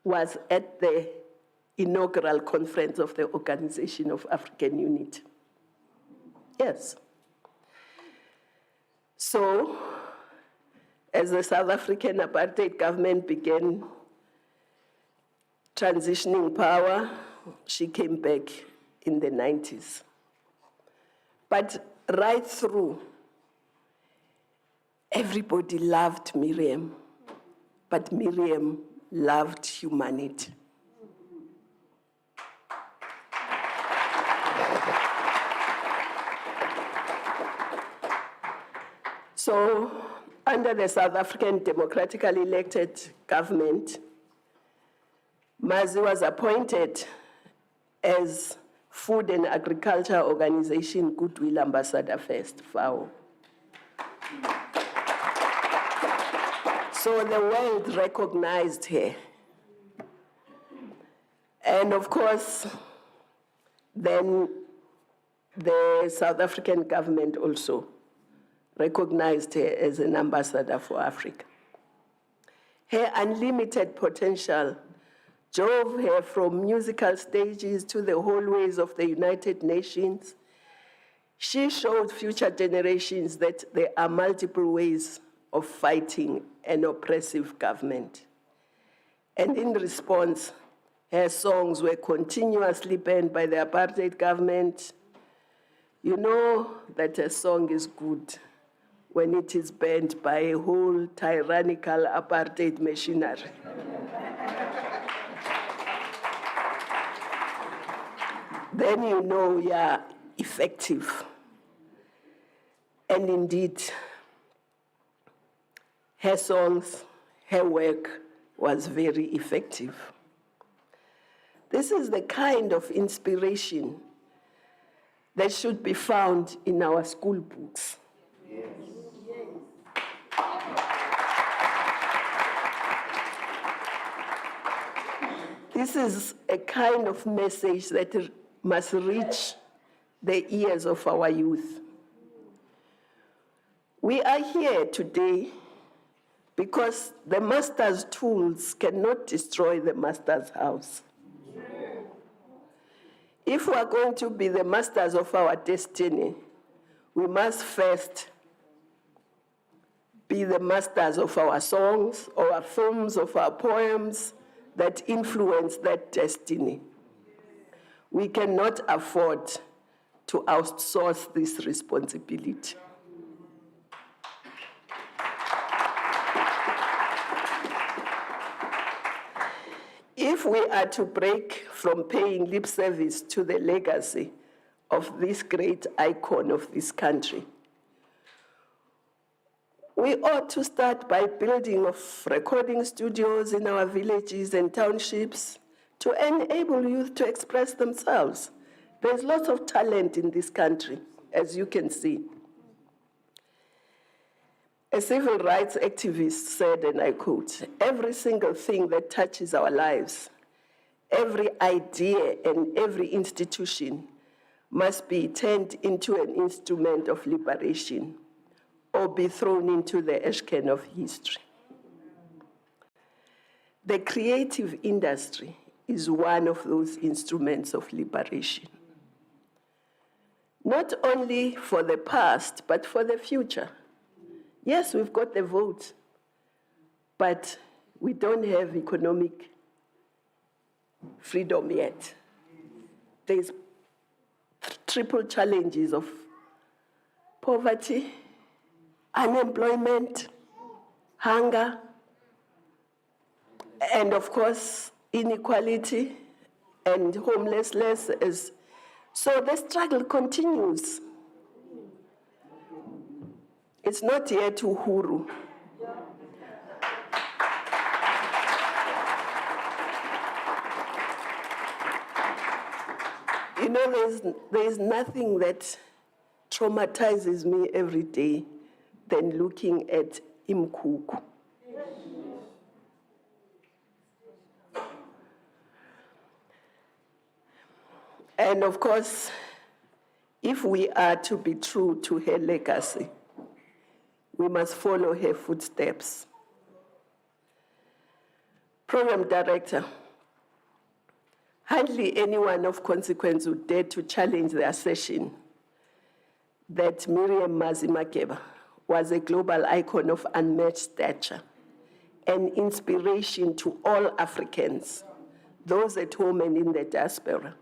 [SPEAKER 9] was at the inaugural conference of the Organization of African Unity. Yes. So, as the South African apartheid government began transitioning power, she came back in the 90s. But right through, everybody loved Miriam, but Miriam loved humanity. So, under the South African democratically elected government, Mazi was appointed as Food and Agriculture Organization Goodwill Ambassador First, FAO. So the world recognized her. And of course, then the South African government also recognized her as an ambassador for Africa. Her unlimited potential drove her from musical stages to the hallways of the United Nations, She showed future generations that there are multiple ways of fighting an oppressive government. And in response, her songs were continuously banned by the apartheid government. You know that a song is good when it is banned by a whole tyrannical apartheid machinery. Then you know you are effective. And indeed, her songs, her work was very effective. This is the kind of inspiration that should be found in our school books. Yes. This is a kind of message that must reach the ears of our youth. We are here today because the master's tools cannot destroy the master's house. If we are going to be the masters of our destiny, we must first be the masters of our songs, or our films, of our poems that influence that destiny. We cannot afford to outsource this responsibility. If we are to break from paying lip service to the legacy of this great icon of this country, we ought to start by building of recording studios in our villages and townships to enable youth to express themselves. There's lots of talent in this country, as you can see. A civil rights activist said, and I quote, "Every single thing that touches our lives, every idea and every institution must be turned into an instrument of liberation or be thrown into the ash can of history." The creative industry is one of those instruments of liberation. Not only for the past, but for the future. Yes, we've got the vote, but we don't have economic freedom yet. There's triple challenges of poverty, unemployment, hunger, and of course, inequality and homelessness. So the struggle continues. It's not yet uhuru. You know, there's nothing that traumatizes me every day than looking at Imkuku. And of course, if we are to be true to her legacy, we must follow her footsteps. Program Director, hardly anyone of consequence would dare to challenge the assertion that Miriam Makeba was a global icon of unmatched stature, an inspiration to all Africans, those at home and in the diaspora.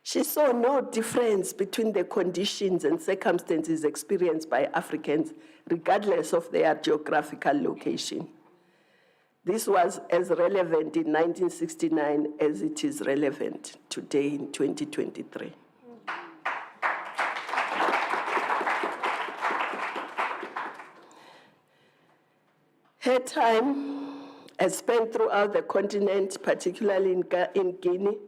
[SPEAKER 9] She saw no difference between the conditions and circumstances experienced by Africans, regardless of their geographical location. This was as relevant in 1969 as it is relevant today in 2023. Her time is spent throughout the continent, particularly in Guinea,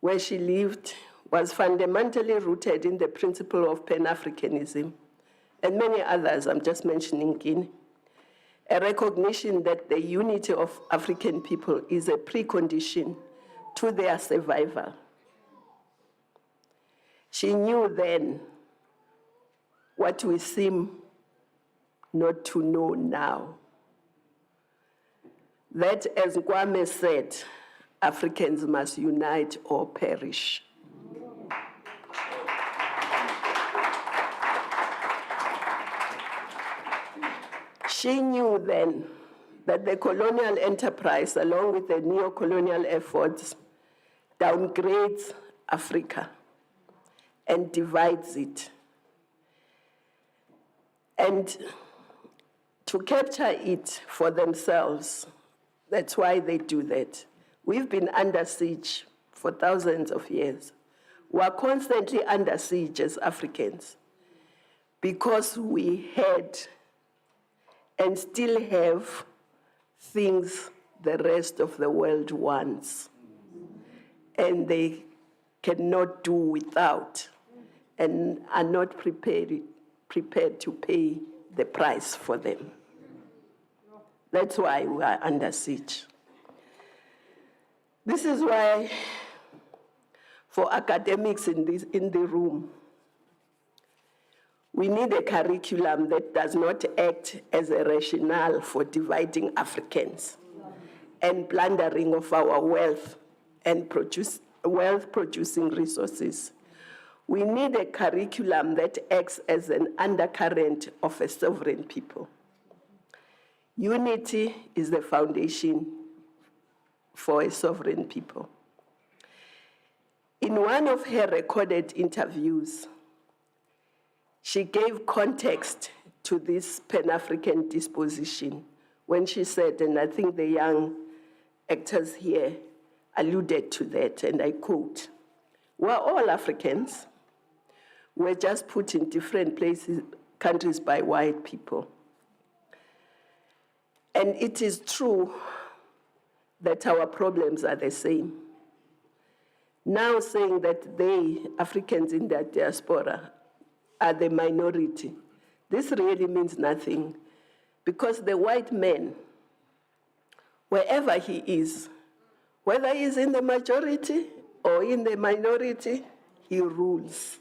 [SPEAKER 9] where she lived, was fundamentally rooted in the principle of Pan-Africanism, and many others, I'm just mentioning Guinea. A recognition that the unity of African people is a precondition to their survival. She knew then what we seem not to know now. That, as Kwame said, Africans must unite or perish. She knew then that the colonial enterprise, along with the neo-colonial efforts, downgrades Africa and divides it. And to capture it for themselves, that's why they do that. We've been under siege for thousands of years. We're constantly under siege as Africans because we had and still have things the rest of the world wants, and they cannot do without and are not prepared to pay the price for them. That's why we are under siege. This is why, for academics in the room, we need a curriculum that does not act as a rationale for dividing Africans and plundering of our wealth and wealth-producing resources. We need a curriculum that acts as an undercurrent of a sovereign people. Unity is the foundation for a sovereign people. In one of her recorded interviews, she gave context to this Pan-African disposition when she said, and I think the young actors here alluded to that, and I quote, "We're all Africans. We're just put in different countries by white people." And it is true that our problems are the same. Now saying that they, Africans in the diaspora, are the minority, this really means nothing, because the white man, wherever he is, whether he's in the majority or in the minority, he rules.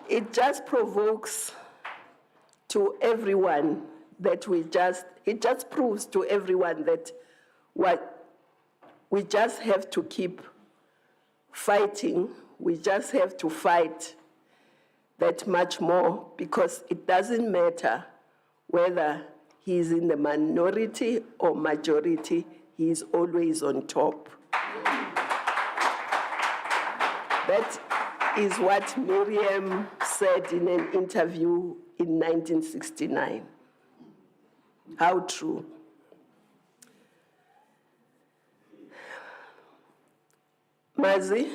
[SPEAKER 9] It just provokes to everyone that it just proves to everyone that we just have to keep fighting. We just have to fight that much more, because it doesn't matter whether he's in the minority or majority, he's always on top. That is what Miriam said in an interview in 1969. How true. Mazi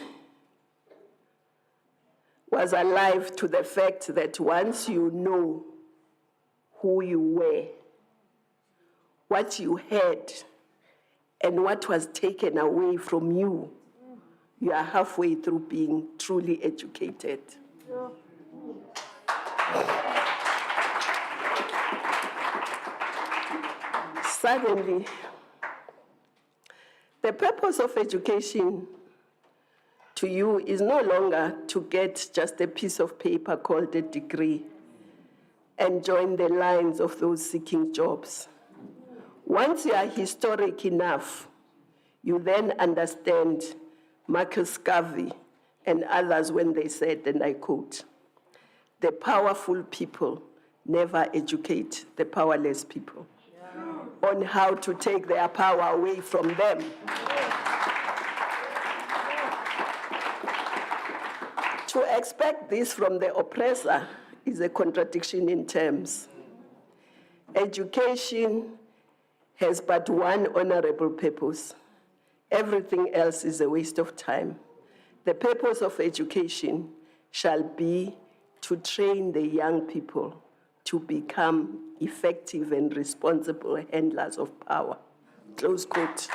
[SPEAKER 9] was alive to the fact that once you know who you were, what you had, and what was taken away from you, you are halfway through being truly educated. Suddenly, the purpose of education to you is no longer to get just a piece of paper called a degree and join the lines of those seeking jobs. Once you are historic enough, you then understand Marcus Garvey and others when they said, and I quote, "The powerful people never educate the powerless people on how to take their power away from them." To expect this from the oppressor is a contradiction in terms. Education has but one honorable purpose. Everything else is a waste of time. The purpose of education shall be to train the young people to become effective and responsible handlers of power. Close quote.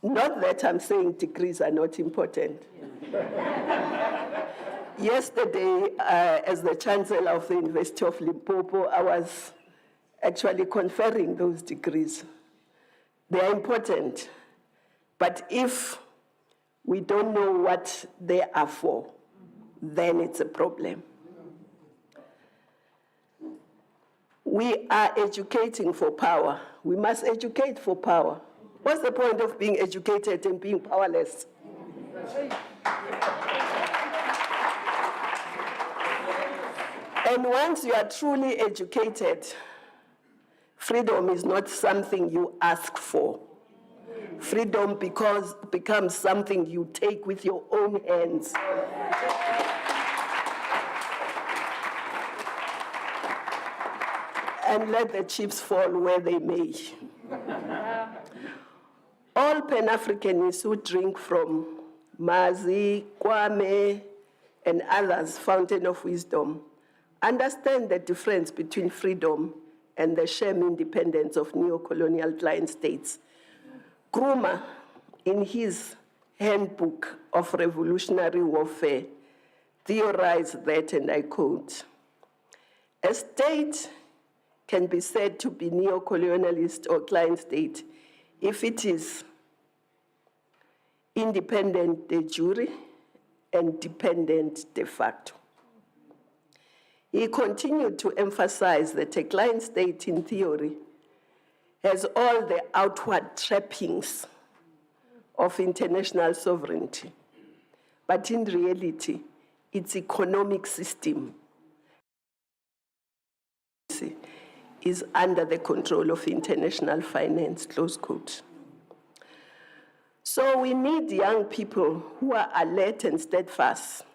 [SPEAKER 9] Not that I'm saying degrees are not important. Yesterday, as the Chancellor of the University of Limpopo, I was actually conferring those degrees. They are important, but if we don't know what they are for, then it's a problem. We are educating for power. We must educate for power. What's the point of being educated and being powerless? And once you are truly educated, freedom is not something you ask for. Freedom becomes something you take with your own hands. And let the chips fall where they may. All Pan-Africanists who drink from Mazi, Kwame, and others' fountain of wisdom understand the difference between freedom and the sham independence of neo-colonial client states. Krumah, in his Handbook of Revolutionary Warfare, theorized that, and I quote, "A state can be said to be neo-colonialist or client state if it is independent de jure and dependent de facto." He continued to emphasize that a client state in theory has all the outward trappings of international sovereignty, but in reality, its economic system is under the control of international finance, close quote. So we need young people who are alert and steadfast,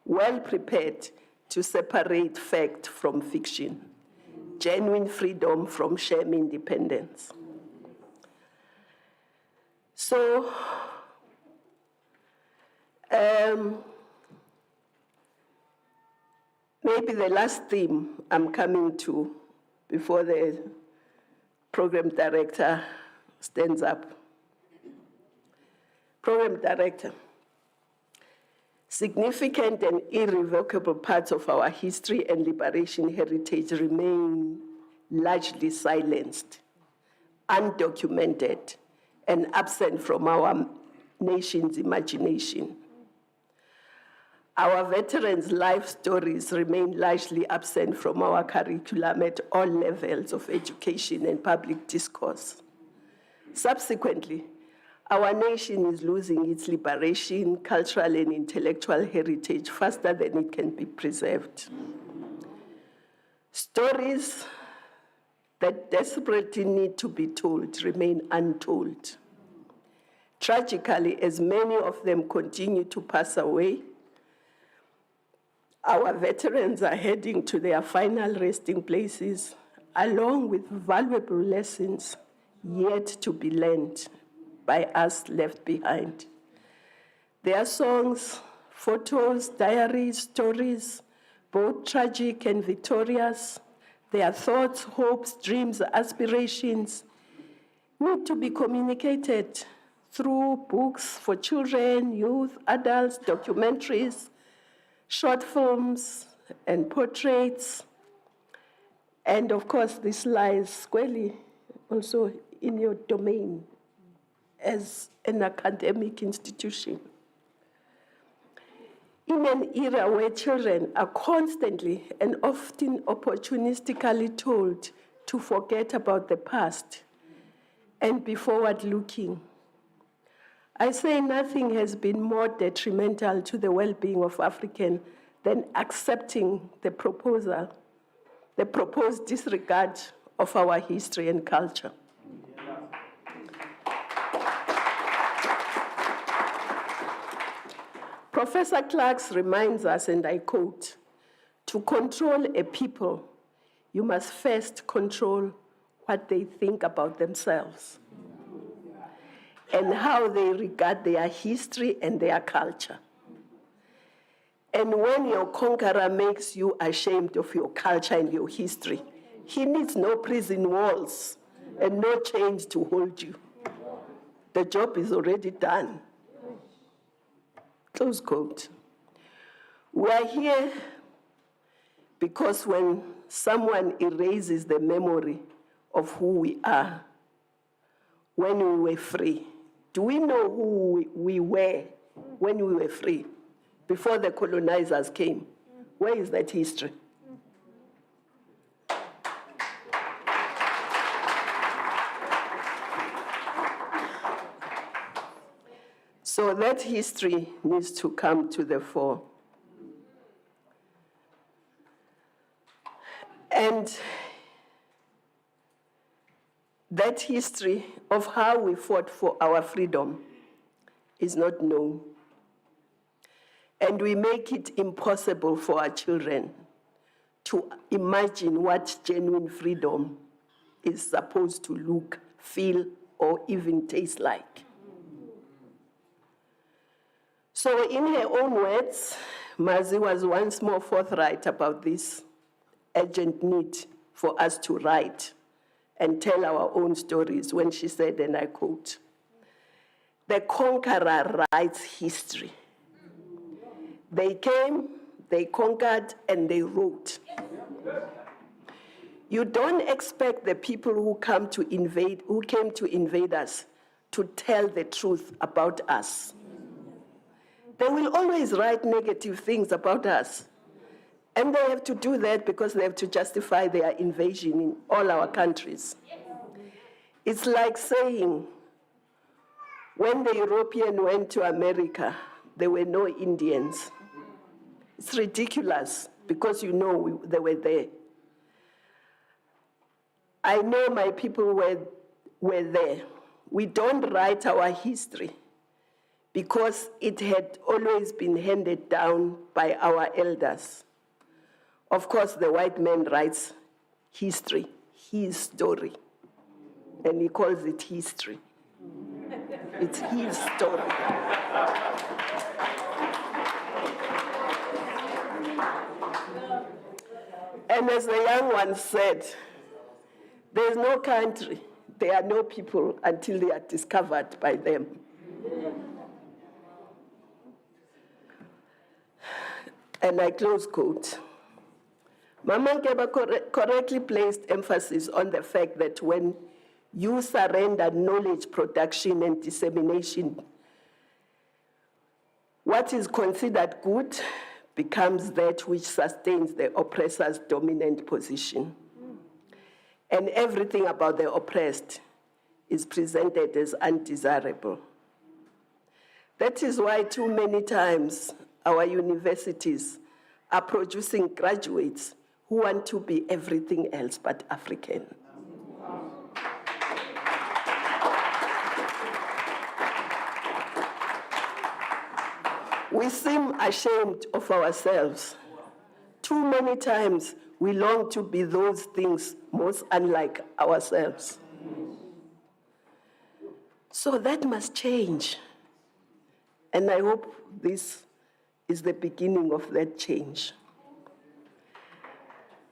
[SPEAKER 9] well prepared to separate fact from fiction, genuine freedom from sham independence. So, maybe the last theme I'm coming to before the program director stands up. Program director, significant and irrevocable parts of our history and liberation heritage remain largely silenced, undocumented, and absent from our nation's imagination. Our veterans' life stories remain largely absent from our curriculum at all levels of education and public discourse. Subsequently, our nation is losing its liberation, cultural, and intellectual heritage faster than it can be preserved. Stories that desperately need to be told remain untold. Tragically, as many of them continue to pass away, our veterans are heading to their final resting places, along with valuable lessons yet to be learned by us left behind. Their songs, photos, diaries, stories, both tragic and victorious, their thoughts, hopes, dreams, aspirations, need to be communicated through books for children, youth, adults, documentaries, short films, and portraits. And of course, this lies squarely also in your domain as an academic institution. In an era where children are constantly and often opportunistically told to forget about the past and be forward-looking, I say nothing has been more detrimental to the well-being of Africans than accepting the proposed disregard of our history and culture. Professor Clarks reminds us, and I quote, "To control a people, you must first control what they think about themselves and how they regard their history and their culture. And when your conqueror makes you ashamed of your culture and your history, he needs no prison walls and no chains to hold you. The job is already done." Close quote. We are here because when someone erases the memory of who we are, when we were free, do we know who we were when we were free, before the colonizers came? Where is that history? So that history needs to come to the fore. And that history of how we fought for our freedom is not known. And we make it impossible for our children to imagine what genuine freedom is supposed to look, feel, or even taste like. So in her own words, Mazi was once more forthright about this urgent need for us to write and tell our own stories when she said, and I quote, "The conqueror writes history. They came, they conquered, and they wrote. You don't expect the people who came to invade us to tell the truth about us. They will always write negative things about us. And they have to do that because they have to justify their invasion in all our countries. It's like saying, when the European went to America, there were no Indians. It's ridiculous because they were there. I know my people were there. We don't write our history because it had always been handed down by our elders. Of course, the white man writes history, his story, and he calls it history. It's his story. And as the young one said, there's no country, there are no people until they are discovered by them. And I close quote. Mama Makeba correctly placed emphasis on the fact that when you surrender knowledge production and dissemination, what is considered good becomes that which sustains the oppressor's dominant position. And everything about the oppressed is presented as undesirable. That is why too many times our universities are producing graduates who want to be everything else but African. We seem ashamed of ourselves. Too many times we long to be those things most unlike ourselves. So that must change. And I hope this is the beginning of that change.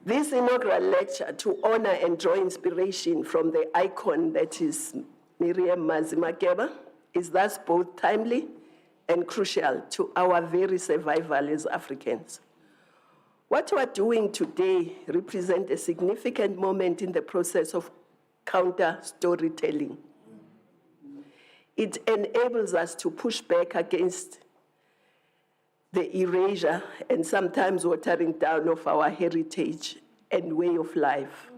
[SPEAKER 9] This inaugural lecture to honor and draw inspiration from the icon that is Miriam Makeba is thus both timely and crucial to our very survival as Africans. What we are doing today represents a significant moment in the process of counter-storytelling. It enables us to push back against the erasure and sometimes watering down of our heritage and way of life.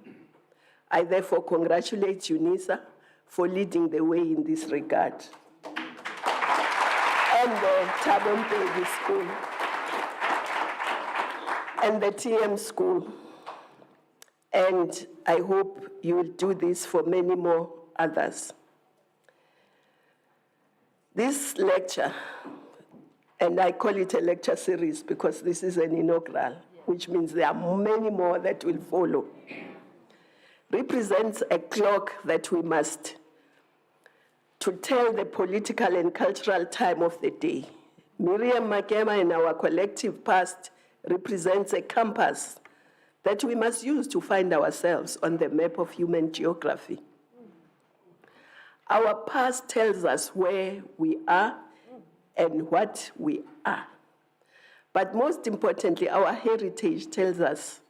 [SPEAKER 9] I therefore congratulate UNISA for leading the way in this regard. And the Thabo Mbeki School and the TM School. And I hope you will do this for many more others. This lecture, and I call it a lecture series because this is an inaugural, which means there are many more that will follow, represents a clock that we must to tell the political and cultural time of the day. Miriam Makeba in our collective past represents a compass that we must use to find ourselves on the map of human geography. Our past tells us where we are and what we are. But most importantly, our heritage tells us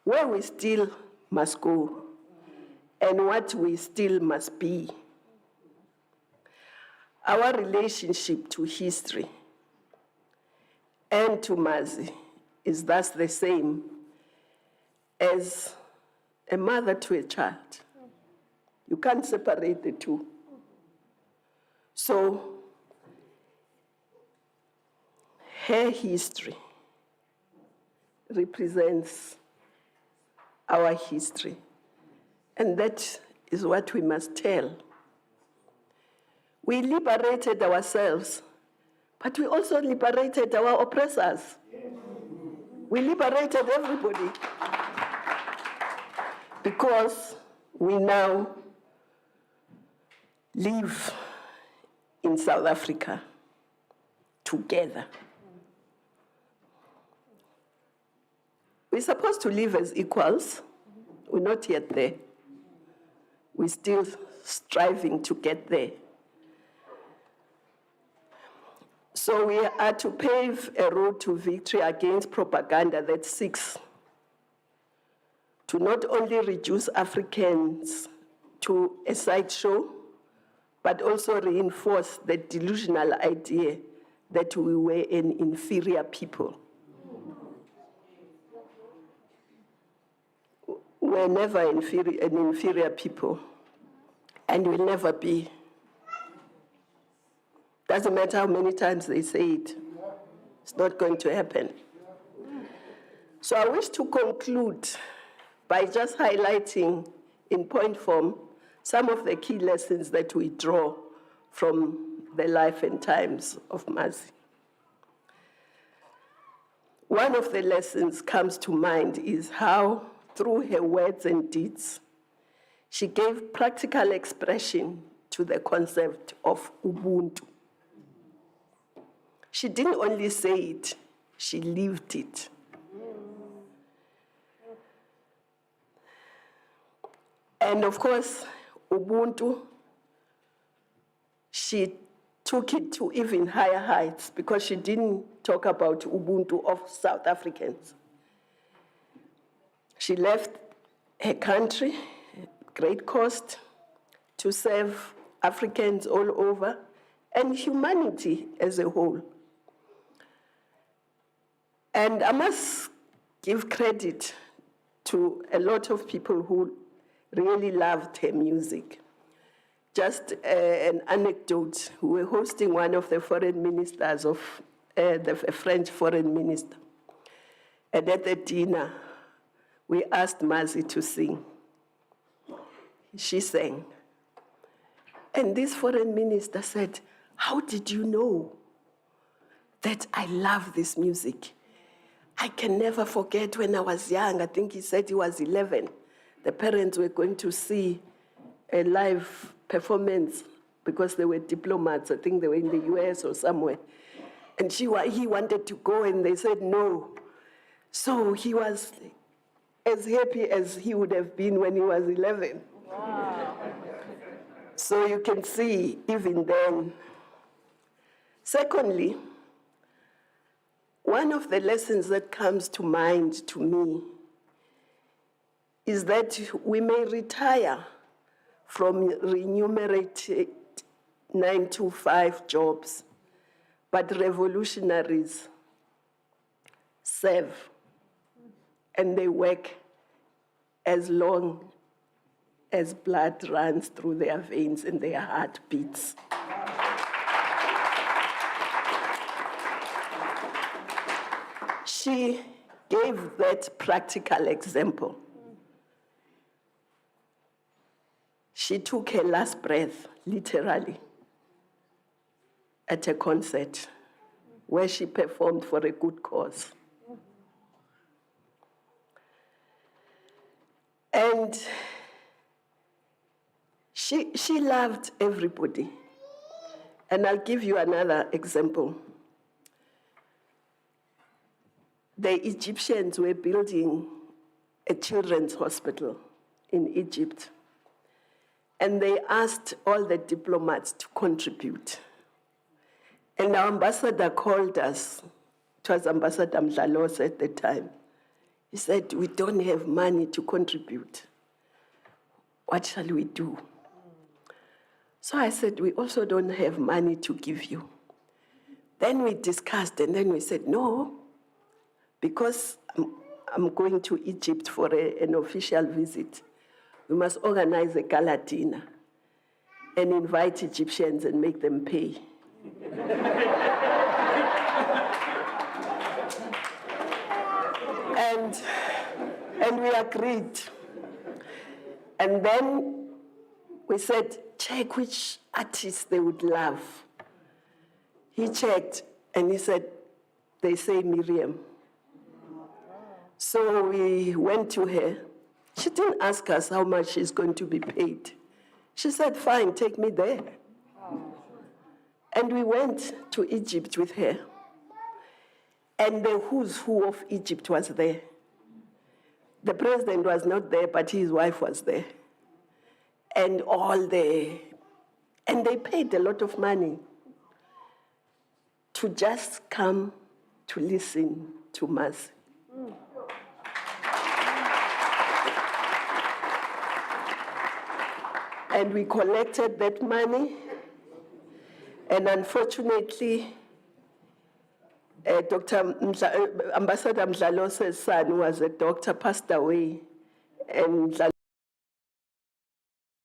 [SPEAKER 9] where we still must go and what we still must be. Our relationship to history and to Mazi is thus the same as a mother to a child. You can't separate the two. So her history represents our history. And that is what we must tell. We liberated ourselves, but we also liberated our oppressors. We liberated everybody because we now live in South Africa together. We're supposed to live as equals. We're not yet there. We're still striving to get there. So we are to pave a road to victory against propaganda that seeks to not only reduce Africans to a sideshow, but also reinforce the delusional idea that we were an inferior people. We're never an inferior people, and will never be. Doesn't matter how many times they say it, it's not going to happen. So I wish to conclude by just highlighting in point form some of the key lessons that we draw from the life and times of Mazi. One of the lessons comes to mind is how, through her words and deeds, she gave practical expression to the concept of Ubuntu. She didn't only say it, she lived it. And of course, Ubuntu, she took it to even higher heights because she didn't talk about Ubuntu of South Africans. She left her country, great cost, to serve Africans all over and humanity as a whole. And I must give credit to a lot of people who really loved her music. Just an anecdote, we were hosting one of the foreign ministers of the French foreign minister. And at the dinner, we asked Mazi to sing. She sang. And this foreign minister said, "How did you know that I love this music? I can never forget when I was young," I think he said he was 11. The parents were going to see a live performance because they were diplomats. I think they were in the US or somewhere. And he wanted to go and they said no. So he was as happy as he would have been when he was 11. Wow. So you can see even then. Secondly, one of the lessons that comes to mind to me is that we may retire from remunerated 9-to-5 jobs, but revolutionaries serve and they work as long as blood runs through their veins and their heart beats. She gave that practical example. She took her last breath, literally, at a concert where she performed for a good cause. And she loved everybody. And I'll give you another example. The Egyptians were building a children's hospital in Egypt. And they asked all the diplomats to contribute. And our ambassador called us. It was Ambassador Mdlalos at the time. He said, "We don't have money to contribute. What shall we do?" So I said, "We also don't have money to give you." Then we discussed, and then we said, "No, because I'm going to Egypt for an official visit. We must organize a gala dinner and invite Egyptians and make them pay." And we agreed. And then we said, check which artists they would love. He checked and he said, they say Miriam. So we went to her. She didn't ask us how much she's going to be paid. She said, fine, take me there. And we went to Egypt with her. And the who's who of Egypt was there. The president was not there, but his wife was there. And they paid a lot of money to just come to listen to Mazi. And we collected that money, and unfortunately, Ambassador Mdlalose's son, who was a doctor, passed away, and Mdlalose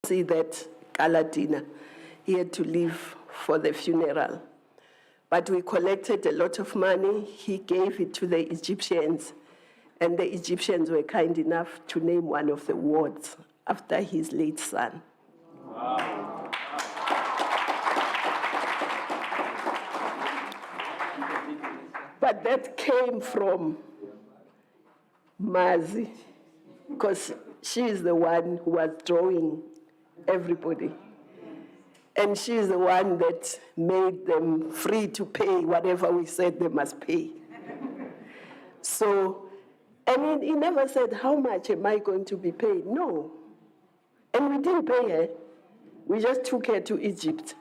[SPEAKER 9] see that gala dinner. He had to leave for the funeral. But we collected a lot of money. He gave it to the Egyptians, and the Egyptians were kind enough to name one of the wards after his late son. Wow. But that came from Mazi, because she is the one who was drawing everybody. And she is the one that made them free to pay whatever we said they must pay. So, and he never said, how much am I going to be paid? No. And we didn't pay her. We just took her to Egypt.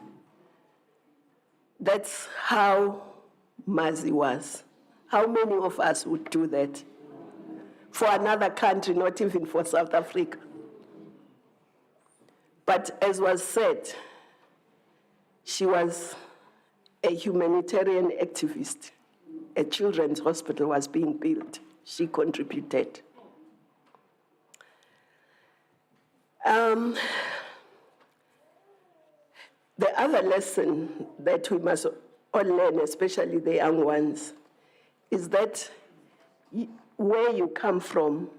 [SPEAKER 9] That's how Mazi was. How many of us would do that? For another country, not even for South Africa. But as was said, she was a humanitarian activist. A children's hospital was being built. She contributed. The other lesson that we must all learn, especially the young ones, is that where you come from,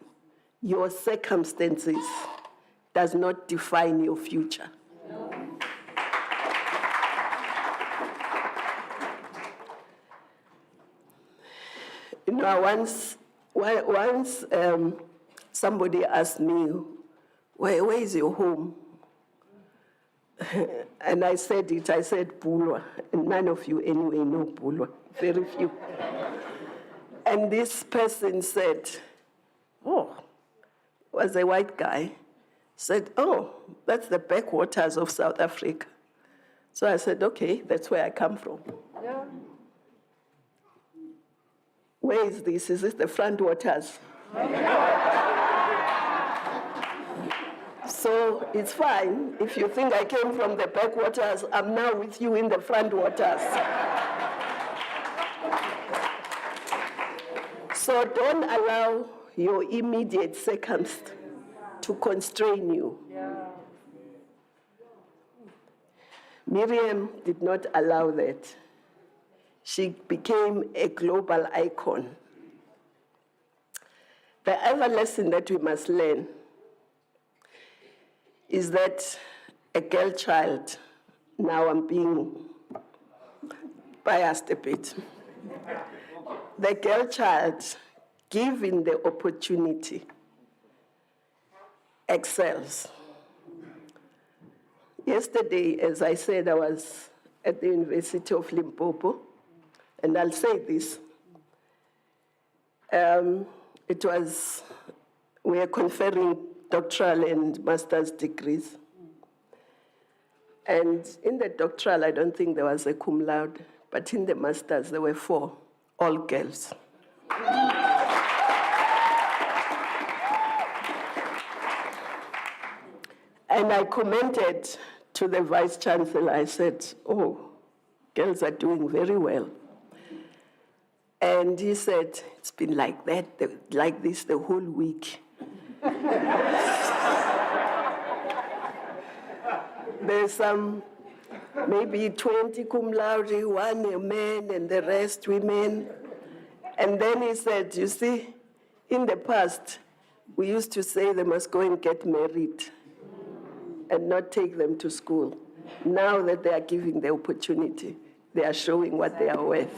[SPEAKER 9] your circumstances does not define your future. You know, once somebody asked me, where is your home? And I said Bulwa, and none of you anyway know Bulwa, very few. And this person said, was a white guy, said, that's the backwaters of South Africa. So I said, okay, that's where I come from. Yeah. Where is this? Is this the front waters? So it's fine. If you think I came from the backwaters, I'm now with you in the front waters. So don't allow your immediate circumstance to constrain you. Yeah. Miriam did not allow that. She became a global icon. The other lesson that we must learn is that a girl child, now I'm being biased a bit, the girl child, given the opportunity, excels. Yesterday, as I said, I was at the University of Limpopo, and I'll say this. We are conferring doctoral and master's degrees. And in the doctoral, I don't think there was a cum laude, but in the master's, there were 4, all girls. And I commented to the Vice Chancellor, I said, girls are doing very well. And he said, it's been like this the whole week. There's maybe 20 cum laude, 1 a man, and the rest women. And then he said, you see, In the past, we used to say they must go and get married and not take them to school. Now that they are giving the opportunity, they are showing what they are worth.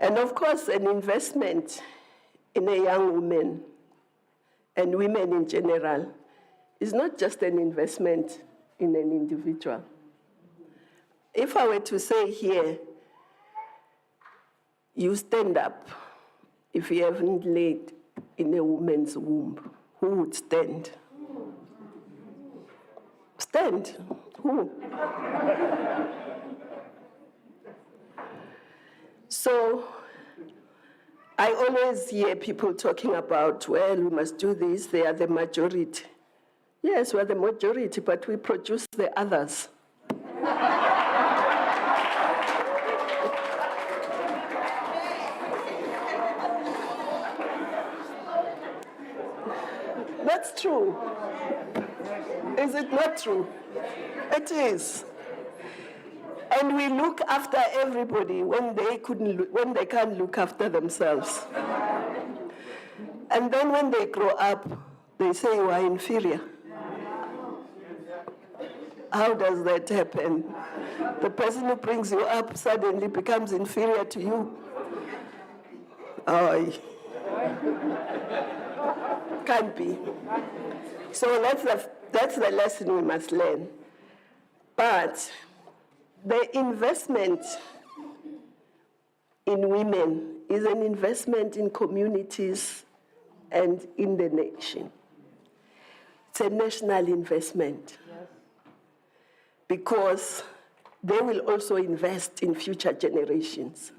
[SPEAKER 9] And of course, an investment in a young woman and women in general is not just an investment in an individual. If I were to say here, you stand up if you haven't laid in a woman's womb, who would stand? Stand? Who? So I always hear people talking about, well, we must do this, they are the majority. Yes, we're the majority, but we produce the others. That's true. Is it not true? It is. And we look after everybody when they can't look after themselves. And then when they grow up, they say you are inferior. How does that happen? The person who brings you up suddenly becomes inferior to you. Oh, can't be. So that's the lesson we must learn. But the investment in women is an investment in communities and in the nation. It's a national investment. Yes. Because they will also invest in future generations.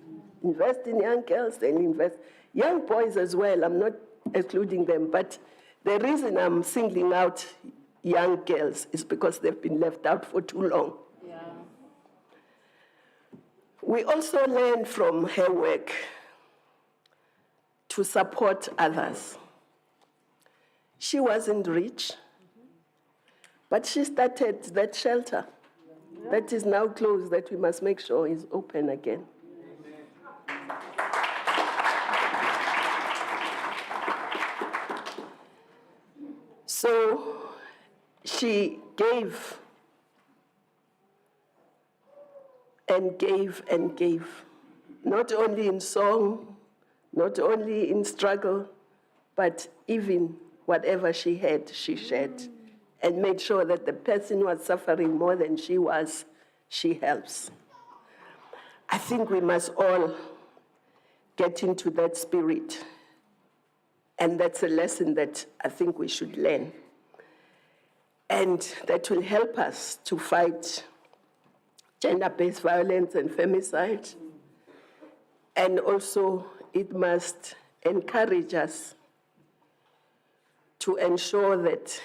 [SPEAKER 9] Invest in young girls, and invest young boys as well. I'm not excluding them, but the reason I'm singling out young girls is because they've been left out for too long. Yeah. We also learn from her work to support others. She wasn't rich, but she started that shelter that is now closed, that we must make sure is open again. So she gave and gave and gave, not only in song, not only in struggle, but even whatever she had, she shared, and made sure that the person who was suffering more than she was, she helps. I think we must all get into that spirit. And that's a lesson that I think we should learn. And that will help us to fight gender-based violence and femicide. And also, it must encourage us to ensure that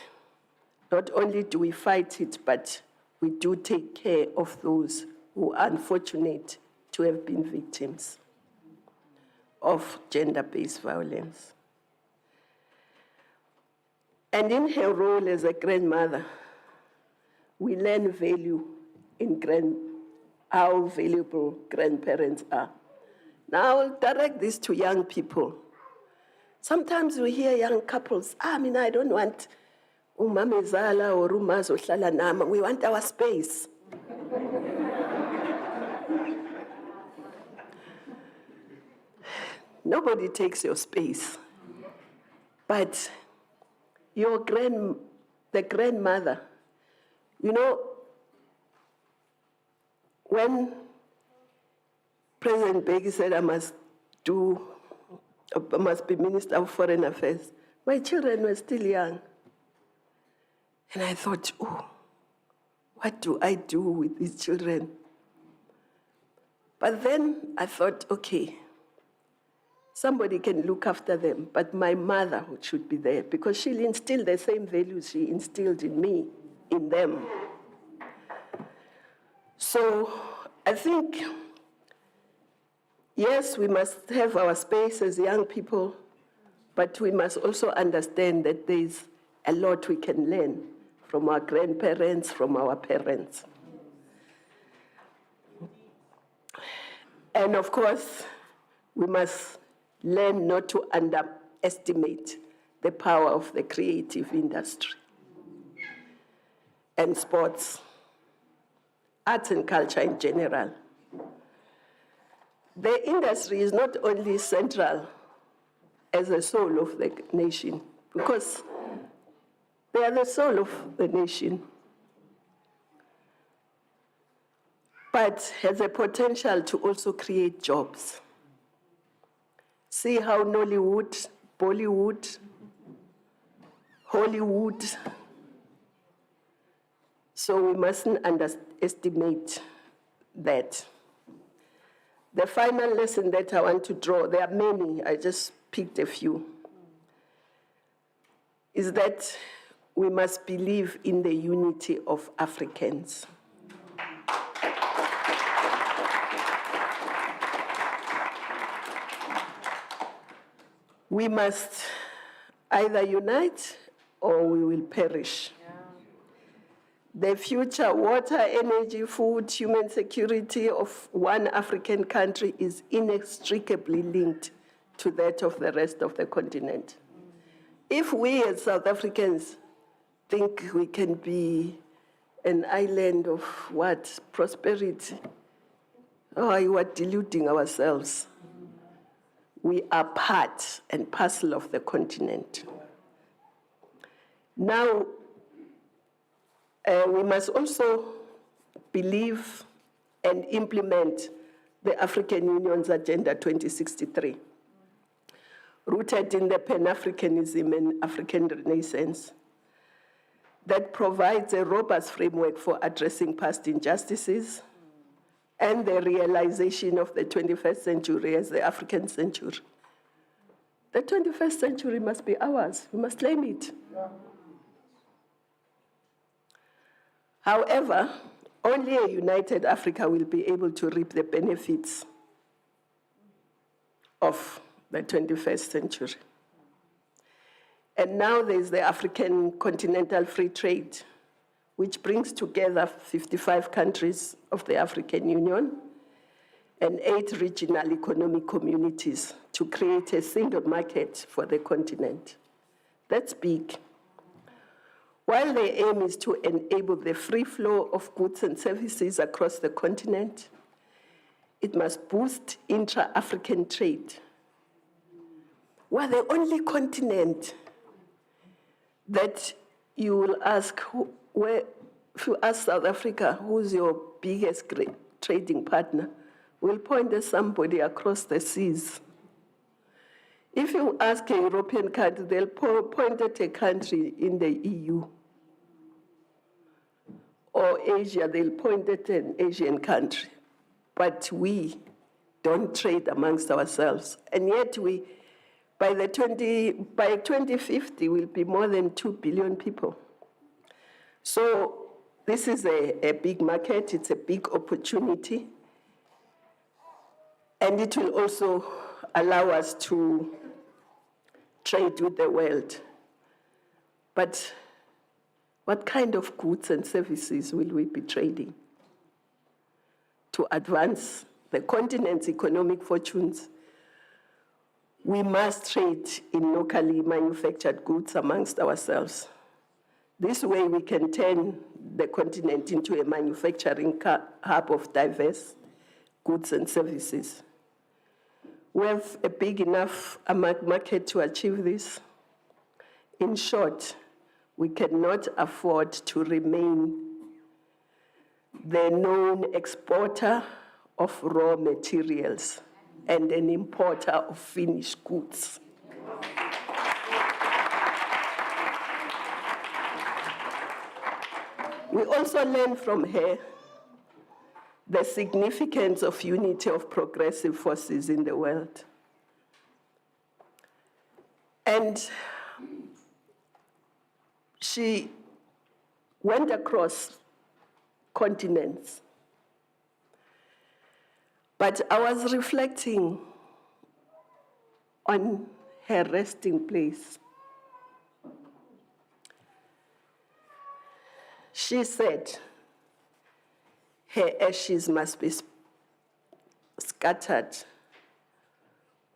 [SPEAKER 9] not only do we fight it, but we do take care of those who are unfortunate to have been victims of gender-based violence. And in her role as a grandmother, we learn value in how valuable grandparents are. Now, I'll direct this to young people. Sometimes we hear young couples, I don't want umamezala or umazohlala nama. We want our space. Nobody takes your space. But the grandmother, when President Beki said I must be Minister of Foreign Affairs, my children were still young. And I thought, what do I do with these children? But then I thought, okay, somebody can look after them, but my mother should be there because she'll instill the same values she instilled in me, in them. So I think, yes, we must have our space as young people, but we must also understand that there's a lot we can learn from our grandparents, from our parents. And of course, we must learn not to underestimate the power of the creative industry and sports, arts and culture in general. The industry is not only central as the soul of the nation, because they are the soul of the nation, but has a potential to also create jobs. See how Nollywood, Bollywood, Hollywood. So we mustn't underestimate that. The final lesson that I want to draw, there are many, I just picked a few, is that we must believe in the unity of Africans. We must either unite or we will perish. The future water, energy, food, human security of one African country is inextricably linked to that of the rest of the continent. If we as South Africans think we can be an island of what? Prosperity. Oh, you are deluding ourselves. We are part and parcel of the continent. Now, we must also believe and implement the African Union's Agenda 2063, rooted in the Pan-Africanism and African Renaissance, that provides a robust framework for addressing past injustices and the realization of the 21st century as the African century. The 21st century must be ours. We must claim it. Yeah. However, only a united Africa will be able to reap the benefits of the 21st century. And now there's the African Continental Free Trade, which brings together 55 countries of the African Union and 8 regional economic communities to create a single market for the continent. That's big. While the aim is to enable the free flow of goods and services across the continent, it must boost intra-African trade. We're the only continent that you will ask, if you ask South Africa, who's your biggest trading partner, we'll point at somebody across the seas. If you ask a European country, they'll point at a country in the EU. Or Asia, they'll point at an Asian country. But we don't trade amongst ourselves. And yet by 2050, we'll be more than 2 billion people. So this is a big market, it's a big opportunity. And it will also allow us to trade with the world. But what kind of goods and services will we be trading to advance the continent's economic fortunes? We must trade in locally manufactured goods amongst ourselves. This way we can turn the continent into a manufacturing hub of diverse goods and services. We have a big enough market to achieve this. In short, we cannot afford to remain the known exporter of raw materials and an importer of finished goods. We also learn from her the significance of unity of progressive forces in the world. And she went across continents. But I was reflecting on her resting place. She said her ashes must be scattered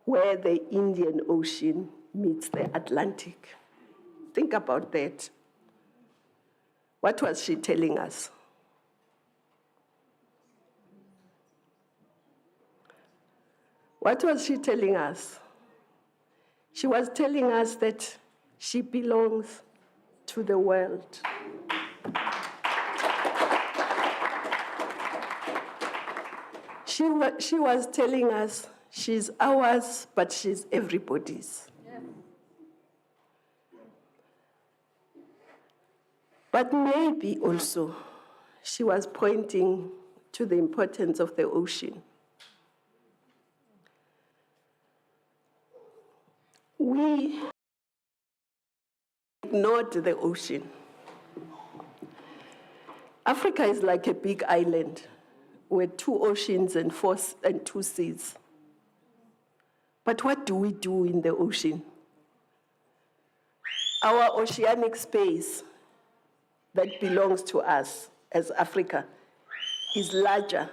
[SPEAKER 9] where the Indian Ocean meets the Atlantic. Think about that. What was she telling us? What was she telling us? She was telling us that she belongs to the world. She was telling us she's ours, but she's everybody's. Yeah. But maybe also she was pointing to the importance of the ocean. We ignored the ocean. Africa is like a big island with 2 oceans and 2 seas. But what do we do in the ocean? Our oceanic space that belongs to us as Africa is larger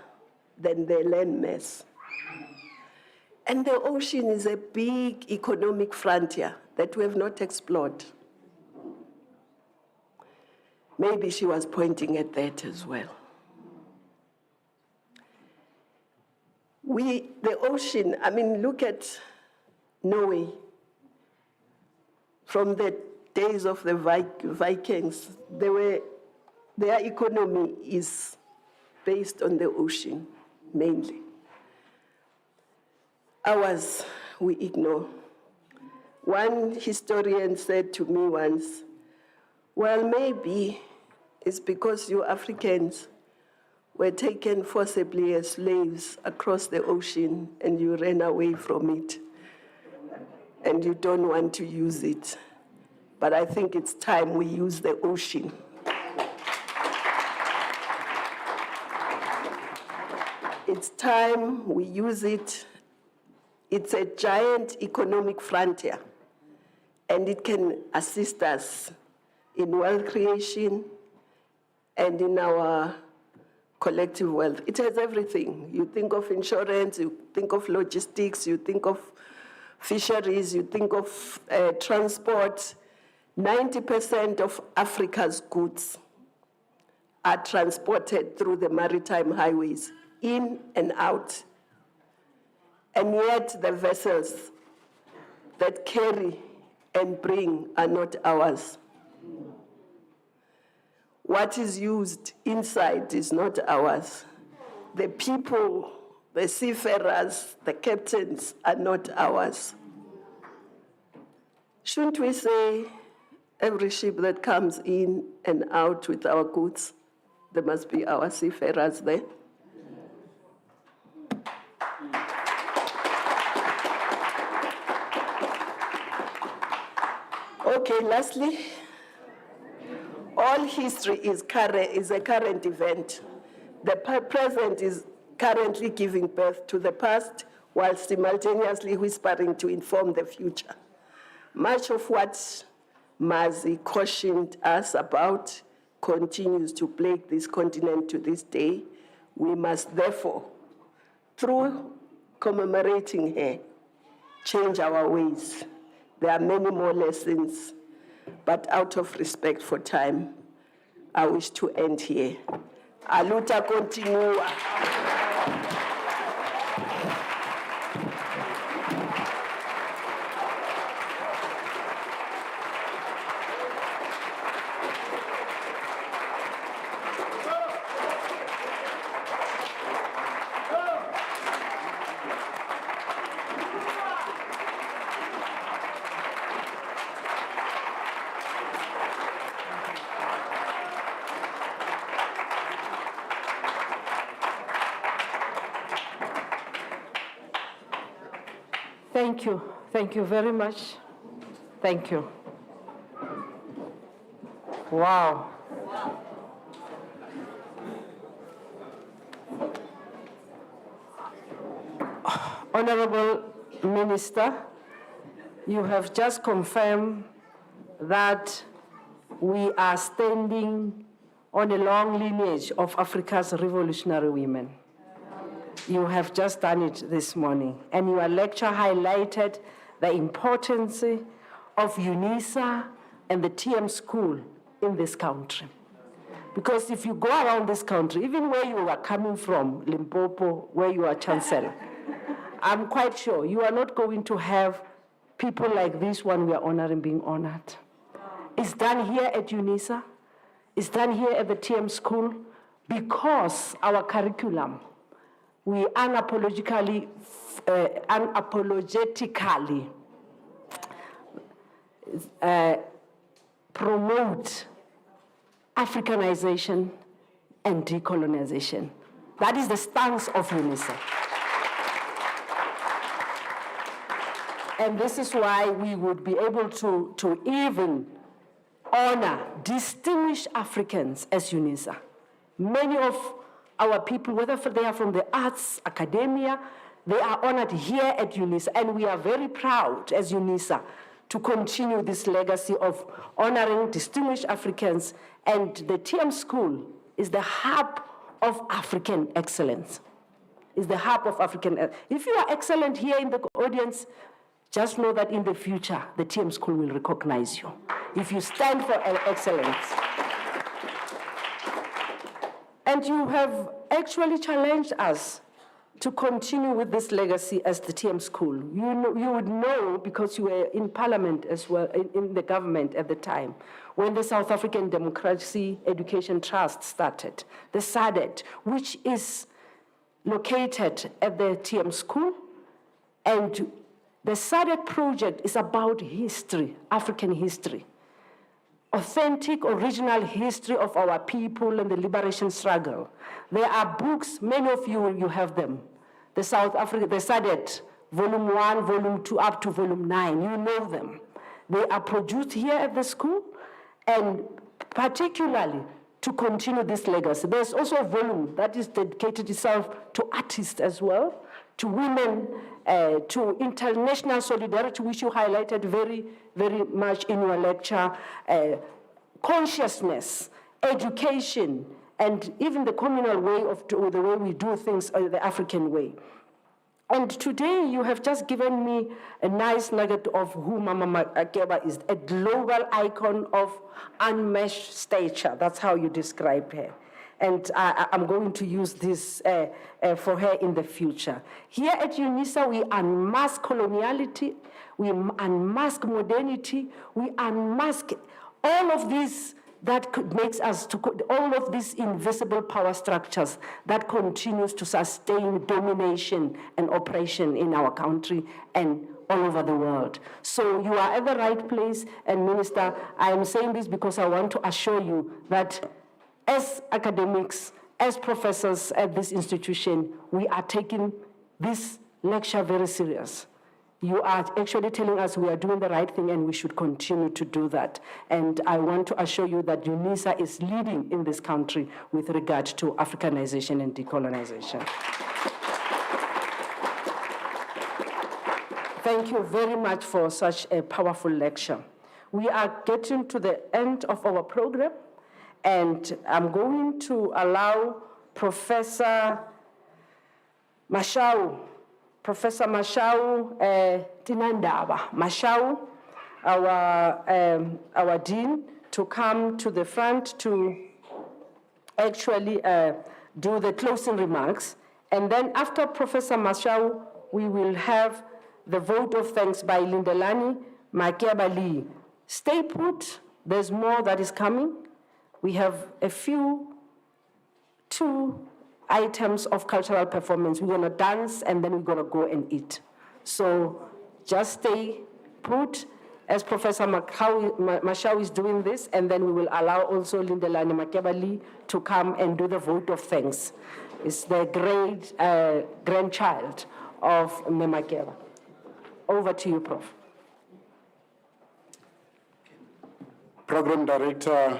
[SPEAKER 9] than the land mass. And the ocean is a big economic frontier that we have not explored. Maybe she was pointing at that as well. The ocean, I mean, look at Norway. From the days of the Vikings, their economy is based on the ocean, mainly. Ours, we ignore. One historian said to me once, well, maybe it's because you Africans were taken forcibly as slaves across the ocean and you ran away from it and you don't want to use it. But I think it's time we use the ocean. It's time we use it. It's a giant economic frontier, and it can assist us in wealth creation and in our collective wealth. It has everything. You think of insurance, you think of logistics, you think of fisheries, you think of transport. 90% of Africa's goods are transported through the maritime highways, in and out. And yet the vessels that carry and bring are not ours. What is used inside is not ours. The people, the seafarers, the captains are not ours. Shouldn't we say every ship that comes in and out with our goods, there must be our seafarers there? Okay, lastly, all history is a current event. The present is currently giving birth to the past while simultaneously whispering to inform the future. Much of what Mazi cautioned us about continues to plague this continent to this day. We must therefore, through commemorating her, change our ways. There are many more lessons, but out of respect for time, I wish to end here. A luta continua.
[SPEAKER 2] Thank you very much. Thank you. Wow. Honorable Minister, you have just confirmed that we are standing on a long lineage of Africa's revolutionary women. You have just done it this morning, and your lecture highlighted the importance of UNISA and the TM school in this country. Because if you go around this country, even where you are coming from, Limpopo, where you are chancellor, I'm quite sure you are not going to have people like this one we are honoring being honored. It's done here at UNISA, it's done here at the TM school, because our curriculum, we unapologetically promote Africanization and decolonization. That is the stance of UNISA. And this is why we would be able to even honor distinguished Africans as UNISA. Many of our people, whether they are from the arts, academia, they are honored here at UNISA, and we are very proud as UNISA to continue this legacy of honoring distinguished Africans, and the TM School is the hub of African excellence. Is the hub of African. If you are excellent here in the audience, just know that in the future, the TM School will recognize you. If you stand for excellence. And you have actually challenged us to continue with this legacy as the TM School. You would know, because you were in Parliament as well, in the government at the time, when the South African Democracy Education Trust started, the SADET, which is located at the TM School. And the SADET project is about history, African history, authentic, original history of our people and the liberation struggle. There are books, many of you have them. The SADET, Volume 1, Volume 2, up to Volume 9, you know them. They are produced here at the school, and particularly to continue this legacy. There's also a volume that is dedicated itself to artists as well, to women, to international solidarity, which you highlighted very, very much in your lecture, consciousness, education, and even the communal way of the way we do things, the African way. And today you have just given me a nice nugget of who Mama Makeba is, a global icon of unmatched stature. That's how you describe her. And I'm going to use this for her in the future. Here at UNISA, we unmask coloniality, we unmask modernity, we unmask all of this that makes us, all of these invisible power structures that continues to sustain domination and oppression in our country and all over the world. So you are at the right place, and Minister, I am saying this because I want to assure you that as academics, as professors at this institution, we are taking this lecture very serious. You are actually telling us we are doing the right thing and we should continue to do that. And I want to assure you that UNISA is leading in this country with regard to Africanization and decolonization. Thank you very much for such a powerful lecture. We are getting to the end of our program, and I'm going to allow Professor Mashau Tinandaba Mashau, our dean, to come to the front to actually do the closing remarks. And then after Professor Mashau, we will have the vote of thanks by Lindelani Makeba. Stay put, there's more that is coming. We have two items of cultural performance. We're gonna dance and then we're gonna go and eat. So just stay put as Professor Mashau is doing this, and then we will allow also Lindelani Makeba to come and do the vote of thanks. It's the great grandchild of Makeba. Over to you, Prof.
[SPEAKER 8] Program Director,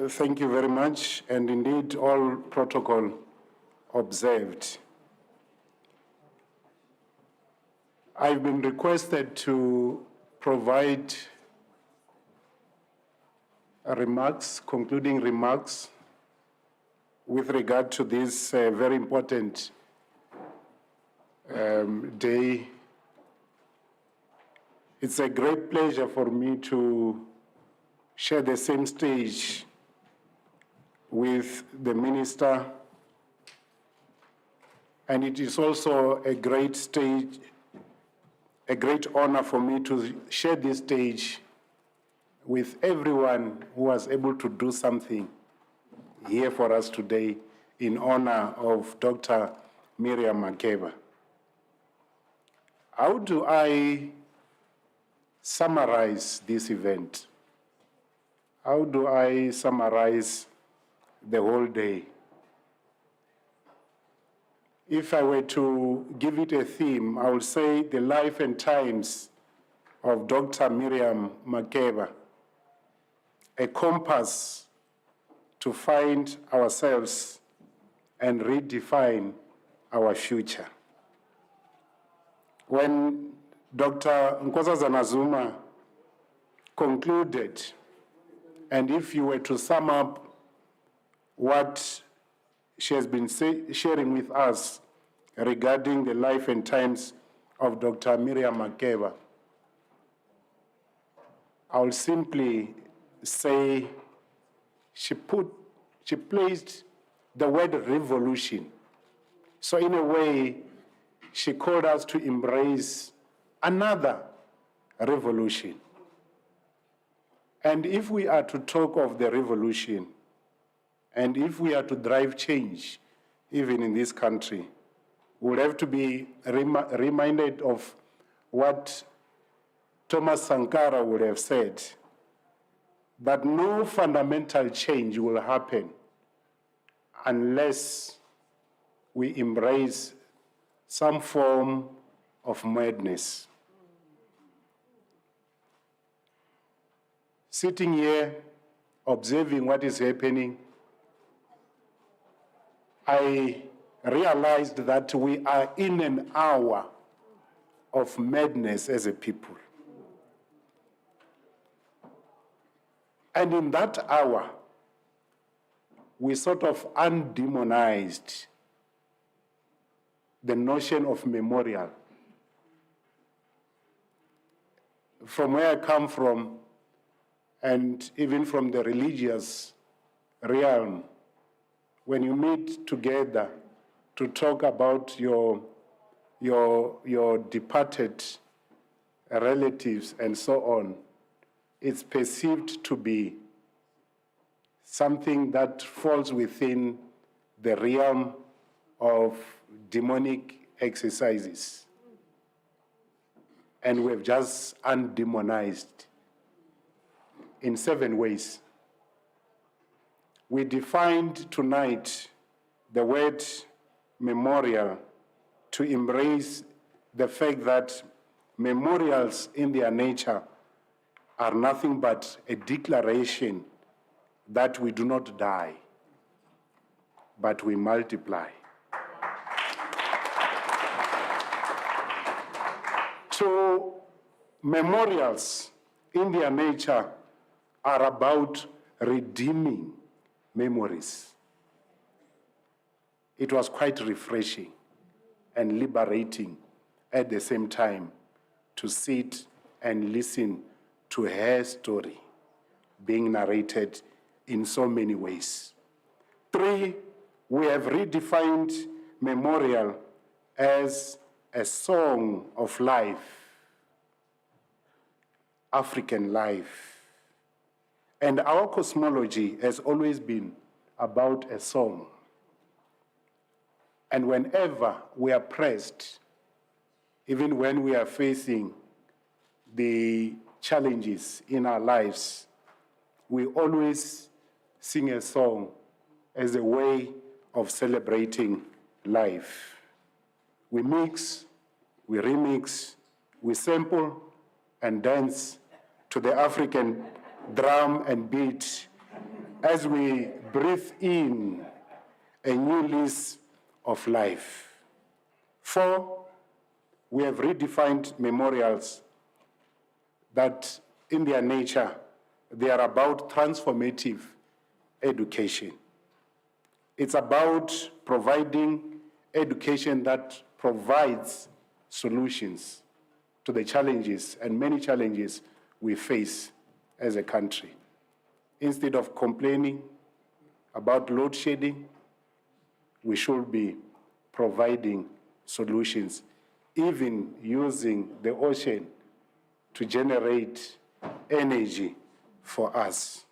[SPEAKER 8] thank you very much, and indeed all protocol observed. I've been requested to provide remarks, concluding remarks with regard to this very important Day. It's a great pleasure for me to share the same stage with the minister, and it is also a great honor for me to share this stage with everyone who was able to do something here for us today in honor of Dr. Miriam Makeba. How do I summarize this event? How do I summarize the whole day? If I were to give it a theme, I would say the life and times of Dr. Miriam Makeba, a compass to find ourselves and redefine our future. When Dr. Nkosazana Zuma concluded, and if you were to sum up what she has been sharing with us regarding the life and times of Dr. Miriam Makeba, I'll simply say she placed the word revolution. So in a way, she called us to embrace another revolution. And if we are to talk of the revolution, and if we are to drive change, even in this country, we'll have to be reminded of what Thomas Sankara would have said, that no fundamental change will happen unless we embrace some form of madness. Sitting here, observing what is happening, I realized that we are in an hour of madness as a people. And in that hour, we sort of undemonized the notion of memorial. From where I come from, and even from the religious realm, when you meet together to talk about your departed relatives and so on, it's perceived to be something that falls within the realm of demonic exercises. And we've just undemonized in 7 ways. We defined tonight the word memorial to embrace the fact that memorials in their nature are nothing but a declaration that we do not die, but we multiply. So memorials in their nature are about redeeming memories. It was quite refreshing and liberating at the same time to sit and listen to her story being narrated in so many ways. 3, we have redefined memorial as a song of life, African life. And our cosmology has always been about a song. And whenever we are pressed, even when we are facing the challenges in our lives, we always sing a song as a way of celebrating life. We mix, we remix, we sample and dance to the African drum and beat as we breathe in a new lease of life. 4, we have redefined memorials that in their nature, they are about transformative education. It's about providing education that provides solutions to the challenges and many challenges we face as a country. Instead of complaining about load shedding, we should be providing solutions, even using the ocean to generate energy for us.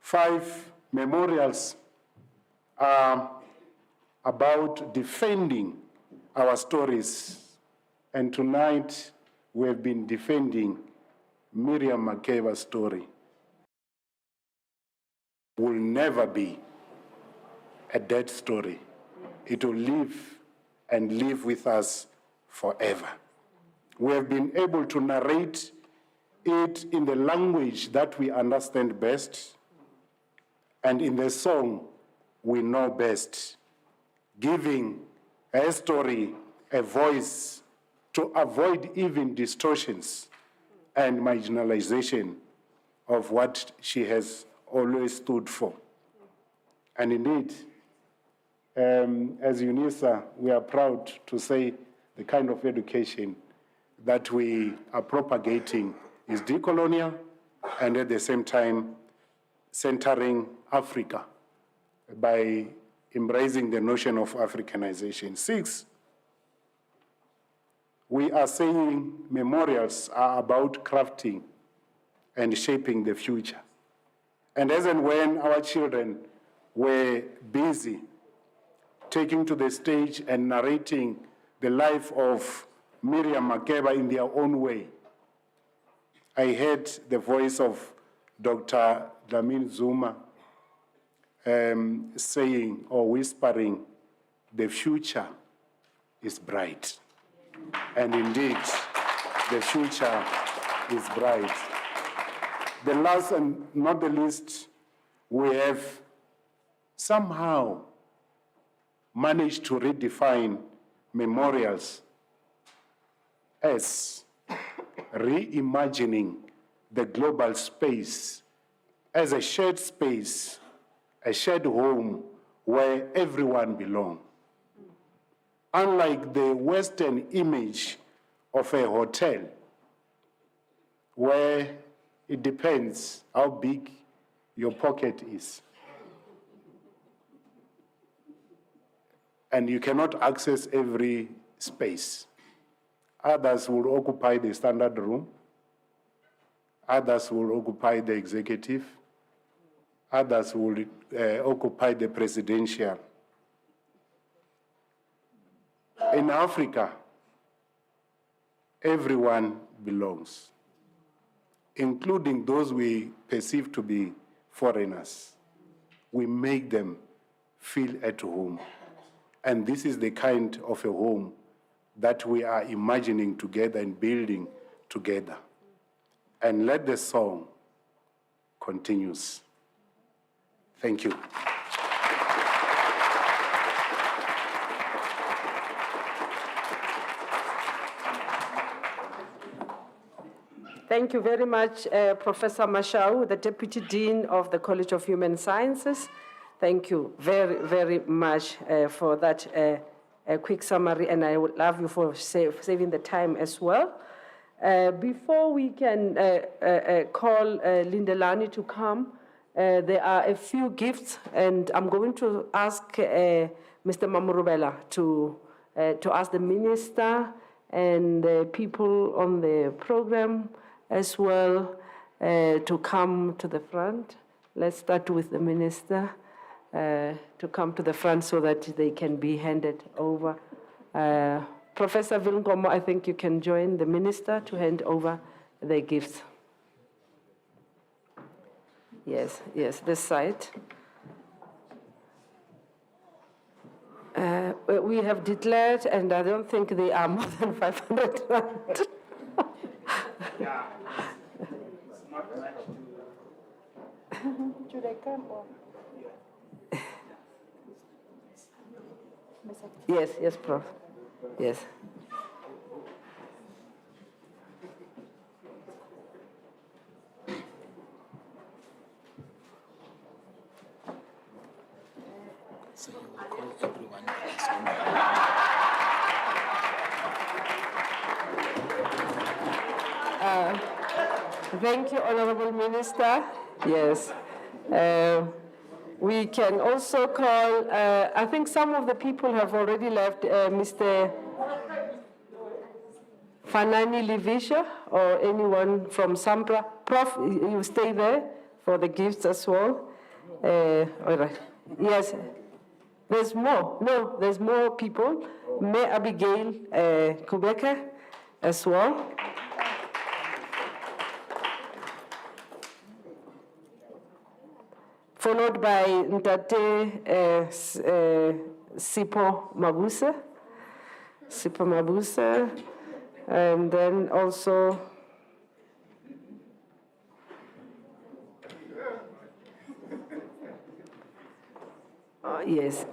[SPEAKER 8] 5 memorials are about defending our stories, and tonight we have been defending Miriam Makeba's story. Will never be a dead story. It will live and live with us forever. We have been able to narrate it in the language that we understand best and in the song we know best, giving her story a voice to avoid even distortions and marginalization of what she has always stood for. And indeed, as UNISA, we are proud to say the kind of education that we are propagating is decolonial and at the same time centering Africa by embracing the notion of Africanization. 6, we are saying memorials are about crafting and shaping the future. And as and when our children were busy taking to the stage and narrating the life of Miriam Makeba in their own way, I heard the voice of Dr. Dlamini Zuma saying or whispering, the future is bright. And indeed, the future is bright. The last and not the least, we have somehow managed to redefine memorials as reimagining the global space as a shared space, a shared home where everyone belongs. Unlike the Western image of a hotel, where it depends how big your pocket is. And you cannot access every space. Others will occupy the standard room. Others will occupy the executive. Others will occupy the presidential. In Africa, everyone belongs, including those we perceive to be foreigners. We make them feel at home. And this is the kind of a home that we are imagining together and building together. And let the song continues. Thank you.
[SPEAKER 2] Thank you very much, Professor Mashau, the Deputy Dean of the College of Human Sciences. Thank you very, very much for that quick summary, and I would love you for saving the time as well. Before we can call Lindelani to come, there are a few gifts, and I'm going to ask Mr. Mamurubela to ask the minister and the people on the program as well to come to the front. Let's start with the minister to come to the front so that they can be handed over. Professor Vilnkomo, I think you can join the minister to hand over the gifts. Yes, this side. We have declared, and I don't think they are more than 500 rand.
[SPEAKER 8] Yeah, it's not much to...
[SPEAKER 3] Should I come or?
[SPEAKER 2] Yes, Prof. Yes.
[SPEAKER 10] So you will call everyone that is on.
[SPEAKER 2] Thank you, Honorable Minister. Yes. We can also call, I think some of the people have already left, Mr. Fanani Livisha or anyone from Sampra. Prof, you stay there for the gifts as well. All right. Yes. There's more. No, there's more people. May Abigail Kubeka as well. Followed by Ntate Sipo Mabusa. Sipo Mabusa. And then also yes,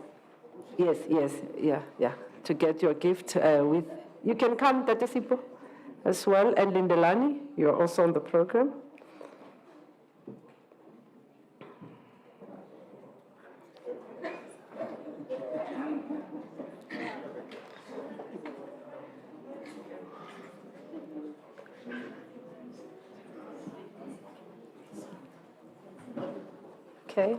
[SPEAKER 2] yeah. To get your gift with, you can come, Tate Sipo, as well, and Lindelani, you're also on the program. Okay.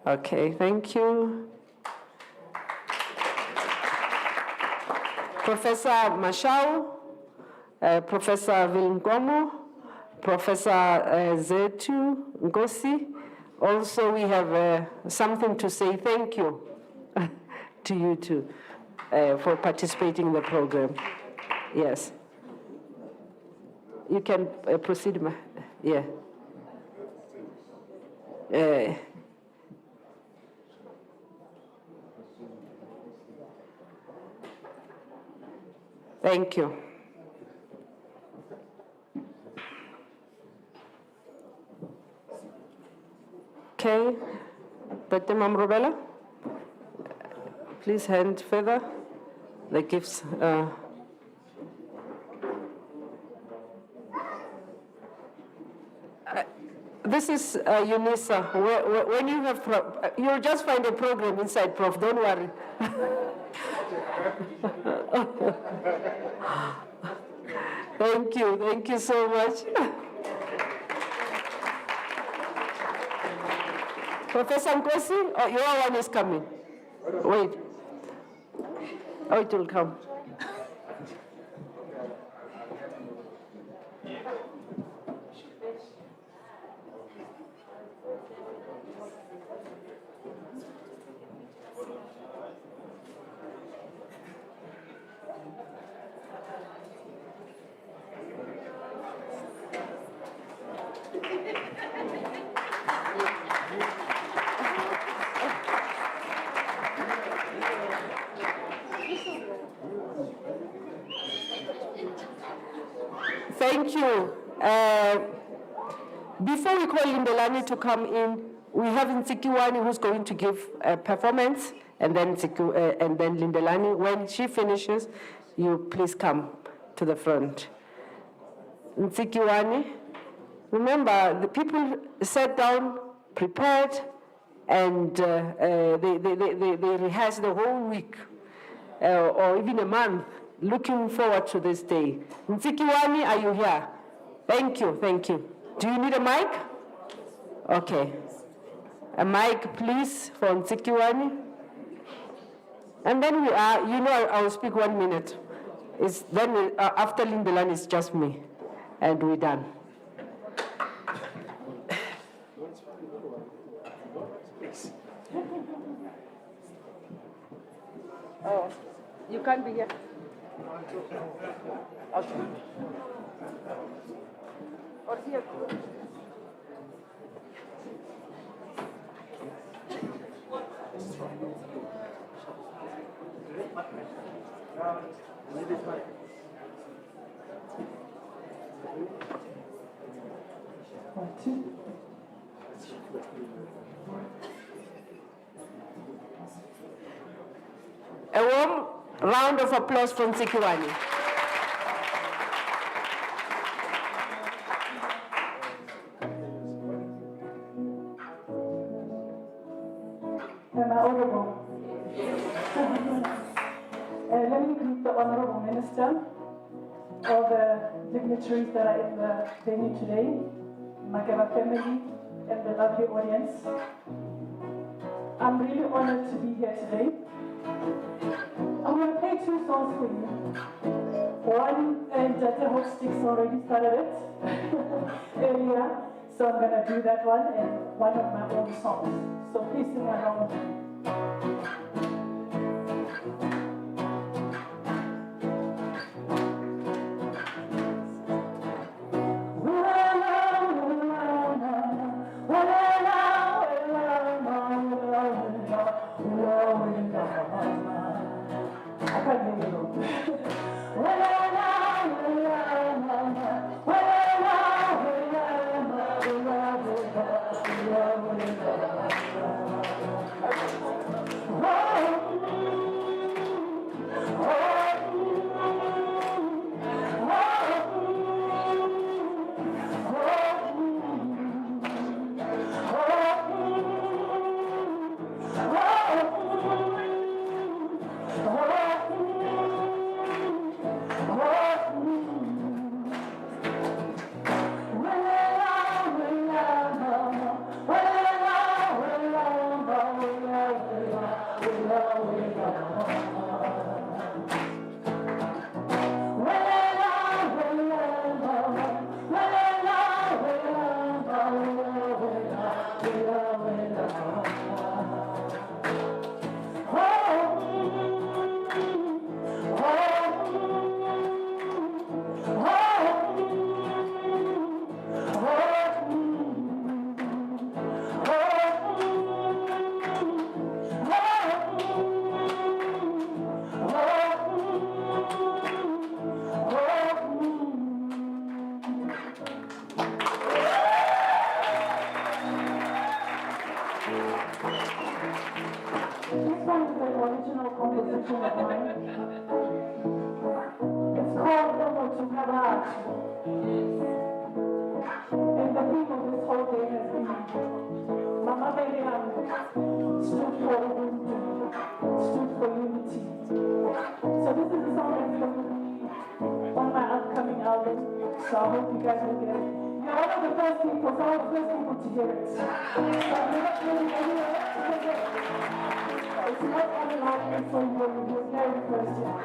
[SPEAKER 2] Okay, thank you. Professor Mashau, Professor Vilngomo, Professor Zetu Ngosi. Also, we have something to say thank you to you two for participating in the program. Yes. You can proceed, yeah. Thank you. Okay, Dr. Mamrobela, please hand further the gifts. This is UNISA. When you have, you'll just find a program inside, Prof. Don't worry. Thank you so much. Professor Nkosi, oh, your one is coming. Wait. Oh, it will come. Thank you. Before we call Lindelani to come in, we have Ntsikiwani who's going to give a performance, and then Lindelani. When she finishes, you please come to the front. Ntsikiwani, remember the people sat down, prepared, and they rehearsed the whole week, or even a month, looking forward to this day. Ntsikiwani, are you here? Thank you. Do you need a mic? Okay. A mic, please, for Ntsikiwani. And then I will speak 1 minute. Then after Lindelani, it's just me, and we're done. Oh, you can't be here. Okay. Or here. A warm round of applause for Ntsikiwane.
[SPEAKER 10] Am I audible? Let me greet the Honorable Minister, all the dignitaries that are in the venue today, Makeba family, and the lovely audience. I'm really honored to be here today. I'm going to play 2 songs for you. One, and Jate Hope Sticks already started it earlier, so I'm going to do that one and one of my own songs. So please sing along with me. So I hope you guys will get it. You're one of the first people, some of the first people to hear it. So I'm not really anywhere. It's not online, so you're very first here.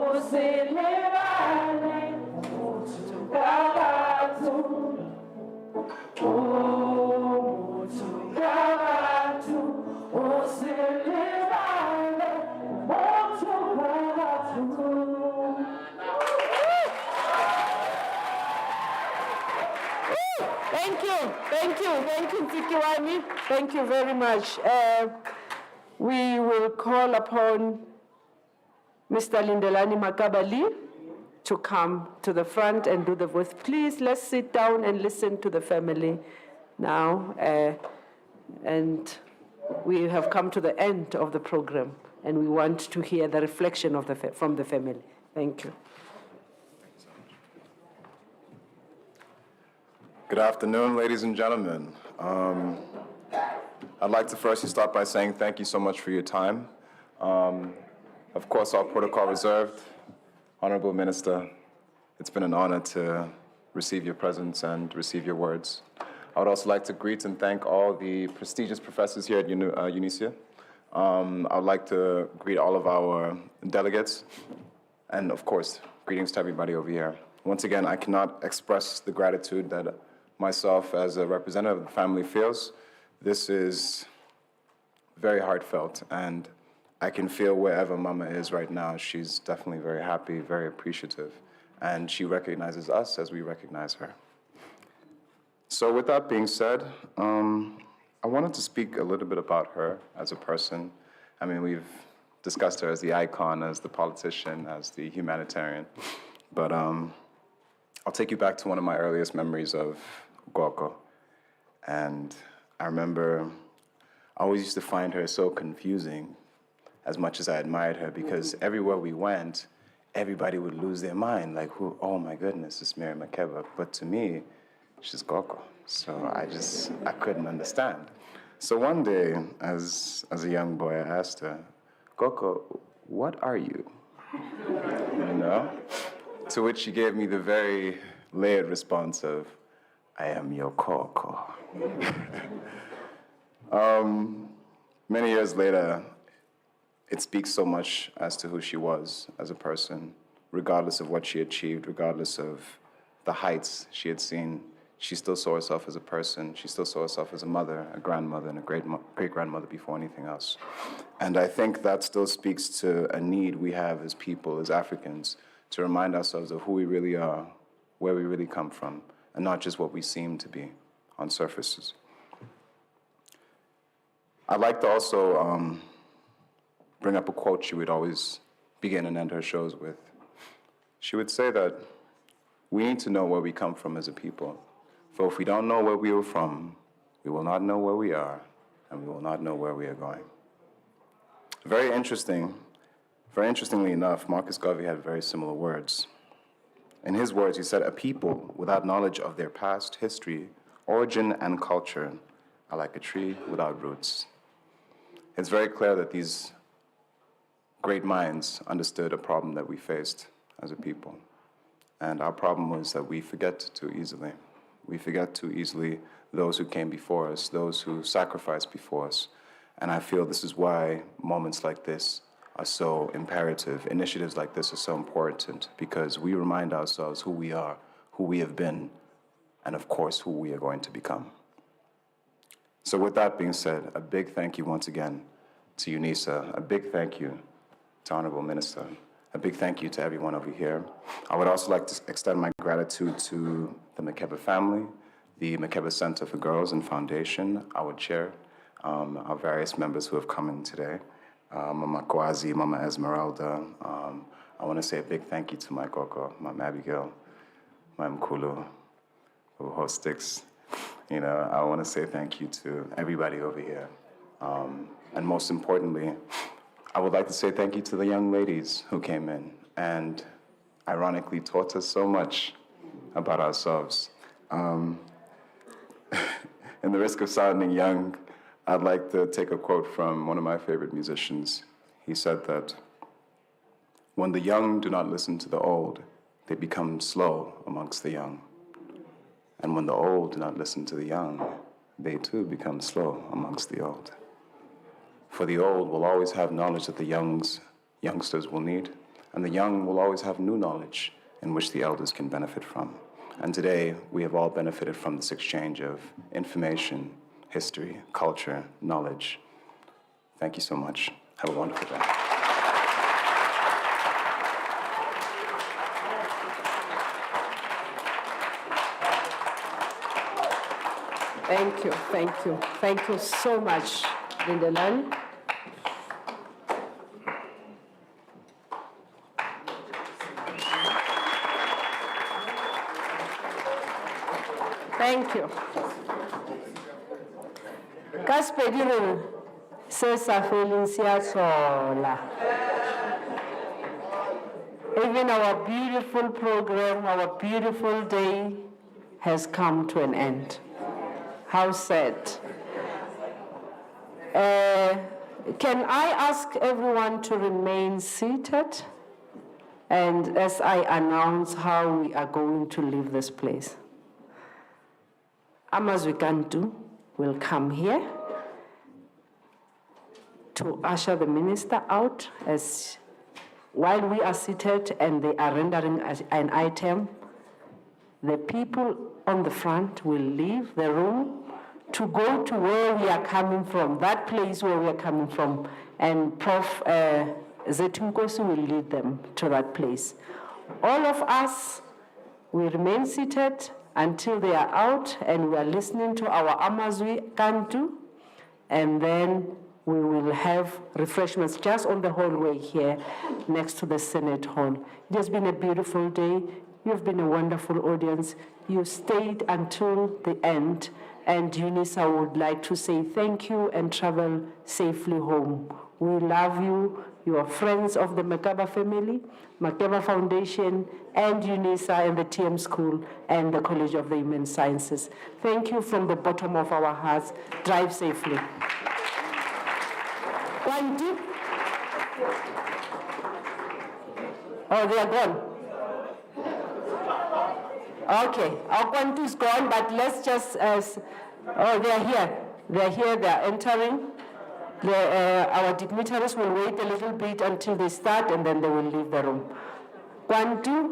[SPEAKER 2] Thank you, Ntsikiwani. Thank you very much. We will call upon Mr. Lindelani Makeba to come to the front and do the voice. Please, let's sit down and listen to the family now. And we have come to the end of the program, and we want to hear the reflection of from the family. Thank you.
[SPEAKER 11] Good afternoon, ladies and gentlemen. I'd like to firstly start by saying thank you so much for your time. Of course, all protocol reserved. Honorable Minister, it's been an honor to receive your presence and receive your words. I would also like to greet and thank all the prestigious professors here at UNISA. I would like to greet all of our delegates, and of course, greetings to everybody over here. Once again, I cannot express the gratitude that myself as a representative of the family feels. This is very heartfelt, and I can feel wherever Mama is right now, she's definitely very happy, very appreciative, and she recognizes us as we recognize her. So with that being said, I wanted to speak a little bit about her as a person. I mean, we've discussed her as the icon, as the politician, as the humanitarian, but I'll take you back to one of my earliest memories of Gogo. And I remember I always used to find her so confusing, as much as I admired her, because everywhere we went, everybody would lose their mind, like, who? Oh my goodness, it's Miriam Makeba. But to me, she's Gogo. So I couldn't understand. So one day, as a young boy, I asked her, Gogo, what are you? You know? To which she gave me the very layered response of, I am your Koko. Many years later, it speaks so much as to who she was as a person, regardless of what she achieved, regardless of the heights she had seen. She still saw herself as a person. She still saw herself as a mother, a grandmother, and a great-grandmother before anything else. And I think that still speaks to a need we have as people, as Africans, to remind ourselves of who we really are, where we really come from, and not just what we seem to be on surfaces. I'd like to also bring up a quote she would always begin and end her shows with. She would say that we need to know where we come from as a people. For if we don't know where we are from, we will not know where we are, and we will not know where we are going. Very interestingly enough, Marcus Garvey had very similar words. In his words, he said, a people without knowledge of their past, history, origin, and culture are like a tree without roots. It's very clear that these great minds understood a problem that we faced as a people. And our problem was that we forget too easily. We forget too easily those who came before us, those who sacrificed before us. And I feel this is why moments like this are so imperative. Initiatives like this are so important because we remind ourselves who we are, who we have been, and of course, who we are going to become. So with that being said, a big thank you once again to UNISA, a big thank you to Honorable Minister, a big thank you to everyone over here. I would also like to extend my gratitude to the Makeba family, the Makeba Center for Girls and Foundation, our chair, our various members who have come in today, Mama Kwazi, Mama Esmeralda. I want to say a big thank you to my Koko, Mama Abigail, my Mkulu, who hosts Sticks. You know, I want to say thank you to everybody over here. And most importantly, I would like to say thank you to the young ladies who came in and ironically taught us so much about ourselves. In the risk of sounding young, I'd like to take a quote from one of my favorite musicians. He said that, when the young do not listen to the old, they become slow amongst the young. And when the old do not listen to the young, they too become slow amongst the old. For the old will always have knowledge that the youngsters will need, and the young will always have new knowledge in which the elders can benefit from. And today, we have all benefited from this exchange of information, history, culture, knowledge. Thank you so much. Have a wonderful day.
[SPEAKER 2] Thank you, thank you. Thank you so much, Lindelani. Thank you. Kaspediro sesa Felicia Sola. Even our beautiful program, our beautiful day has come to an end. How sad. Can I ask everyone to remain seated? And as I announce how we are going to leave this place. Amazwi Kantu will come here to usher the minister out as while we are seated and they are rendering an item, the people on the front will leave the room to go to where we are coming from, that place where we are coming from, and Prof. Zetunkosi will lead them to that place. All of us will remain seated until they are out and we are listening to our Amazwi Kantu, and then we will have refreshments just on the hallway here next to the Senate Hall. It has been a beautiful day. You've been a wonderful audience. You stayed until the end, and UNISA would like to say thank you and travel safely home. We love you. You are friends of the Makeba family, Makeba Foundation, and UNISA and the TM School and the College of the Human Sciences. Thank you from the bottom of our hearts. Drive safely. Kwanti? Oh, they are gone. Okay, our Kwanti is gone, but let's just, oh, they are here. They are here, they are entering. Our dignitaries will wait a little bit until they start and then they will leave the room. Kwanti?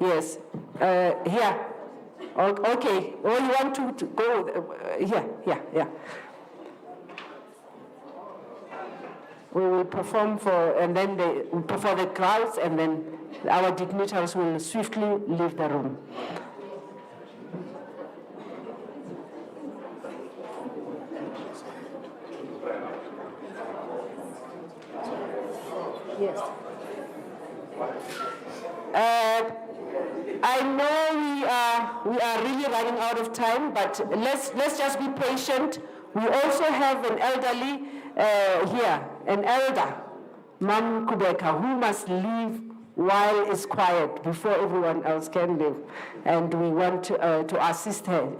[SPEAKER 2] Yes, here. Okay, oh, you want to go, here. We will perform and then before the crowds, and then our dignitaries will swiftly leave the room. Yes. I know we are really running out of time, but let's just be patient. We also have an elderly here, an elder, Mam Kubeka, who must leave while it's quiet before everyone else can leave. And we want to assist her,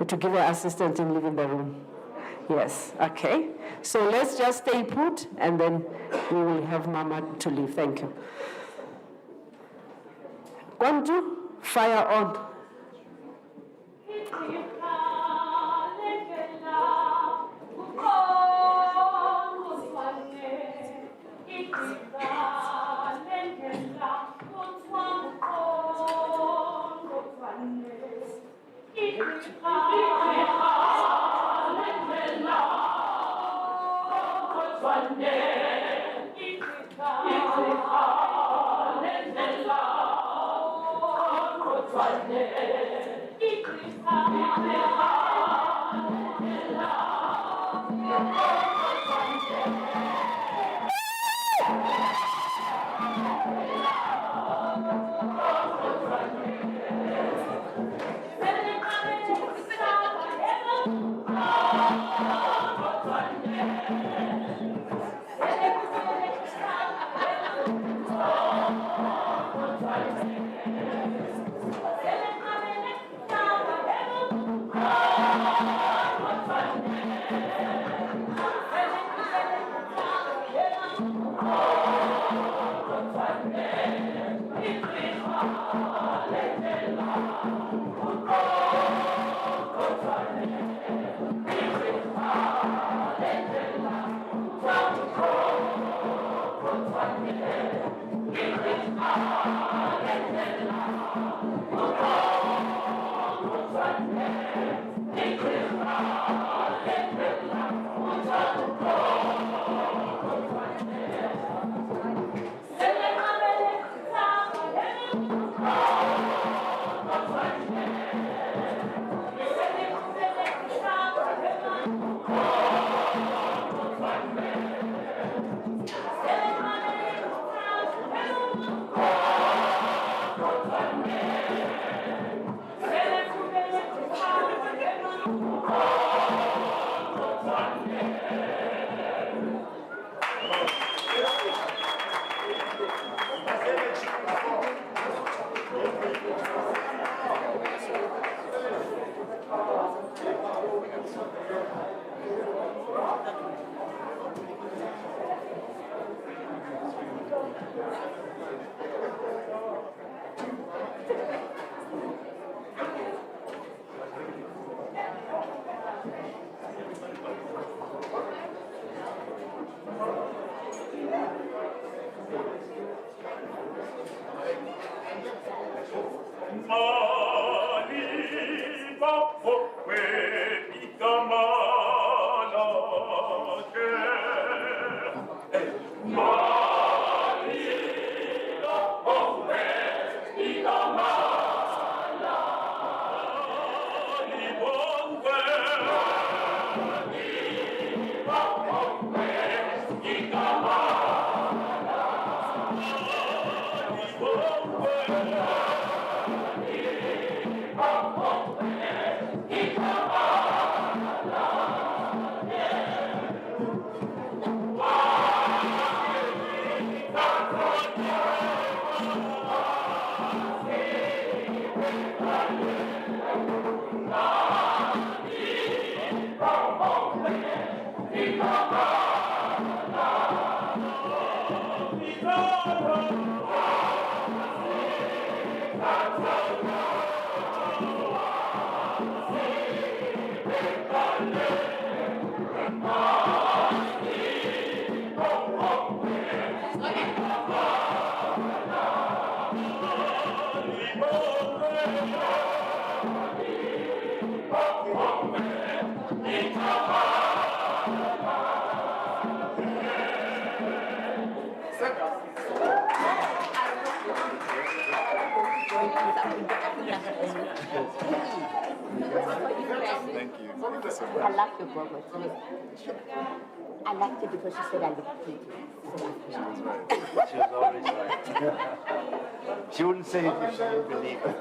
[SPEAKER 2] to give her assistance in leaving the room. Yes, okay. So let's just stay put, and then we will have Mama to leave. Thank you. Kwantu, fire on.
[SPEAKER 12] I like your brother. I liked it because she said I looked pretty.
[SPEAKER 6] She was right. She was always right. She wouldn't say it if she didn't believe it.